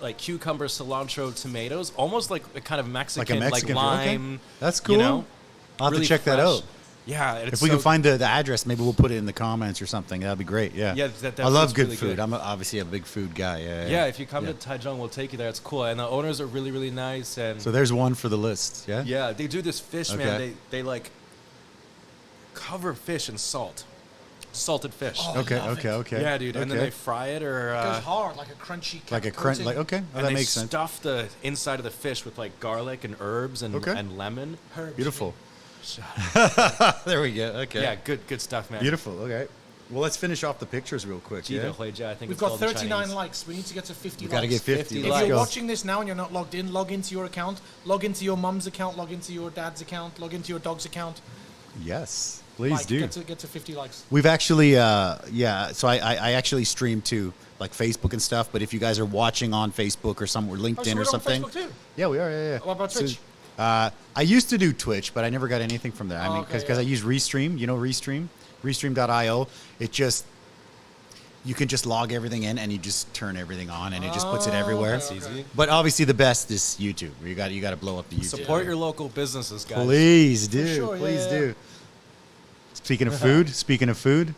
like cucumber, cilantro, tomatoes, almost like a kind of Mexican, Mexican food, okay. lime. That's cool. You know? I'll have Really to check that fresh. out. Yeah, it's If we can so- find the address, maybe we'll put it in the comments or something. That'd be great. Yeah. Yeah, that I love food's good really food. good. I'm obviously a big food guy. Yeah, if you come Yeah. to Taichung, we'll take you there. It's cool, and the owners are really, really nice. And So there's one for the list. Yeah. yeah, they do this fish, man. Okay. They like cover fish in salt, salted fish. Oh, Okay. love it. Okay. Yeah, dude, and then Okay. they fry it or It goes hard, like a crunchy. Like a crunch. coating. Like okay. Oh, and that they makes sense. stuff the inside of the fish with like garlic and herbs and Okay. and lemon. Herbs. Beautiful. There we go. Okay. Yeah, good stuff, man. Beautiful. Okay. Well, let's finish off the pictures real quick. Yeah. 记得回家, I think We've it's got called in 39 Chinese. likes. We need to get to 50 We likes. got to get 50. 50 If Let's you're go. watching this now and you're not logged in, log into your account. Log into your mum's account. Log into your dad's account. Log into your dog's account. Yes. Please Like, do. Get to 50 likes. We've actually, so I actually stream to like Facebook and stuff. But if you guys are watching on Facebook or somewhere, LinkedIn Oh, so we're or on something, Facebook too? yeah, we are. Yeah. What about So, Twitch? I used to do Twitch, but I never got anything from there. I Oh, mean, okay, because yeah. I use Restream. You know Restream, Restream.io. It just you can just log everything in and you just turn everything on and it just puts it everywhere. okay, It's easy. But obviously the best is YouTube. You got to blow up the YouTube. Support your local businesses, guys. Please do. sure, Please yeah. do. Speaking of food,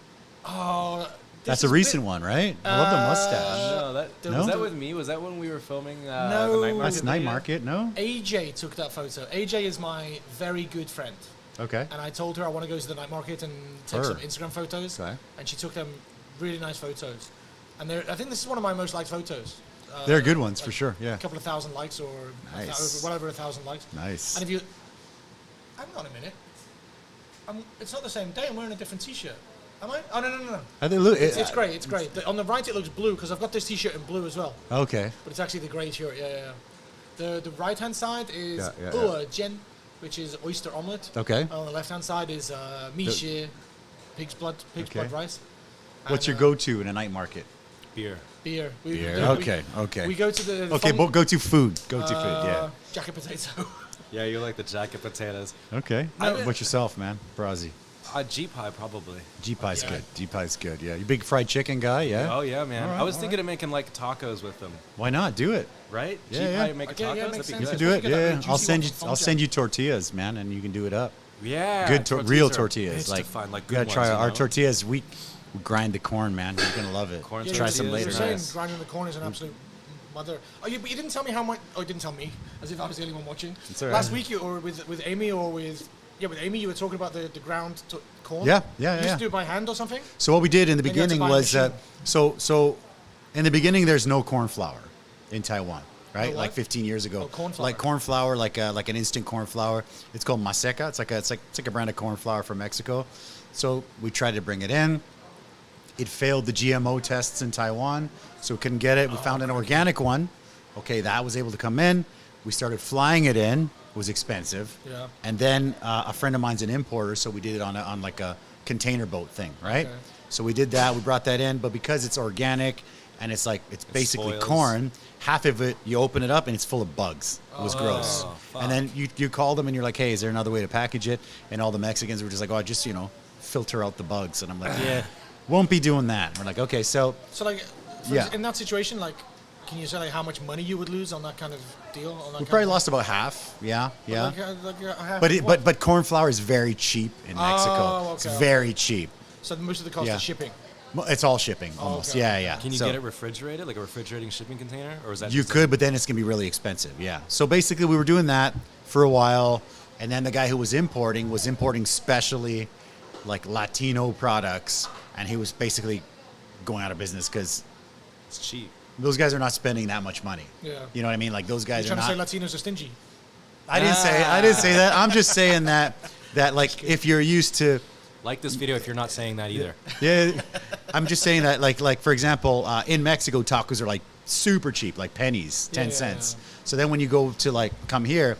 Oh, that's a recent one, right? I love the mustache. No, No? was that with me? Was that when we were filming No. the night market? That's night video? market, no? AJ took that photo. AJ is my very good friend. Okay. And I told her I want to go to the night market and take Her. some Instagram photos. Okay. And she took them really nice photos. And I think this is one of my most liked photos. They're good ones for sure. Yeah. A couple of thousand likes or Nice. well over 1,000 likes. Nice. And if you, hang on a minute. It's not the same day. I'm wearing a different T-shirt. Am I? Oh no. I think look. It's great. It's great. On the right it looks blue because I've got this T-shirt in blue as well. Okay. But it's actually the grey shirt. Yeah. The right hand side is Yeah. jian, which is oyster omelette. Okay. On the left hand side is mi xie, pig's blood rice. What's And, your go-to in a night market? Beer. beer? Okay. We go to the Okay, fun- go-to food. Go-to food. Yeah. jacket potato. Yeah, you like the jacket potatoes. Okay. No. What's yourself, man? Prozzie. G pie probably. G-pie's Yeah. good. G-pie's good. Yeah. You big fried chicken guy? Yeah. Oh yeah, man. All right, I was all thinking of making like tacos with them, Why not? Do it. right? Yeah, G pie yeah. make Okay, tacos. yeah, That'd makes be sense. You good. can do it. Get that really Yeah. juicy I'll send one you. from I'll Fun send Jack. you tortillas, man, and you can do it up. Yeah. Good, real are tortillas. bitch Like to find, like you gotta good try ones, you our know? tortillas. We grind the corn, man. You're gonna love it. Corn Try some tortillas later. are Saying nice. grinding the corn is an absolute mother. Oh, but you didn't tell me how much. Oh, you didn't tell me, as if I was the only one watching. It's all right. Last week, or with Amy, or with Yeah, with Amy, you were talking about the ground corn. Yeah. You used to do it by hand or something? So what we did in the Then you had to beginning buy a was, machine. so in the beginning, there's no corn flour in Taiwan, right? No Like what? 15 years ago. Oh, corn flour. Like corn flour, like an instant corn flour. It's called maseca. It's like a brand of corn flour from Mexico. So we tried to bring it in. It failed the GMO tests in Taiwan, so we couldn't get it. We found an organic one. Okay, that was able to come in. We started flying it in. It was expensive. Yeah. And then a friend of mine's an importer, so we did it on like a container boat thing, right? Okay. So we did that. We brought that in, but because it's organic and it's basically spoils. corn, half of it you open it up and it's full of bugs. It was gross. fuck. And then you call them and you're like, hey, is there another way to package it? And all the Mexicans were just like, oh, just filter out the bugs. And I'm like, yeah, won't be doing that. And we're like, okay, so So like, Yeah. in that situation, like, can you say like how much money you would lose on that kind of deal? On that we kind probably of, lost about half. Yeah. half But of what? but corn flour is very cheap in Mexico. Oh, It's okay. very cheap. So most of the cost Yeah. is shipping. Well, it's all shipping almost. okay. Yeah. Can you So get it refrigerated, like a refrigerating shipping container, or is that you just could, but then it's gonna be really expensive. Yeah. So basically, we were doing that for a while, and then the guy who was importing specially like Latino products, and he was basically going out of business because it's cheap? those guys are not spending that much money. Yeah. You know what I mean? Like those guys You're are trying not. to say Latinos are stingy. I didn't say that. I'm just saying that like if you're used to. Like this video if you're not saying that either. Yeah, I'm just saying that, like for example, in Mexico, tacos are like super cheap, like pennies, 10 Yeah. cents. So then when you go to like come here,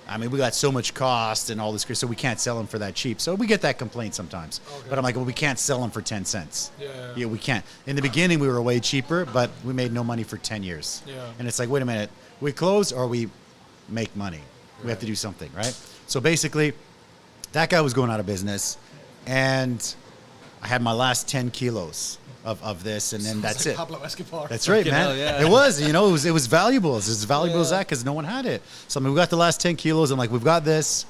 I mean, we got so much cost and all this, so we can't sell them for that cheap. So we get that complaint sometimes. Okay. But I'm like, well, we can't sell them for 10 cents. Yeah. Yeah, we can't. In the beginning, we were way cheaper, but we made no money for 10 years. Yeah. And it's like, wait a minute, we close or we make money. We have to do something, right? So basically, that guy was going out of business. And I had my last 10 kilos of this, and then Sounds that's like it. Pablo Escobar. That's right, Fucking man. hell, yeah. It was, it was valuable. It's as valuable as Yeah. that because no one had it. So I mean, we got the last 10 kilos. I'm like, we've got this,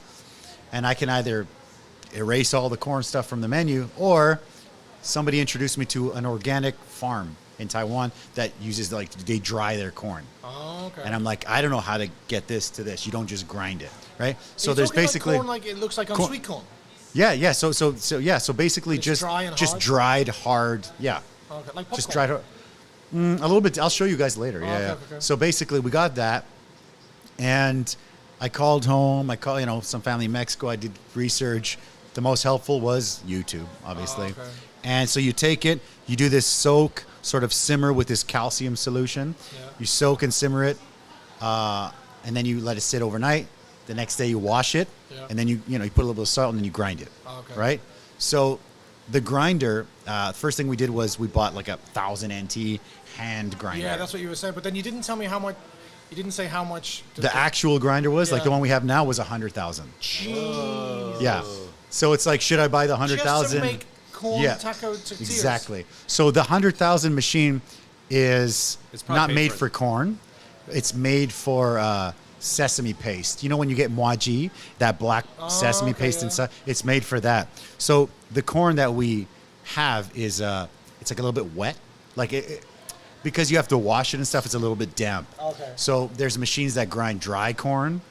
and I can either erase all the corn stuff from the menu, or somebody introduced me to an organic farm in Taiwan that uses they dry their corn. Oh, okay. And I'm like, I don't know how to get this to this. You don't just grind it, right? So You're there's talking about basically corn like it looks like on corn- sweet corn. yeah. So basically It's just dry and just hard? dried hard. Yeah. Okay, like Just popcorn. dried hard. A little bit. I'll show you guys later. Yeah. okay, Yeah. okay. So basically, we got that, and I called home. I called some family in Mexico. I did research. The most helpful was YouTube, obviously. okay. And so you take it, you do this soak, sort of simmer with this calcium solution. Yeah. You soak and simmer it, and then you let it sit overnight. The next day you wash it, Yeah. and then you put a little bit of salt and then you grind it. Okay. Right? So the grinder, first thing we did was we bought like a 1000 NT hand grinder. Yeah, that's what you were saying. But then you didn't tell me how much. You didn't say how much. The actual grinder was like Yeah. the one we have now was 100,000. Jeez. Yeah. So it's like, should I buy the Just 100,000? to make corn Yeah. taco tortillas. Exactly. So the 100,000 machine is It's probably not made made for- for corn. It's made for sesame paste. You know when you get muaji, that black sesame okay, paste yeah. inside? It's made for that. So the corn that we have is it's like a little bit wet. Like because you have to wash it and stuff, it's a little bit damp. Okay. So there's machines that grind dry corn,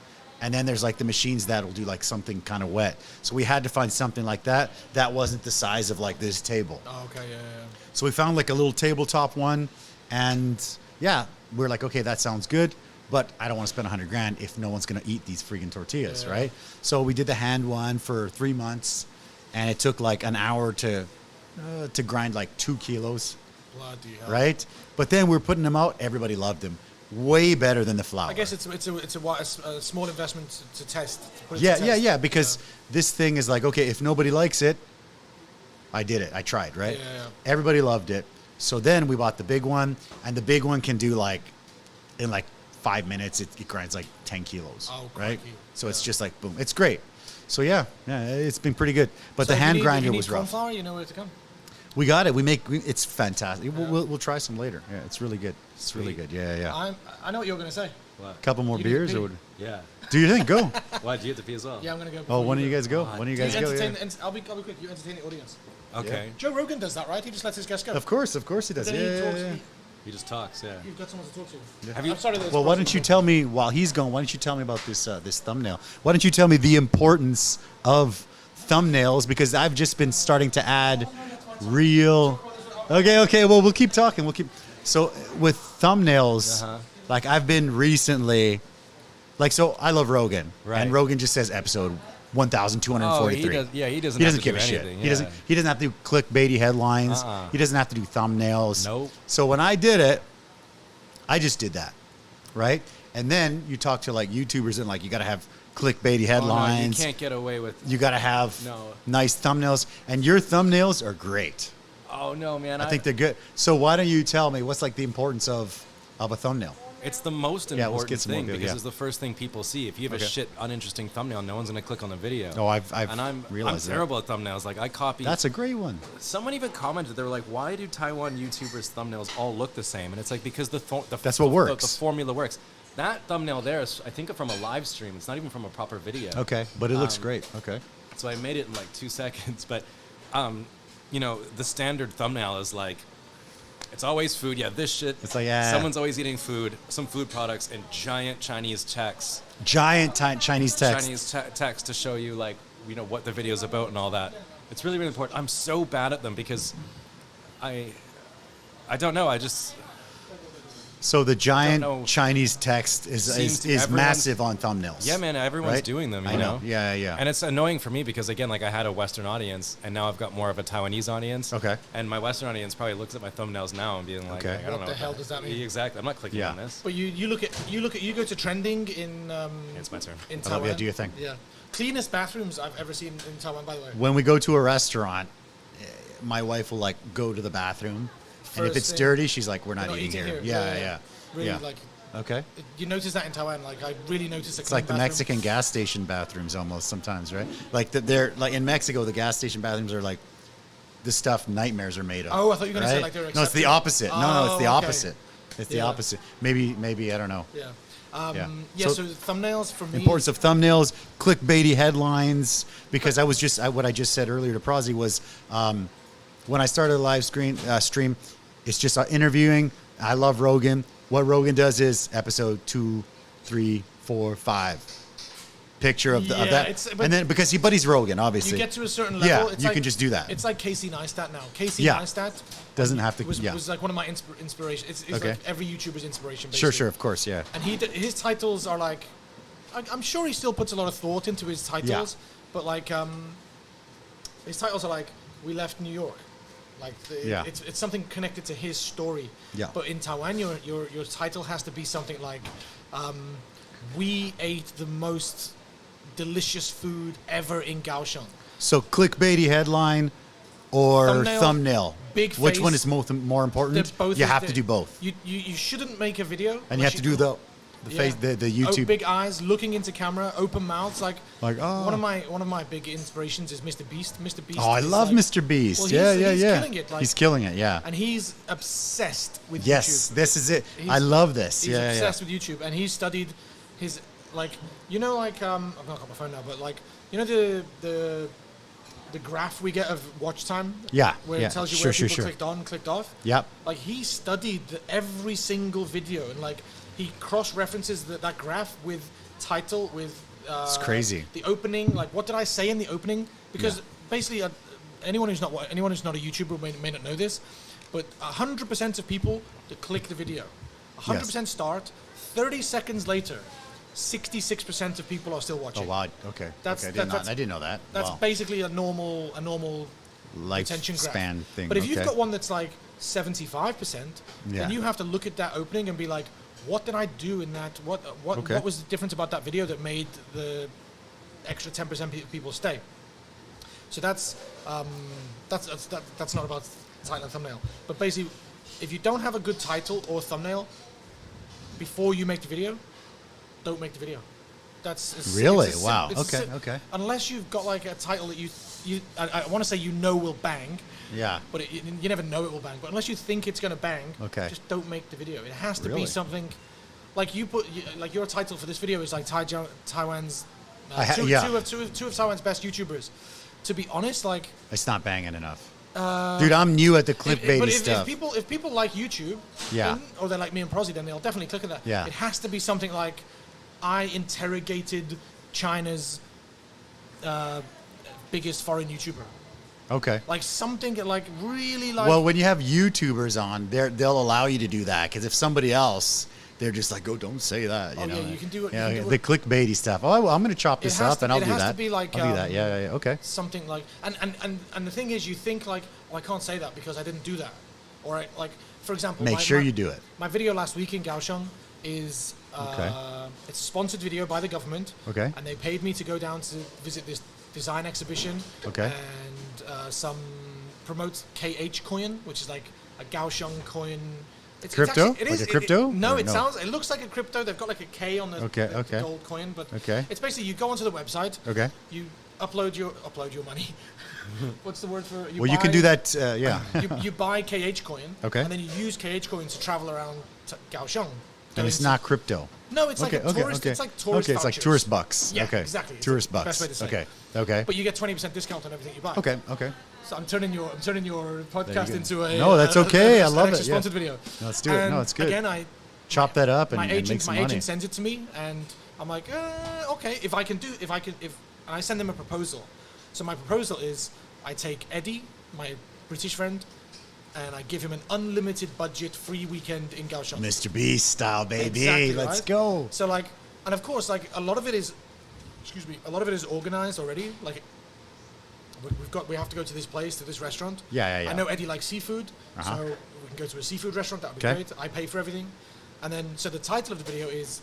and then there's like the machines that'll do like something kind of wet. So we had to find something like that that wasn't the size of like this table. Oh, okay, yeah. So we found like a little tabletop one, and yeah, we're like, okay, that sounds good, but I don't want to spend $100,000 if no one's gonna eat these freaking tortillas, Yeah. right? So we did the hand one for 3 months, and it took like an hour to grind like 2 kilos, Bloody hell. right? But then we were putting them out. Everybody loved them, way better than the flour. I guess it's a small investment to test. To put it to Yeah, test. yeah. Because this thing is like, okay, if nobody likes it, I did it. I tried, right? Yeah. Everybody loved it. So then we bought the big one, and the big one can do like, in like 5 minutes, it grinds like 10 kilos, Oh, right? crikey. So it's Yeah. just like, boom. It's great. So yeah, it's been pretty good. But So the if you hand need- grinder if you was need corn rough. flour, you know where to come. We got it. It's fantastic. We'll try some later. Yeah, it's really good. It's really Sweet. good. Yeah. I know what you're gonna say. What? Couple more You need to beers, pee. or Yeah. do you think? Go. Why do you have to pee as well? Yeah, I'm gonna go. Oh, before one of do. you guys go. One of you guys You go. entertain, Yeah. and I'll be quick. You entertain the audience. Okay. Joe Rogan does that, right? He just lets his guests go. Of course he does. Then Yeah, he yeah, talks. yeah. He just talks. Yeah. You've got someone to talk to. Have you? I'm sorry. Well, why don't you tell me while he's going? Why don't you tell me about this this thumbnail? Why don't you tell me the importance of thumbnails? Because I've just been starting to add real. Okay. Well, we'll keep talking. So with thumbnails, like I've been recently, like so I love Rogan, Right. and Rogan just says episode 1,243. Oh, he doesn't. He have doesn't to give do a shit. anything, He doesn't. He doesn't have to do clickbaity headlines. He doesn't have to do thumbnails. Nope. So when I did it, I just did that, right? And then you talk to like YouTubers and like you got to have clickbaity headlines. Oh, no, you can't get away with. You got to have No. nice thumbnails, and your thumbnails are great. Oh no, man! I think they're good. So why don't you tell me what's like the importance of a thumbnail? It's the most Yeah, let's important get some more thing video, because yeah. it's the first thing people see. If you have Okay. a shit, uninteresting thumbnail, no one's gonna click on the video. Oh, I've and I'm realized that. terrible at thumbnails. Like I copy. That's a great one. Someone even commented. They were like, "Why do Taiwan YouTubers' thumbnails all look the same?" And it's like because That's what works. The formula works. That thumbnail there is, I think, from a live stream. It's not even from a proper video. Okay, but it looks great. Okay. So I made it in like 2 seconds. But, you know, the standard thumbnail is like, it's always food. Yeah, this shit. It's like, yeah. Someone's always eating food, some food products, and giant Chinese text. Giant Chinese text. Chinese text to show you, like, you know, what the video's about and all that. It's really, really important. I'm so bad at them because I don't know. I just... So the know. giant Chinese text Seems is everyone's- massive on thumbnails. Yeah, man, everyone's right? doing them, you I know. Yeah. And it's annoying for me because, again, like I had a Western audience, and now I've got more of a Taiwanese audience. Okay. And my Western audience probably looks at my thumbnails now and being like, Okay. I don't know What the hell does that mean? Exactly. I'm not clicking Yeah. on this. But you go to trending in It's my turn. in Oh, Taiwan. yeah, do your thing. Yeah, cleanest bathrooms I've ever seen in Taiwan. By the way, When we go to a restaurant, my wife will like go to the bathroom, and if First it's thing- dirty, she's like, "We're not We're not eating eating here." here. Yeah. Yeah. really yeah. like Okay. you notice that in Taiwan. Like I really noticed It's like the Mexican gas station bathrooms almost sometimes, right? Like they're like in Mexico, the gas station bathrooms are like the stuff nightmares are made of. Oh, I thought you were gonna say, right? like, they're No, it's the accepted. opposite. No, it's the Oh, okay. opposite. It's the Yeah. opposite. Maybe I don't know. Yeah. Yeah. So, So- thumbnails for me. Importance of thumbnails, clickbaity headlines. Because I was just what I just said earlier to Prozzie was when I started a live stream, it's just interviewing. I love Rogan. What Rogan does is episode 2, 3, 4, 5. Picture of Yeah, that, it's- but and then because he's Rogan, obviously. You get to a certain level. Yeah, it's you like, can just do that. It's like Casey Neistat now. Casey Yeah. Neistat Doesn't have to. was yeah. like one of my inspiration. It's Okay. like every YouTuber's inspiration. Basically. Sure, of course, yeah. And his titles are like, I'm sure he still puts a lot of thought into his titles, but like his titles are like, "We left New York," like Yeah. it's something connected to his story. Yeah. But in Taiwan, your title has to be something like, "We ate the most delicious food ever in Kaohsiung." So clickbaity headline or Thumbnail, thumbnail. big Which one face. is more important? They're both You have to do both, You shouldn't make a video, and you have to do the face the YouTube. big eyes, looking into camera, open mouths, like oh. one of my big inspirations is Mr. Beast. Mr. Beast. Oh, I is love like- Mr. Beast. Well, yeah. he's killing it, like- he's killing it. Yeah. and he's obsessed with Yes, YouTube. this is it. I He's- love this. He's Yeah, obsessed with YouTube, and he studied his like I've not got my phone now, but like the graph we get of watch time. Yeah, Where yeah, it tells you sure, where sure, people sure. clicked on, clicked off. Yep. Like he studied every single video, and like he cross-references that graph with title, with It's crazy. the opening. Like what did I say in the opening? Because basically, anyone who's not a YouTuber may not know this, but 100% of people that click the video, 100% start. 30 seconds later, 66% of people are still watching. Oh wow. Okay. That's- okay. that's- I didn't know that. That's wow. basically a normal retention graph. Lifespan thing. But if you've okay. got one that's like 75%, Yeah. then you have to look at that opening and be like, what did I do in that? What Okay. what was the difference about that video that made the extra 10% people stay? So that's not about title and thumbnail. But basically, if you don't have a good title or thumbnail before you make the video, don't make the video. Really? it's a Wow. it's a Okay, sim- okay. Unless you've got like a title that I want to say will bang, Yeah. but you never know it will bang. But unless you think it's going to bang, Okay. just don't make the video. It has to Really? be something like like your title for this video is like Taiwan's two of Taiwan's best YouTubers. To be honest, like It's not banging enough. Dude, I'm new at the But clickbaity stuff. if people like YouTube, Yeah. or they like me and Prozzie, then they'll definitely click on that. Yeah. It has to be something like, I interrogated China's biggest foreign YouTuber. Okay. Like something like really like. Well, when you have YouTubers on, they'll allow you to do that, because if somebody else, they're just like, oh, don't say that. You know? yeah, you can do it. Yeah, You can do the it. clickbaity stuff. Oh, well, I'm going to chop this up, and I'll do that. It has to be like. I'll do that. Yeah. Okay. Something like, and the thing is, you think like, oh, I can't say that because I didn't do that, or like, for example, Make sure you do it. My video last week in Kaohsiung is it's a sponsored video by the government. Okay. And they paid me to go down to visit this design exhibition. Okay. And some promotes KH coin, which is like a Kaohsiung coin. It's Crypto? Actually, Like a crypto? No, Or it no? sounds. It looks like a crypto. They've got like a K on the, the gold coin, but it's basically you go onto the website. Okay. You upload your money. What's the word for? You can do that. Yeah. you buy KH coin. Okay. And then you use KH coin to travel around Kaohsiung. And it's not crypto. No, it's like a tourist. It's like tourist. Okay, it's like vouchers. tourist bucks. Yeah, okay. exactly. Tourist bucks. Best way to say Okay. it. Okay. But you get 20% discount on everything you buy. Okay. Okay. So I'm turning your podcast go. into a. No, that's okay. I love an it, extra yeah. sponsored video. No, let's do it. No, it's good. Again, Chop that up and my make agent some money. sends it to me, and I'm like, okay, if and I send them a proposal. So my proposal is, I take Eddy, my British friend, and I give him an unlimited budget free weekend in Kaohsiung. Mr. Beast style, baby. Exactly, Let's right? go. So like, and of course, like a lot of it is organized already. Like, we have to go to this place, to this restaurant. Yeah. I know Eddy likes seafood, Uh-huh. so we can go to a seafood restaurant. That would be Okay. great. I pay for everything, and then so the title of the video is,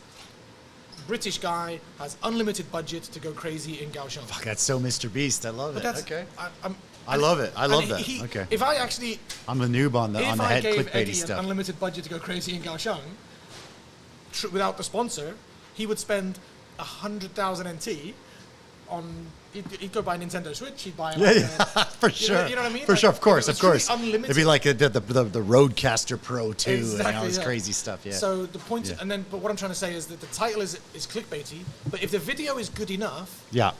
British guy has unlimited budget to go crazy in Kaohsiung. Fuck, that's so Mr. Beast. I love But it. that's Okay. I love it. I love and that. Okay. If I actually I'm a noob on the if I head gave clickbaity Eddy an stuff. unlimited budget to go crazy in Kaohsiung, without the sponsor, he would spend 100,000 NT on. He'd go buy a Nintendo Switch. He'd buy. For sure. You know what I mean? For Like, sure. Of course. if Of it was course. truly unlimited. It'd be like the Roadcaster Pro 2 and all Exactly, this yeah. crazy stuff. Yeah. So the point, Yeah. but what I'm trying to say is that the title is clickbaity. But if the video is good enough, yeah.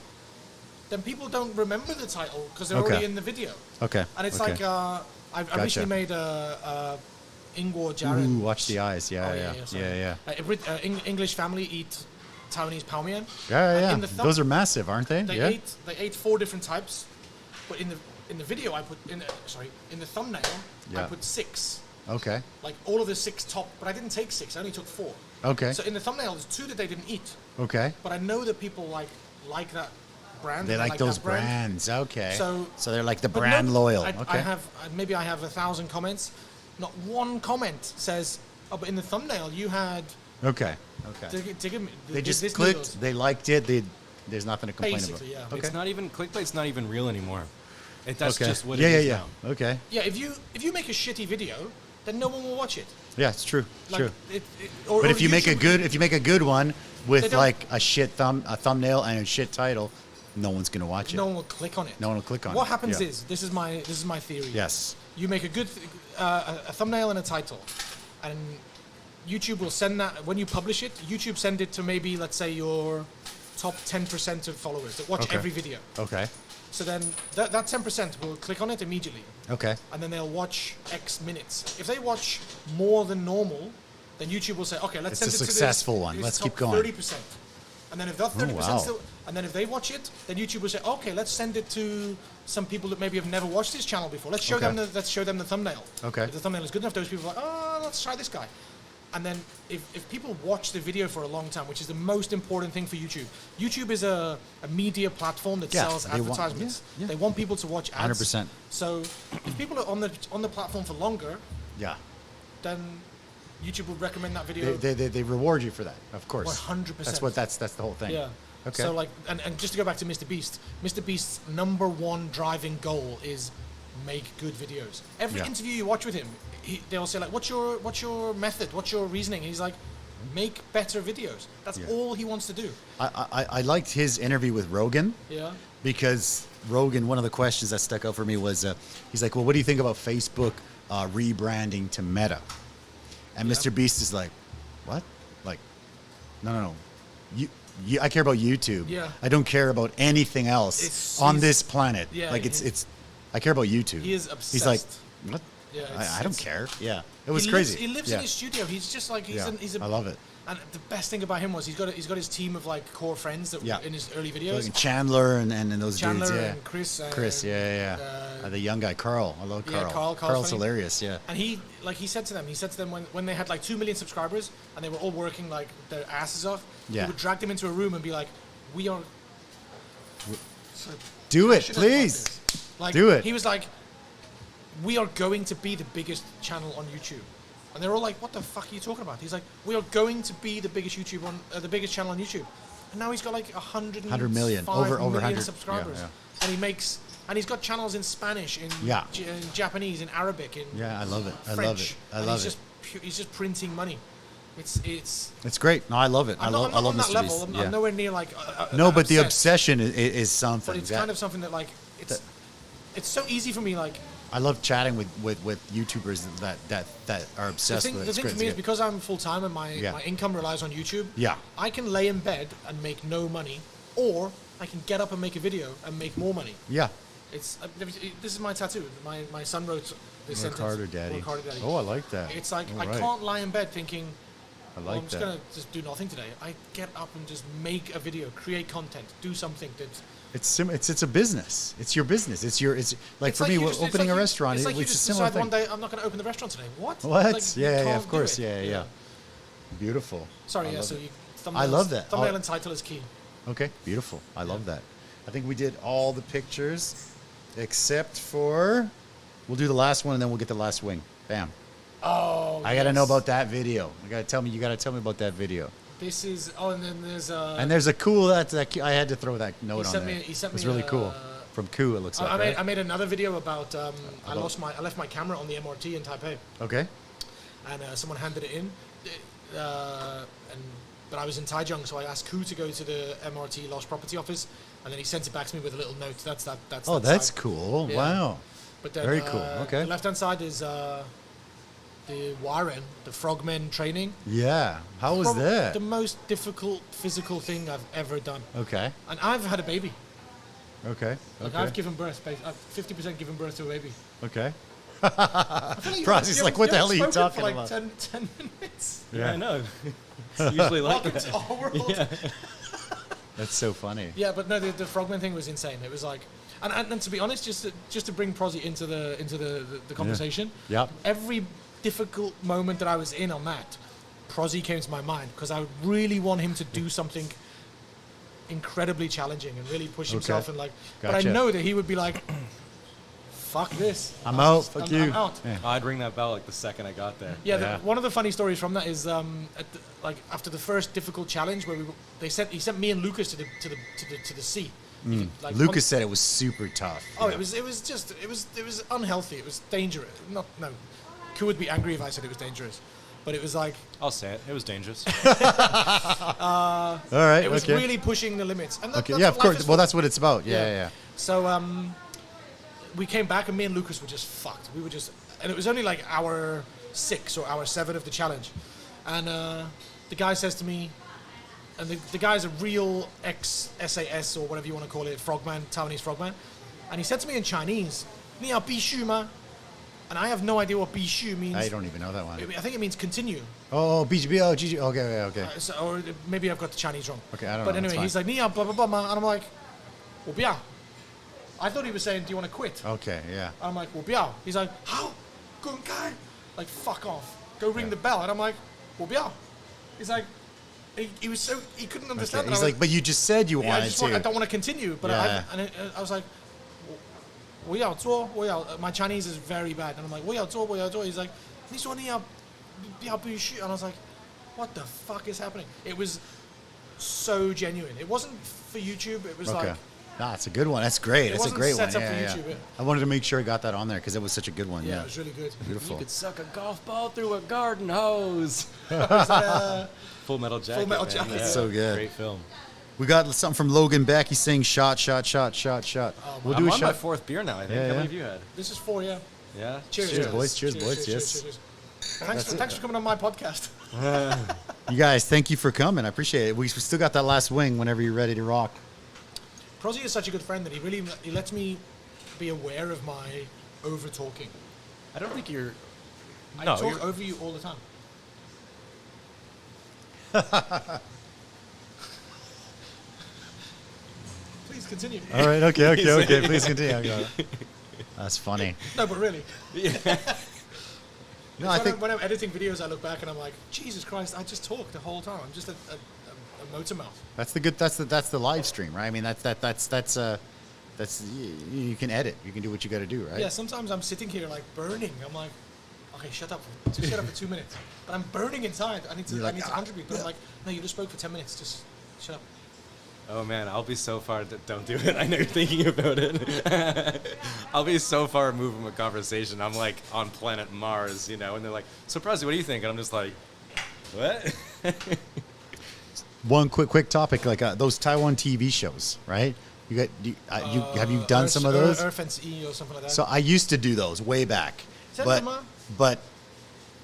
then people don't remember the title because they're Okay. already in the video. Okay. And it's okay. like I recently made a Ingwar Ooh, Jaren. watch the eyes. Yeah. Oh, Yeah. sorry. Yeah. English family eat Taiwanese pao mian. Yeah. In the Those are massive, aren't they? Yeah. They ate 4 different types, but in the video I put in the thumbnail I Yeah. put 6. Okay. Like all of the 6 top, but I didn't take 6. I only took 4. Okay. So in the thumbnail there's 2 that they didn't eat, Okay. but I know that people like that brand. They like those that brand. brands. Okay. So they're like the but brand no, loyal. I Okay. have maybe I have 1,000 comments. Not one comment says, "Oh, but in the thumbnail you had." Okay. Okay. They just this clicked. noodles." They liked it. There's nothing to complain Basically, about. yeah. Okay. It's not even clickbait's not even real anymore. That's just what yeah, it is yeah, now. yeah. Okay. Yeah, if you make a shitty video, then no one will watch it. Yeah, it's true. Like, True. Or But if you make a good one They with don't- like a shit thumbnail and a shit title, no one's gonna watch it. no one will click on it. No one will click on What it. happens Yeah. is this is my theory. Yes. You make a good a thumbnail and a title, and YouTube will send that when you publish it. YouTube send it to maybe let's say your top 10% of followers that watch Okay. every video. Okay. So then that 10% will click on it immediately, Okay. and then they'll watch X minutes. If they watch more than normal, then YouTube will say, okay, let's It's send a it to successful one. this Let's top keep going. 30%. And then if that 30% wow. still, and then if they watch it, then YouTube will say, okay, let's send it to some people that maybe have never watched this channel before. Let's show Okay. let's show them the thumbnail. Okay. If the thumbnail is good enough, those people are like, oh, let's try this guy. And then if people watch the video for a long time, which is the most important thing for YouTube. YouTube is a media platform that Yeah, sells they want- advertisements. yeah. They want people to watch ads. 100%. So if people are on the platform for longer, Yeah. then YouTube will recommend that video. They reward you for that, of course. 100%. That's the whole thing. Yeah. Okay. So like, and just to go back to Mr. Beast, Mr. Beast's #1 driving goal is make good videos. Every Yeah. interview you watch with him, they'll say like, what's your method? What's your reasoning? And he's like, make better videos. That's Yeah. all he wants to do. I liked his interview with Rogan. Yeah. Because Rogan, one of the questions that stuck out for me was, he's like, well, what do you think about Facebook rebranding to Meta? And Yeah. Mr. Beast is like, what? Like, no. I care about YouTube. Yeah. I don't care about anything else on this planet. Yeah, Like it's I care about YouTube. He is obsessed. He's like, what? Yeah, I don't care. Yeah, it was crazy. He lives in his studio. He's just like I love it. And the best thing about him was he's got his team of like core friends that were in his early videos. Like Chandler and those Chandler dudes. Yeah. And Chris. Chris. The young guy, Carl. I love Carl. Yeah, Carl's hilarious. Yeah. And he said to them when they had like 2 million subscribers and they were all working like their asses off. Yeah. He would drag them into a room and be like, "We are." Do it, please. Like, do it. He was like, "We are going to be the biggest channel on YouTube," and they're all like, "What the fuck are you talking about?" He's like, "We are going to be the biggest the biggest channel on YouTube," and now he's got like 100 million, over 100 subscribers, yeah. and he's got channels in Spanish, in Japanese, in Arabic, in I love it. French. I love it. He's just printing money. It's great. No, I love it. I love on that Mr. level. Beast. I'm nowhere near like no, but the obsessed. obsession is something. But it's kind of something that like it's so easy for me. Like I love chatting with YouTubers that are obsessed with it. The thing for me is because I'm full time and my income relies on YouTube. Yeah. I can lay in bed and make no money, or I can get up and make a video and make more money. Yeah. This is my tattoo. My son wrote this Work sentence. harder, Daddy. Work harder, Daddy. Oh, I like that. It's like All I right. can't lie in bed thinking, I'm just gonna just do nothing today. I get up and just make a video, create content, do something that's. It's a business. It's your business. It's like for me, opening a restaurant. It's like you it's a just similar decide thing. one day I'm not going to open the restaurant today. What? What? You Yeah, can't of course. do it. Yeah. Beautiful. Sorry, I so love it. thumbnails, I love that. Thumbnail and title is key. Okay, beautiful. I love that. I think we did all the pictures except for. We'll do the last one and then we'll get the last wing. Bam. Oh. I got to know about that video. You got to tell me about that video. This is. Oh, and then there's a. And there's a cool that I had to throw that note on there. He sent it's me really cool. From Koo, it looks like. I made another video about. I left my camera on the MRT in Taipei. Okay. And someone handed it in, but I was in Taichung, so I asked Koo to go to the MRT lost property office, and then he sent it back to me with a little note. That's Oh, that's cool! Yeah. Wow. But then, very cool. Okay. The left-hand side is the Waren, the frogmen training. Yeah. How was that? The most difficult physical thing I've ever done. Okay. And I've had a baby. Okay. Like I've given birth. I've 50% given birth to a baby. Okay. Prozzie's like, what the hell are you talking for like about? 10 minutes. Yeah, I know. It's usually like Welcome to our world. Yeah. That's so funny. Yeah, but no, the frogman thing was insane. It was like, and to be honest, just to bring Prozzie into the conversation. Yeah. Every difficult moment that I was in on that, Prozzie came to my mind because I really want him to do something incredibly challenging and really push himself and like. Gotcha. But I know that he would be like, "Fuck this! I'm out. Fuck you." I'm out. Yeah. I'd ring that bell like the second I got there. Yeah, one of the funny stories from that is like after the first difficult challenge where he sent me and Lucas to the sea. Like Lucas said it was super tough. Oh, it was unhealthy. It was dangerous. Koo would be angry if I said it was dangerous, but it was like. I'll say it. It was dangerous. All right. It was really pushing the limits. And Okay. Yeah, of course. Well, that's what it's about. Yeah. So we came back and me and Lucas were just fucked. And it was only like hour 6 or hour 7 of the challenge, and the guy says to me, and the guy's a real ex-SAS or whatever you want to call it, frogman, Taiwanese frogman, and he said to me in Chinese, "你要必须吗?" And I have no idea what 必须 means. I don't even know that one. I think it means continue. Oh, BGB, oh, GG. Okay. Or maybe I've got the Chinese wrong. Okay, I don't know. But anyway, That's he's like, 你要 blah blah blah, ma," and I'm like, 我不要. I thought he was saying, "Do you want to quit?" Okay, yeah. I'm like, 我不要. He's like, "How? 滚开!" Like, fuck off. Go ring the bell. And I'm like, 我不要. He's like, he was so, he couldn't understand that. He's like, but you just said you wanted to. I don't want to continue. But I was like, 我要做, my Chinese is very bad. And I'm like, 我要做. He's like, 你说你要必须. And I was like, what the fuck is happening? It was so genuine. It wasn't for YouTube. It was like. Nah, it's a good one. That's great. That's a great one. Set up for YouTube. I wanted to make sure I got that on there because it was such a good one. Yeah, it was really good. Beautiful. You could suck a golf ball through a garden hose. Full Metal Jacket. Full Metal man. Jacket. Yeah. So good. Great film. We got something from Logan Beck. He's saying shot. We'll do I'm a on my shot. 4th beer now, I think. Yeah, How many yeah. have you had? This is 4, yeah. Yeah? Cheers, boys. Cheers, boys. Yes. Cheers. Thanks for coming on my podcast. You guys, thank you for coming. I appreciate it. We still got that last wing whenever you're ready to rock. Prozzie is such a good friend that he lets me be aware of my over talking. I don't think you're. I No, talk you're- over you all the time. Please continue. All right. Okay. Please continue. I got it. That's funny. No, but really. No, I think when I'm editing videos, I look back and I'm like, Jesus Christ, I just talk the whole time. I'm just a motor mouth. that's the good. That's the live stream, right? I mean, that's you can edit. You can do what you got to do, right? Yeah, sometimes I'm sitting here like burning. I'm like, okay, shut up. Just shut up for 2 minutes. But I'm burning inside. I need to contribute. But I'm like, no, you just spoke for 10 minutes. Just shut up. Oh man, I'll be so far. Don't do it. I know you're thinking about it. I'll be so far removed from a conversation. I'm like on planet Mars, and they're like, "So, Prozzie, what do you think?" And I'm just like, "What?" One quick topic, like those Taiwan TV shows, right? Have you done some of those? Earth and E or something like that. So I used to do those way back, but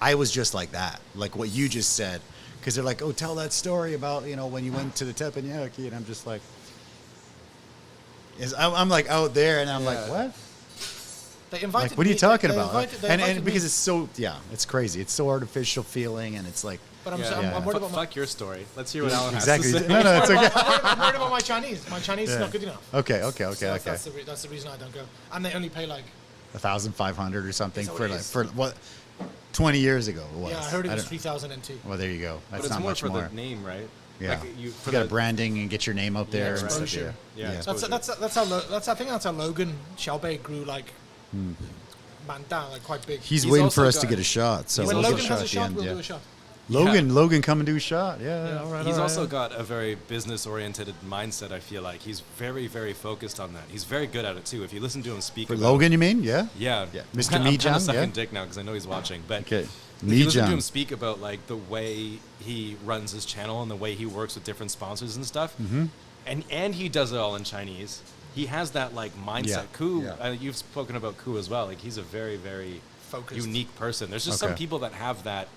I was just like that, like what you just said, because they're like, oh, tell that story about when you went to the teppanyaki, and I'm just like, I'm like out there, and I'm like, what? They invited Like, what are you me- talking they about? invited- they And invited because me. it's so, it's crazy. It's so artificial feeling, and it's like, But I'm, Yeah. I'm worried about my, Fuck your story. Let's hear what Allan exactly. has to say. No, it's okay. I'm worried about my Chinese. My Chinese is not good enough. Okay. So that's the reason I don't go. And they only pay like, 1,500 or something Is that what for it like is? for what 20 years ago it was. yeah, I heard it was don't- 3002. Well, there you go. That's But it's not more much for more. the name, right? Yeah. Like You for got the- a branding and get your name up there. Yeah, and stuff, exposure. Yeah. Yeah. exposure. I think that's how Logan Xiaobei grew like Mandan, like quite big. He's He's waiting also for us to got- get a shot. So when we'll Logan get has a at the shot, end, we'll yeah. do a shot. Logan coming to do a shot. Yeah. Yeah. All right. He's all also right. got a very business-oriented mindset. I feel like he's very, very focused on that. He's very good at it too. If you listen to him speak, For about, Logan, you mean? Yeah. yeah, Yeah. Mr. I'm kind Mijang, of sucking yeah? dick now because I know he's watching. But Okay. if you listen to him Mijang. speak about like the way he runs his channel and the way he works with different sponsors and stuff, Mm-hmm. and he does it all in Chinese. He has that like mindset. Yeah. Ku, Yeah. you've spoken about Ku as well. Like he's a very, very Focused. unique person. There's just Okay. some people that have that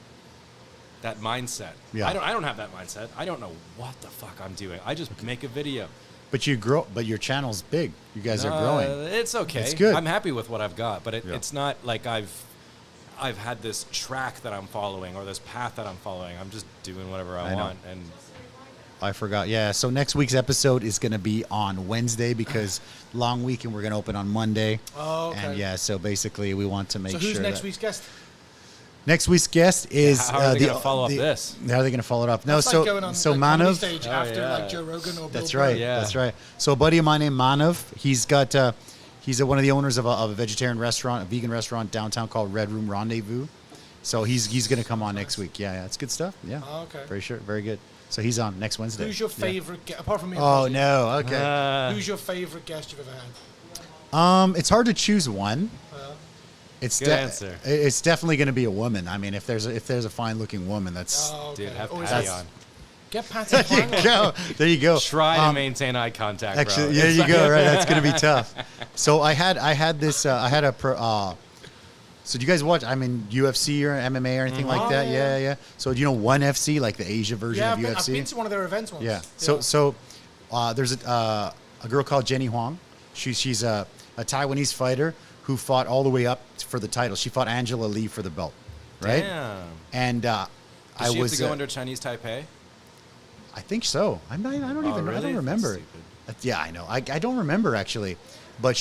mindset. Yeah. I don't have that mindset. I don't know what the fuck I'm doing. I just make a video. But your channel's big. You guys are growing. It's okay. It's good. I'm happy with what I've got, but Yeah. it's not like I've had this track that I'm following or this path that I'm following. I'm just doing whatever I I know. want. And I forgot. Yeah. So next week's episode is going to be on Wednesday because long weekend we're going to open on Monday. Oh, okay. And yeah, so basically we want to make So sure who's next that- week's guest? Next week's guest is how are they gonna follow up this? How are they going to follow it up? No, That's so like going on so like comedy Manav. stage Oh, after yeah. like Joe Rogan or Bill That's Burr. right. Yeah. That's right. So a buddy of mine named Manav, he's got he's one of the owners of a vegetarian restaurant, a vegan restaurant downtown called Red Room Rendezvous. So he's going to come on next week. Yeah, it's good stuff. Yeah. Oh, okay. Very sure. Very good. So he's on next Wednesday. Who's your Yeah. favorite guest apart from me? and Oh Prozzie, no. Okay. Who's your favorite guest you've ever had? It's hard to choose one. It's Good answer. It's definitely going to be a woman. I mean, if there's a fine looking woman, that's Oh, okay. dude, have Or is Patty that- on. Get Patty there Huang you on. go. There you go. Try to Um, maintain eye contact, Actually, bro. there It's you like- go. Right, that's gonna be tough. So I had this. I had a. So do you guys watch? I mean, UFC or MMA or anything like that? Oh, Yeah, yeah. yeah. So do you know ONE FC, like the Asia version Yeah, of I've UFC? been to one of their events once. Yeah. So there's a girl called Jenny Huang. She's a Taiwanese fighter who fought all the way up for the title. She fought Angela Lee for the belt, right? Damn. And Does I she was. have to go under Chinese Taipei? I think so. I don't even. I really? don't remember. Stupid. Yeah, I know. I don't remember actually, but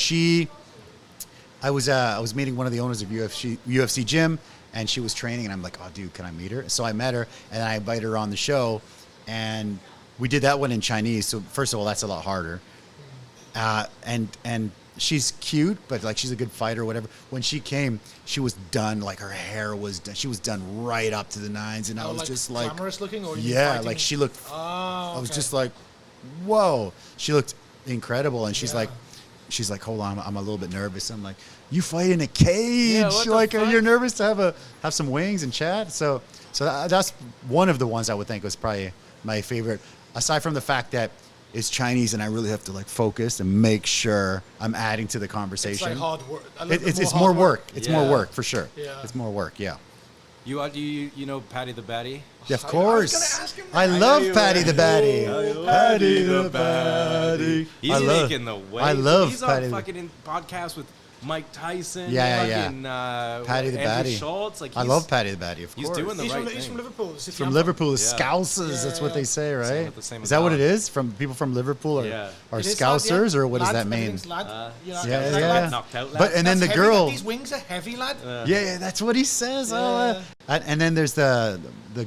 I was meeting one of the owners of UFC gym, and she was training, and I'm like, oh, dude, can I meet her? So I met her, and I invited her on the show, and we did that one in Chinese. So first of all, that's a lot harder. And she's cute, but like she's a good fighter or whatever. When she came, she was done. Like her hair was done. She was done right up to the nines, and I was like just like, glamorous looking, or you yeah, fighting? like she looked. Oh, I was okay. just like, whoa. She looked incredible, and she's Yeah. like, hold on, I'm a little bit nervous. I'm like, you fight in a cage? Yeah, what the Like, fuck? you're nervous to have some wings and chat? So that's one of the ones I would think was probably my favorite. Aside from the fact that it's Chinese and I really have to like focus and make sure I'm adding to the It's conversation. like hard work. It's more work. It's more Yeah. work for sure. Yeah. It's more work. Yeah. You know Patty the Batty? Yeah, of I was course. gonna ask him that. I love I Patty the Batty. Patty the Batty. He's making the way. I love He's Patty on the- fucking in podcasts with Mike Tyson. Yeah. fucking, Patty the Andrew Batty. Schultz. Like I love Patty the Batty, of he's course. doing the He's right from, thing. he's from Liverpool. The city From I'm Liverpool, Yeah. Scousers, that's what they say, right? with the same Is that what it amount. is? From people from Liverpool are Yeah. are It is lad, Scousers, yeah. or what does Lad, that mean? everything's lad. You know, Yeah, it's like yeah. lad. Knocked out lad. But and then the That's heavy, girl, lad. These wings are heavy, lad. yeah, that's what he says. Yeah. And then there's the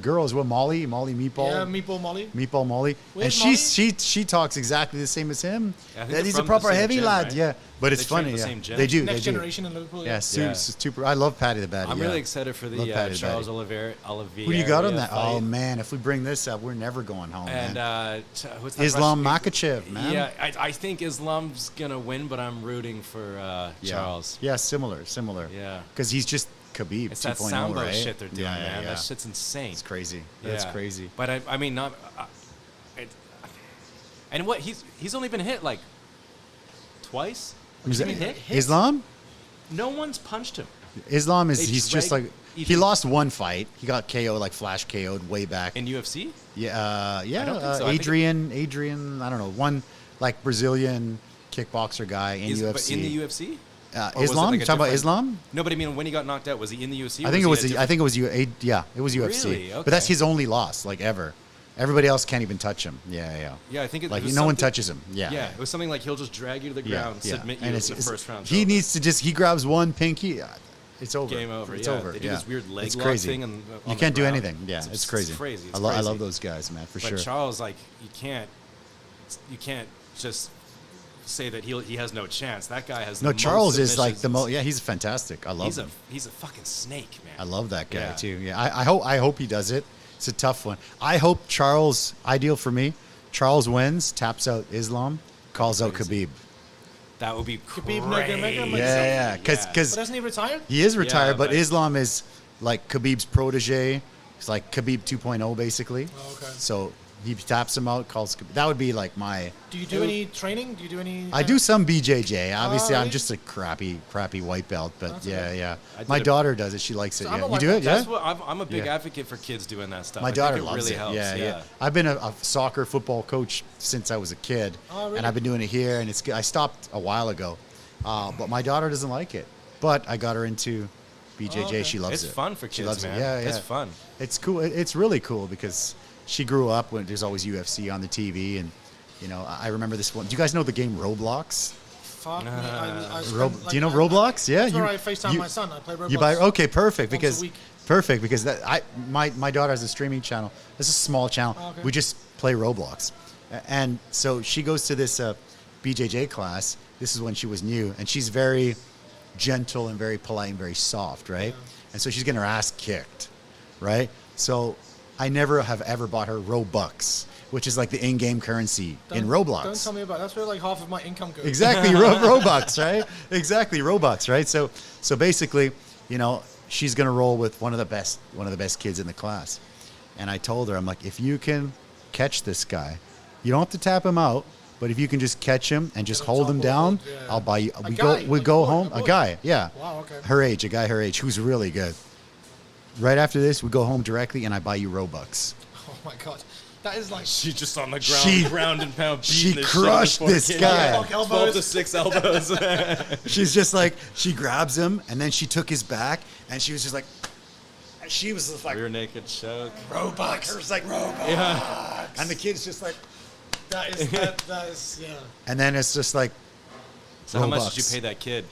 girl as well, Molly Meatball. Yeah, Meatball Molly. Meatball Molly, Where's and she talks exactly the same as him. I think That they're he's a from the proper same heavy gym, lad, right? yeah. But it's They train funny, at the yeah. same gym? They do, Next they do. generation in Liverpool. Yeah, Yeah. super. I love Patty the Batty. I'm yeah. really excited for Love the Patty the Charles Batty. Oliveira. Who do you got on that? fight. Oh man, if we bring this up, we're never going home. And man. what's that Islam Russian- Makhachev, man. Yeah, I think Islam's gonna win, but I'm rooting for Yeah. Charles. Yeah, similar. Yeah. Because he's just Khabib It's that 2.0, sambo right? shit they're doing, yeah, man. Yeah. That shit's insane. It's crazy. That's Yeah. crazy. But I mean, not. And what he's only been hit like twice. Is He's it- been hit. Islam? No one's punched him. Islam is They he's just drag- like he he did- lost one fight. He got KO'd, like flash KO'd way back. In UFC? Yeah, yeah. I don't think so. I think- Adrian, I don't know, one like Brazilian kickboxer guy in UFC. But in the UFC? Or was it Islam? like a You talking about different- Islam? No, but I mean, when he got knocked out, was he in the UFC? I think it was. he a I think it was. Yeah, it was UFC. Really? But that's Okay. his only loss, like ever. Everybody else can't even touch him. Yeah. Yeah, I think it Like was no one something- touches him. Yeah. Yeah, it was something like he'll just drag you to the ground, submit you And in the first round. He needs to just. He grabs one pinky. It's over. Game over. It's yeah. over. They do yeah. this weird leg It's lock crazy. thing. On You the can't do ground. anything. Yeah, it's crazy. It's crazy. It's I crazy. love those guys, man, for But sure. Charles, like, you can't just say that he has no chance. That guy has No, the most Charles is like the submissions. most. Yeah, he's fantastic. I love He's him. he's a fucking snake, man. I love that guy Yeah. too. Yeah, I hope he does it. It's a tough one. I hope Charles. Ideal for me. Charles wins, taps out Islam, calls out Crazy. Khabib. That would be Khabib crazy. Nurmagomedov? Yeah, But because hasn't he retired? he is retired, but but- Islam is like Khabib's protege. It's like Khabib 2.0 basically. Oh, okay. So he taps him out, calls Khabib. That would be like my. Do you do any training? Do you do any? I do some BJJ. Obviously, I'm really? just a crappy white belt, but That's yeah, okay. yeah. I did My a- daughter does it. She likes it. I'm a Yeah, you white do belt. it. Yeah. That's what I'm a big Yeah. advocate for kids doing that stuff. My I think daughter it loves really it. helps. Yeah. I've been a soccer football coach since I was a kid, Oh, really? and I've been doing it here. And it's I stopped a while ago, but my daughter doesn't like it. But I got her into BJJ. Oh, okay. She loves It's it. fun for She kids, loves man. it. Yeah, It's yeah. fun. It's cool. It's really cool because she grew up when there's always UFC on the TV, and you know I remember this one. Do you guys know the game Roblox? Fuck me. I spend, Do you know Roblox? Yeah, That's where I FaceTime my son. I play Roblox. You buy okay, perfect Once a because week. my daughter has a streaming channel. It's a small channel. Oh, okay. We just play Roblox, and so she goes to this BJJ class. This is when she was new, and she's very gentle and very polite and very soft, right? And so she's getting her ass kicked, right? So I never have ever bought her Robux, which is like the in-game currency in Roblox. Don't tell me about it. That's where like half of my income goes. Exactly, Robux, right? Exactly, Robux, right? So basically, you know, she's gonna roll with one of the best kids in the class. And I told her, I'm like, if you can catch this guy, you don't have to tap him out, but if you can just catch him and just Get on hold top him of down, him, yeah. I'll buy you. A We guy, go like go a boy, home. a A boy. guy, yeah. Wow, okay. A guy her age, who's really good. Right after this, we go home directly, and I buy you Robux. Oh my god, that is like. She's just on the ground, She- ground and pound. she beating the crushed shit out of this the poor guy. kid. Fuck elbows. 12 to 6 elbows. She's just like, she grabs him, and then she took his back, and she was just like, she was just like, Rear naked choke. Robux. It was like Robux. Yeah. And the kid's just like, That is yeah. and then it's just like, So how much Robux. did you pay that kid?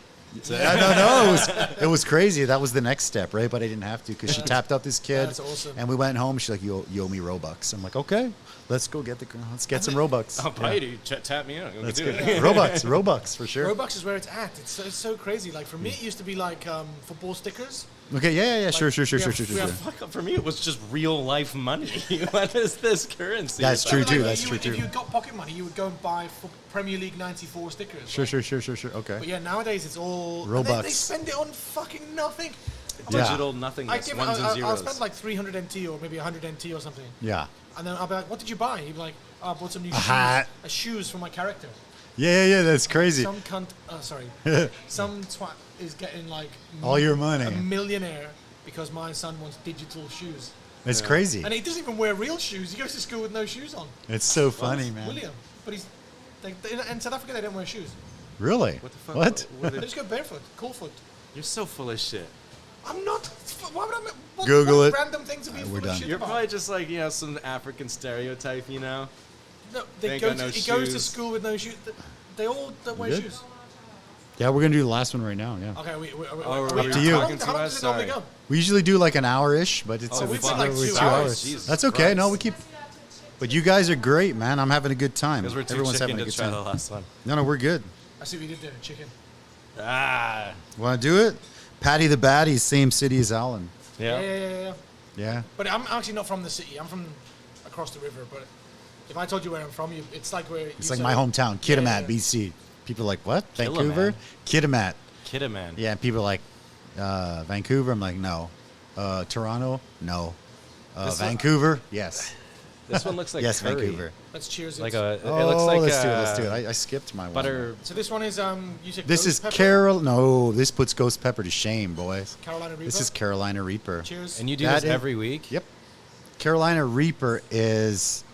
No, it was crazy. That was the next step, right? But I didn't have to because she tapped out this kid. That's awesome. And we went home. She's like, you owe me Robux. I'm like, okay, let's go get some Robux. I'll pay you. Tap me out. Let's do get it. Robux for sure. Robux is where it's at. It's so crazy. Like for me, it used to be like football stickers. Okay, yeah, sure. we have- Fuck, for me, it was just real life money. What is this currency? That's true, Like, too. you That's would- true, If too. you got pocket money, you would go and buy for Premier League '94 stickers. Sure. Like, Okay. But yeah, nowadays it's all and Robux. They spend it on fucking nothing. Yeah. Digital I nothingness, give, ones and I'll zeros. spend like 300 NT or maybe 100 NT or something. Yeah. And then I'll be like, what did you buy? He'd be like, oh, I bought some new hat. shoes for my character. Yeah. That's crazy. Some cunt, some twat is getting like All your money. a millionaire because my son wants digital shoes. It's crazy. And he doesn't even wear real shoes. He goes to school with no shoes on. It's so funny, man. William. But in South Africa, they don't wear shoes. Really? What the fuck? What? They just go barefoot, cool foot. You're so full of shit. I'm not. Why would I? Google what it. Random things to be full we're of done. shit You're about? probably just like, you know, some African stereotype, you know? No, They ain't got no he goes to shoes. school with no shoes. They all don't wear Good. shoes. Yeah, we're gonna do the last one right now. Yeah. Okay, Up to you. How long does it normally go? We usually do like an hour-ish, but it's we've it's been like over 2 2 hours. Jesus That's okay. No, Christ. we keep. But you guys are great, man. I'm having a good time. Because we're too Everyone's chicken having a to good try the time. last one. No, we're good. I see what you did there, chicken. Ah. Want to do it? Patty the Batty, same city as Allan. Yeah. Yeah. But I'm actually not from the city. I'm from across the river. But if I told you where I'm from, it's like where It's like my hometown, Kitimat, BC. People are like, what? Vancouver? Kitimat. Kitiman. Yeah, people are like, Vancouver? I'm like, no. Toronto? No. This one- Vancouver? Yes. This one looks like Yes, curry. Vancouver. Let's cheers Like it. a, it Oh, looks like let's do it. I skipped my butter. So this one is you said This ghost is pepper? Carol. No, this puts ghost pepper to shame, boys. Carolina Reaper. This is Carolina Reaper. Cheers. And you do That this is- every week? Yep. Carolina Reaper is,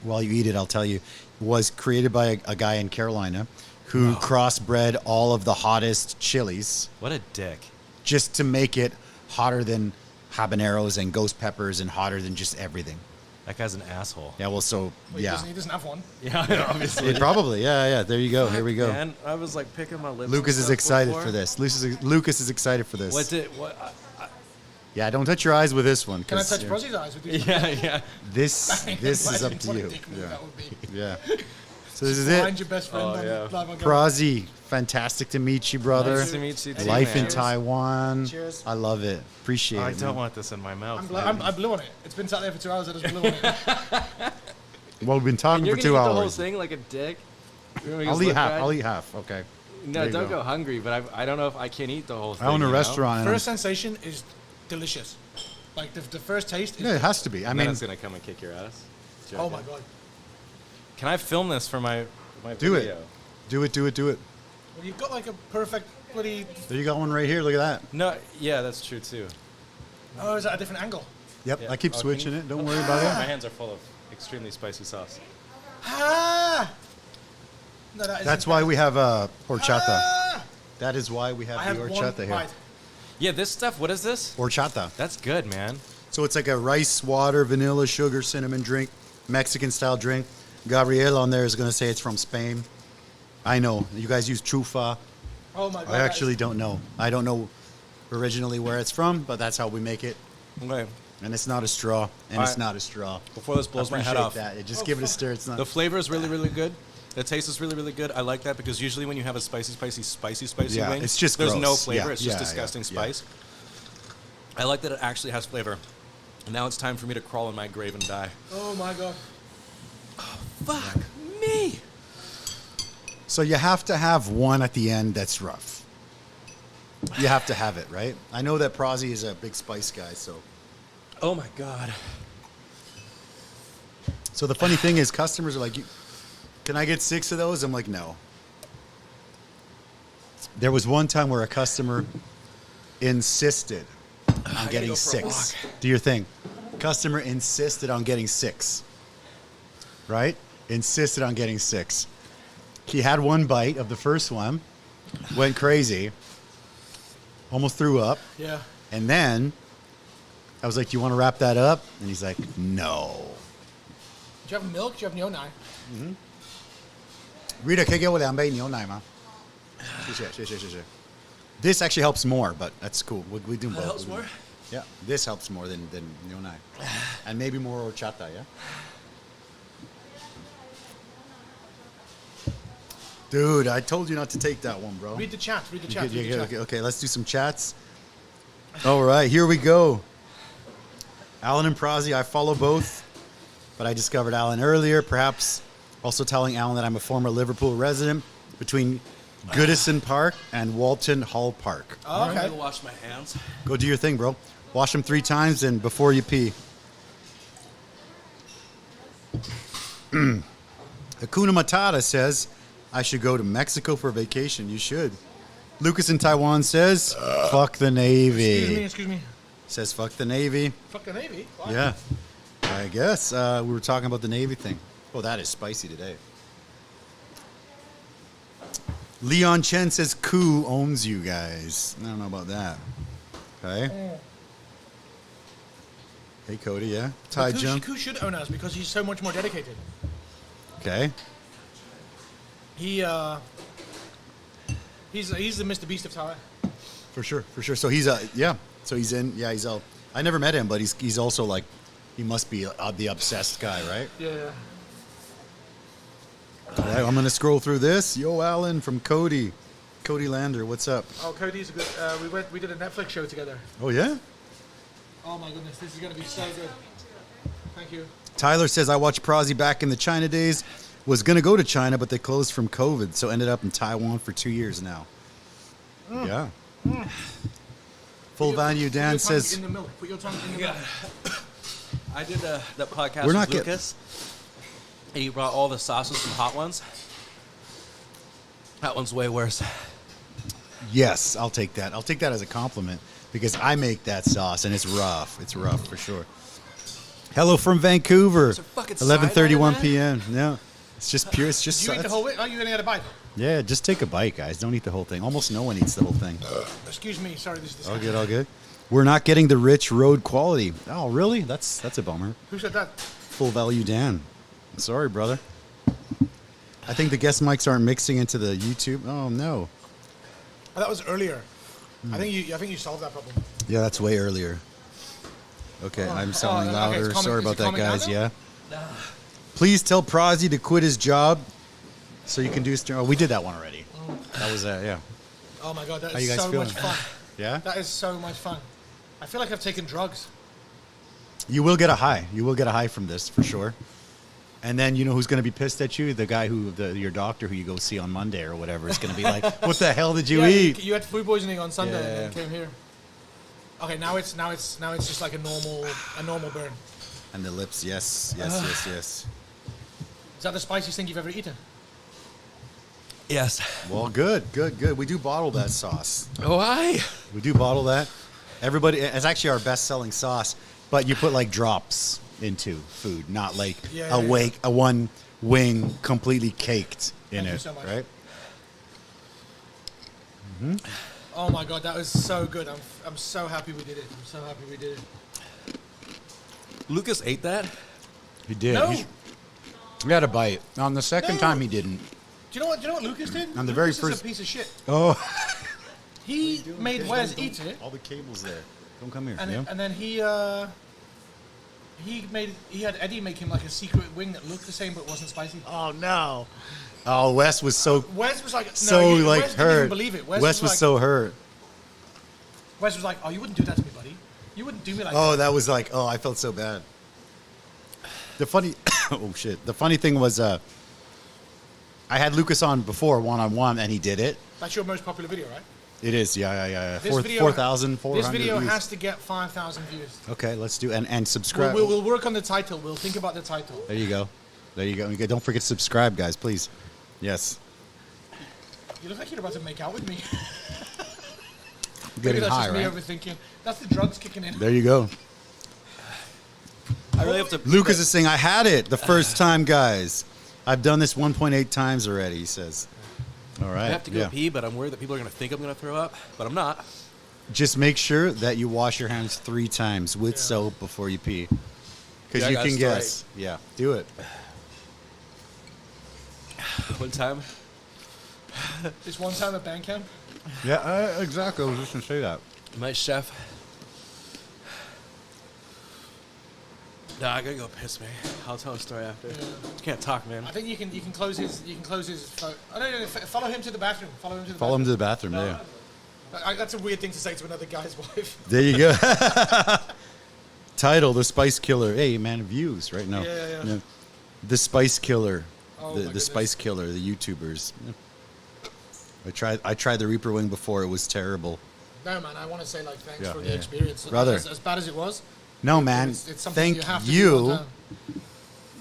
while you eat it, I'll tell you, was created by a guy in Carolina who crossbred all of the hottest chilies What a dick. just to make it hotter than habaneros and ghost peppers and hotter than just everything. That guy's an asshole. Yeah, well, so, Well, yeah. He doesn't have one. Yeah, obviously. Probably, yeah. There you go. Here we go. Man, I was like picking my lips. Lucas and is stuff excited before. for this. Lucas is excited for this. What did what? Yeah, don't touch your eyes with this one. Can I 'cause, touch yeah, Prozzie's eyes with you? Yeah. This is up Imagine to what a you. dick move Yeah. that would be. Yeah. So this is Find it. your best friend Oh, on yeah. live on Prozzie, fantastic to meet you, brother. Nice to meet you too, Life in man. Taiwan. Cheers. I love it. Appreciate I it. don't man. want this in my mouth. I blew on it. It's been sat there for 2 hours. I just blew on it. Well, we've been talking You're for gonna 2 eat the whole hours. thing like a dick. I'll eat half. I'll eat half. Okay. No, There you don't go. go hungry. But I don't know if I can eat the whole thing. I own a you know? restaurant. And First sensation is delicious. Like the first taste is. yeah, it has to be. I And then mean, it's gonna come and kick your ass. Oh my god. Can I film this for my do video? it. Do it. Well, you've got like a perfect bloody. There you got one right here. Look at that. No, yeah, that's true too. Oh, is that a different angle? Yep. Yeah. I keep Oh, can switching you- it. Don't worry about My it. hands are full of extremely spicy sauce. Ah. No, that is. That's why we have horchata. Ah! That is why we have I have the one horchata here. bite. Yeah, this stuff. What is this? Horchata. That's good, man. So it's like a rice, water, vanilla, sugar, cinnamon drink, Mexican style drink. Gabriel on there is going to say it's from Spain. I know. You guys use trufa. Oh my god. I actually don't know. I don't know originally where it's from, but that's how we make it. Okay. And it's not a straw. And it's Alright. not a straw. Before this blows my head Appreciate off, that. Just give it a stir. It's not. the flavor is really, really good. The taste is really, really good. I like that because usually when you have a spicy Yeah, wing, it's just there's no gross. flavor. Yeah, It's just yeah, disgusting yeah. spice. I like that it actually has flavor. And now it's time for me to crawl in my grave and die. Oh my god. Fuck me. So you have to have one at the end that's rough. You have to have it, right? I know that Prozzie is a big spice guy, so. Oh my god. So the funny thing is, customers are like, "Can I get 6 of those?" I'm like, "No." There was one time where a customer insisted on getting go for a 6. Do your thing. Customer insisted on getting 6. Right? Insisted on getting 6. He had one bite of the first one, went crazy, almost threw up, Yeah. and then I was like, "You want to wrap that up?" And he's like, "No." Do you have milk? Do you have Nyonai? Rita, 可以给我2杯牛奶吗？谢谢。This actually helps more, but that's cool. We do both. helps more? Yeah, this helps more than牛奶. And maybe more horchata, yeah? Dude, I told you not to take that one, bro. Read the chat. Read the chat. Read the chat. Okay, let's do some chats. All right, here we go. Allan and Prozzie, I follow both, but I discovered Allan earlier, perhaps also telling Allan that I'm a former Liverpool resident between Goodison Park and Walton Hall Park. Oh, I'm okay. gonna wash my hands. Go do your thing, bro. Wash them 3 times and before you pee. Hakuna Matata says, I should go to Mexico for vacation. You should. Lucas in Taiwan says, fuck the Navy. Excuse me. Says fuck the Navy. Fuck the Navy? Why? Yeah. I guess we were talking about the Navy thing. Oh, that is spicy today. Leon Chen says Koo owns you guys. I don't know about that. Okay. Hey, Cody, yeah. Taichung. Koo should own us because he's so much more dedicated. Okay. He's the Mr. Beast of Taiwan. For sure. So he's So he's in. Yeah, he's. I never met him, but he's also like, he must be the obsessed guy, right? Yeah. All right, I'm gonna scroll through this. Yo, Allan from Cody Lander, what's up? Oh, Cody's a good. We did a Netflix show together. Oh yeah. Oh my goodness, this is gonna be so good. Thank you. Tyler says I watched Prozzie back in the China days. Was gonna go to China, but they closed from COVID, so ended up in Taiwan for 2 years now. Yeah. Full value. Dan says. Put your tongue in the milk. I did that podcast We're not with Lucas. He brought all the sauces from Hot Ones. That one's way worse. Yes, I'll take that. I'll take that as a compliment because I make that sauce and it's rough. It's rough for sure. Hello from Vancouver. 11:31 p.m. No, it's just pure. It's just. You eat the whole way? Oh, you only had a bite. Yeah, just take a bite, guys. Don't eat the whole thing. Almost no one eats the whole thing. Excuse me. Sorry, this is all good. All good. We're not getting the rich road quality. Oh, really? That's a bummer. Who said that? Full value, Dan. I'm sorry, brother. I think the guest mics aren't mixing into the YouTube. Oh no. Oh, that was earlier. I think you solved that problem. Yeah, that's way earlier. Okay, I'm sounding louder. Okay, sorry about that, guys. Yeah. Please tell Prozzie to quit his job so you can do. Oh, we did that one already. That was yeah. Oh my god, that How you is guys so feeling? much fun. Yeah. That is so much fun. I feel like I've taken drugs. You will get a high. You will get a high from this for sure. And then you know who's going to be pissed at you? The guy your doctor who you go see on Monday or whatever is going to be like, "What the hell did you eat?" You had food poisoning on Sunday Yeah. and then came here. Okay, now it's just like a normal burn. And the lips, yes. Is that the spiciest thing you've ever eaten? Yes. Well, good. We do bottle that sauce. Oh, hi. We do bottle that. Everybody, it's actually our best-selling sauce, but you put like drops into food, not like a one wing completely caked in Thank you it, so much. right? Mm-hmm. Oh my god, that was so good. I'm so happy we did it. Lucas ate that? He did. No. He had a bite. On the second time, he didn't. Do you know what Lucas did? On the Lucas very is first- a piece of shit. Oh. He made Wes eat it, All the cables there. Don't come here. and then he had Eddie make him like a secret wing that looked the same but wasn't spicy. Oh no. Oh, Wes was so Wes was like, so like Wes didn't hurt. even believe it. Wes was like, so hurt. Wes was like, oh, you wouldn't do that to me, buddy. You wouldn't do me like Oh, that. that was like, oh, I felt so bad. The funny, oh shit. The funny thing was, I had Lucas on before one-on-one, and he did it. That's your most popular video, right? It is, yeah. This video- 4,400 This video views. has to get 5,000 views. Okay, let's do and subscribe. We'll work on the title. We'll think about the title. There you go. Don't forget to subscribe, guys, please. Yes. You look like you're about to make out with me. Getting Maybe that's high, just me right? overthinking. That's the drugs kicking in. There you go. I really have to. Lucas is saying, I had it the first time, guys. I've done this 1.8 times already, he says. All right. I have to go pee, but I'm worried that people are going to think I'm going to throw up, but I'm not. Just make sure that you wash your hands 3 times with soap before you pee. Because Yeah, I you got can it guess. Yeah, do it. One time. This one time at band camp. Yeah, exactly. I was just going to say that. My chef. Nah, I gotta go piss me. I'll tell a story after. Yeah. Can't talk, man. I think you can close his phone. Oh, no, follow him to the bathroom. Follow him to the bathroom, yeah. That's a weird thing to say to another guy's wife. There you go. Title, The Spice Killer. Hey, man, views right now. Yeah. The Spice Killer. Oh, the Spice Killer, the YouTubers. Yeah. I tried the Reaper Wing before. It was terrible. No, man, I want to say like thanks Yeah, for yeah. the experience. Brother. As bad as it was. No, man. It's something Thank you have to do all the you. time.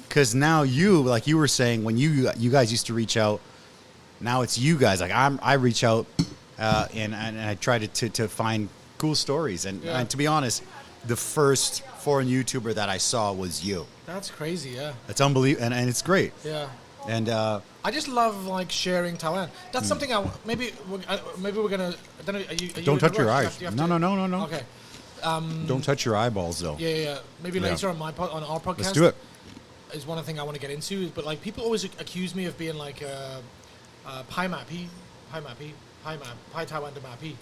Because now you, like you were saying, when you guys used to reach out, now it's you guys. Like I reach out and I try to find cool stories. And to be honest, the first foreign YouTuber that I saw was you. That's crazy, yeah. It's unbelievable, and it's great. Yeah. And I just love like sharing Taiwan. That's something maybe we're gonna. I don't know. Are you don't touch your rush? eyes. You have No. Okay. Don't touch your eyeballs, though. Yeah. Maybe later on on our podcast. Let's do it. Is one thing I want to get into. But like people always accuse me of being like Pai Taiwan de Mapi.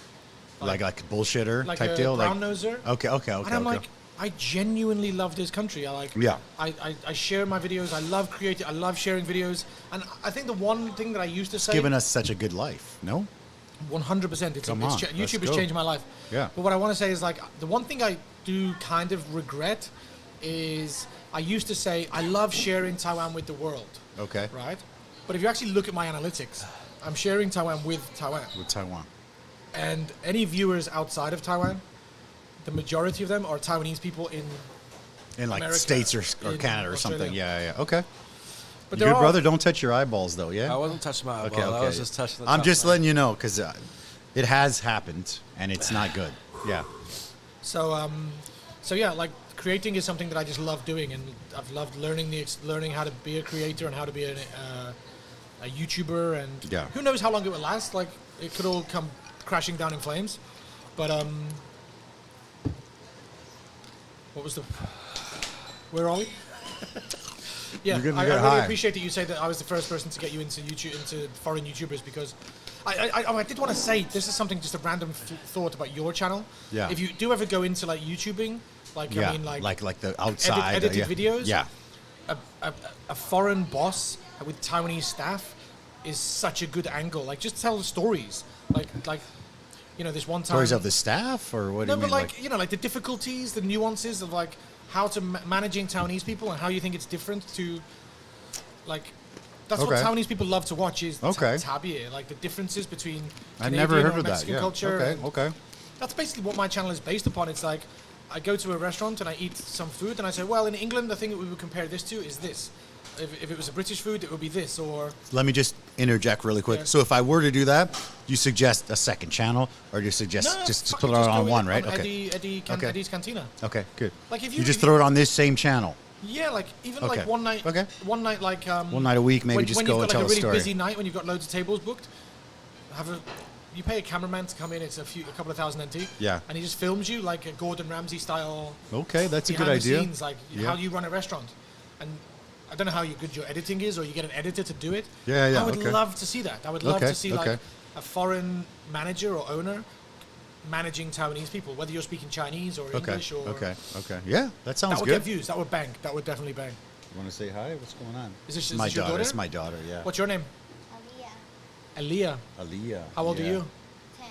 Like bullshitter Like type a deal. brown noser. Okay. And I'm like, I genuinely love this country. I share my videos. I love creating. I love sharing videos. And I think the one thing that I used to say, Giving us such a good life. No. 100%. Come on, YouTube let's has go. changed my life. Yeah. But what I want to say is like the one thing I do kind of regret is I used to say I love sharing Taiwan with the world. Okay. Right. But if you actually look at my analytics, I'm sharing Taiwan with Taiwan. With Taiwan. And any viewers outside of Taiwan, the majority of them are Taiwanese people in like America, States or in Canada or something. Australia. Yeah. Okay. But Good brother, don't touch your eyeballs, though, yeah? I wasn't touching my eyeball. Okay. I was just touching the I'm top just of my- letting you know, because it has happened, and it's not good. Yeah. So yeah, like creating is something that I just love doing, and I've loved learning how to be a creator and how to be a YouTuber, and who knows how long it will last. Like it could all come crashing down in flames, but what was where are we? Yeah, I really appreciate that you say that I was the first person to get you into foreign YouTubers, because I did want to say this is something, just a random thought about your channel. Yeah. If you do ever go into like YouTubing, like I mean like the outside edited videos. Yeah. A foreign boss with Taiwanese staff is such a good angle. Like just tell the stories. Like you know, this one time. Stories of the staff, or what do you mean? No, but like you know, like the difficulties, the nuances of like how to managing Taiwanese people, and how you think it's different to like. That's what Taiwanese people love to watch is tabi, like the differences between Canadian never heard or of that. Mexican Yeah. culture. Okay. That's basically what my channel is based upon. It's like I go to a restaurant and I eat some food and I say, well, in England, the thing that we would compare this to is this. If it was a British food, it would be this. Or let me just interject really quick. Yeah. So if I were to do that, you suggest a second channel, or do you suggest just put it on one, right? Okay. Eddie's Cantina. Okay, good. Like if you just throw it on this same channel. Yeah, like even like one night. Okay. One night, like one night a week, maybe just go and tell a story. When you've got like a really busy night, when you've got loads of tables booked, you pay a cameraman to come in. It's a couple of thousand NT. Yeah. And he just films you like a Gordon Ramsay style. Okay, that's a good behind the idea. Scenes, like how you run a restaurant, and I don't know how good your editing is, or you get an editor to do it. Yeah. I would love to see that. I would love to see like a foreign manager or owner managing Taiwanese people, whether you're speaking Chinese or English or. Okay. Yeah, that sounds That would good. get views. That would bang. That would definitely bang. You want to say hi? What's going on? Is this my your daughter? daughter? It's my daughter. Yeah. What's your name? Aliyah. Aliyah. How old are you? 10.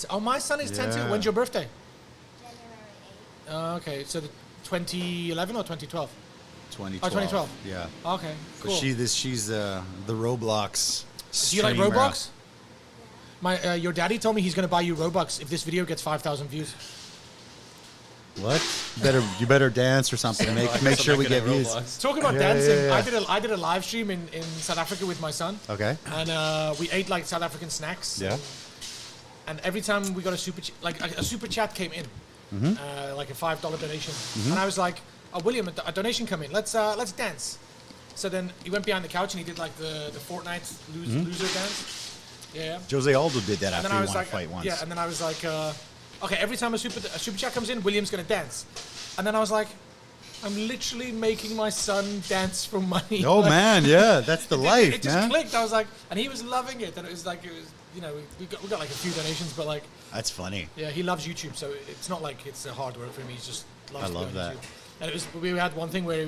Oh, my son is 10 too. Yeah. When's your birthday? January 8th. Okay, so 2011 or 2012? 2012. Oh, 2012. Yeah. Okay, cool. She's the Roblox. Do you like streamer. Roblox? Your daddy told me he's going to buy you Robux if this video gets 5,000 views. What? You better dance or something. Make sure we get views. Talking about dancing, I did a live stream in South Africa with my son. Okay. And we ate like South African snacks. Yeah. And every time we got a super chat came in, like a $5 donation, and I was like, "Oh, William, a donation come in. Let's dance." So then he went behind the couch and he did like the Fortnite loser dance. Yeah. Jose Aldo did that And after then I he was won a like, fight once. yeah. And then I was like, okay, every time a super chat comes in, William's gonna dance. And then I was like, I'm literally making my son dance for money. Oh like, man, yeah, that's the life, it just man. clicked. I was like, and he was loving it. And it was you know, we got like a few donations, but like, That's funny. yeah, he loves YouTube, so it's not like it's a hard work for him. He just loves. I love that. YouTube. And it was we had one thing where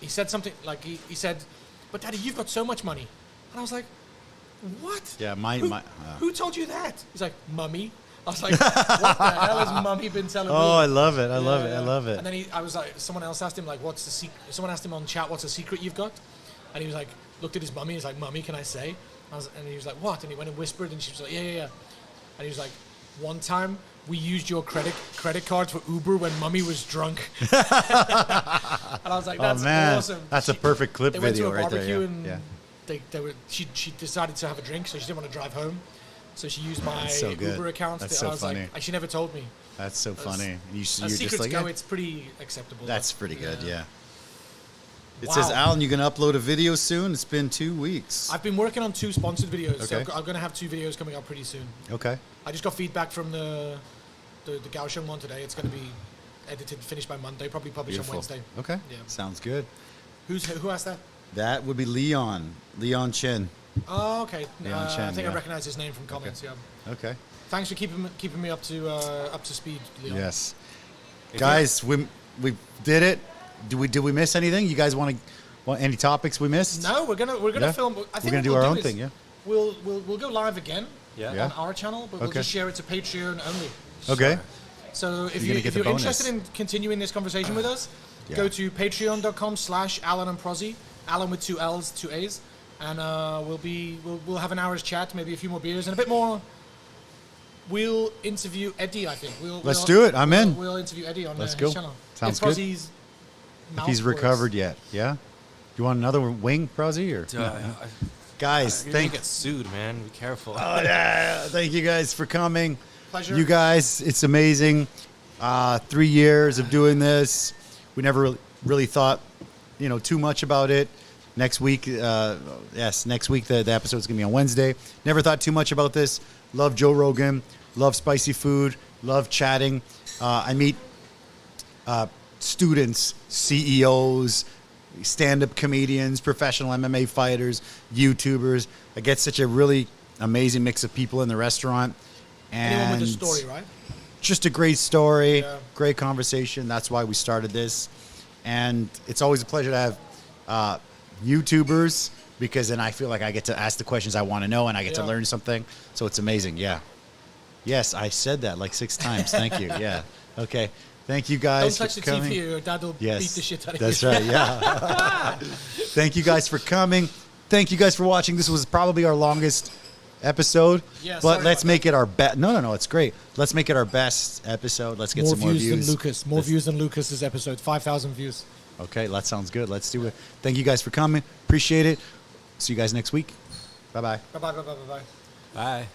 he said something like he said, "But Daddy, you've got so much money," and I was like, "What? Yeah, who told you that?" He's like, "Mummy." I was like, "What the hell has Mummy been telling me?" Oh, I love it. I love it. And then I was like, someone else asked him like, "What's the secret?" Someone asked him on chat, "What's the secret you've got?" And he was like, looked at his mummy. He's like, "Mummy, can I say?" And he was like, "What?" And he went and whispered, and she was like, "Yeah." And he was like, "One time we used your credit card for Uber when Mummy was drunk." And I was like, "That's awesome." That's a perfect clip They went to video a right there. barbecue Yeah. and she decided to have a drink, so she didn't want to drive home. So she used my so good. Uber account. That's I so was funny. like, she never told me. That's so funny. You're Secrets just like, go, it's pretty acceptable. That's pretty good, yeah. It Wow. says, Allan, you're going to upload a video soon? It's been 2 weeks. I've been working on 2 sponsored videos, so Okay. I'm going to have 2 videos coming up pretty soon. Okay. I just got feedback from the Kaohsiung one today. It's going to be edited, finished by Monday, probably published Beautiful. on Wednesday. Okay. Yeah. Sounds good. Who asked that? That would be Leon Chen. Oh, okay. Leon Chen, I think yeah. I recognize his name from comments. Yeah. Okay. Thanks for keeping me up to speed, Leon. Yes. Guys, we did it. Did we miss anything? You guys want any topics we missed? No, we're gonna Yeah. film. I think We're gonna do what our we'll own thing, yeah. We'll go live again. Yeah. On our channel, but we'll Okay. just share it to Patreon only. Okay. So if You're gonna get the you're bonus. interested in continuing this conversation with us, Yeah. go to patreon.com/Allan and Prozzie, Allan with 2 L's, 2 A's, and we'll have an hour's chat, maybe a few more beers, and a bit more. We'll interview Eddy, I think. Let's do it. I'm in. We'll interview Eddy on Let's his go. channel. Sounds Get good. Prozzie's If mouth he's words. recovered yet, yeah? You want another wing, Prozzie? Or? Guys, You're gonna get sued, man. Be careful. thank you guys for coming. Pleasure. You guys, it's amazing. 3 years of doing this. We never really thought, too much about it. Next week, next week the episode's gonna be on Wednesday. Never thought too much about this. Love Joe Rogan. Love spicy food. Love chatting. I meet students, CEOs, stand-up comedians, professional MMA fighters, YouTubers. I get such a really amazing mix of people in the restaurant. And Anyone with a story, right? just a great story, Yeah. great conversation. That's why we started this. And it's always a pleasure to have YouTubers, because then I feel like I get to ask the questions I want to know and I get to Yeah. learn something. So it's amazing. Yeah. Yes, I said that like 6 times. Thank you. Yeah. Okay. Thank you Don't guys touch for the coming. TV or your dad will Yes, beat the shit out of that's you. right. Yeah. Thank you guys for coming. Thank you guys for watching. This was probably our longest episode, Yeah, but sorry let's about make it our best. No, it's great. Let's make it our best episode. Let's get More some more views views. than Lucas. More Let's- views than Lucas's episode. 5,000 views. Okay, that sounds good. Let's do it. Thank you guys for coming. Appreciate it. See you guys next week. Bye-bye. Bye bye bye bye bye bye. Bye.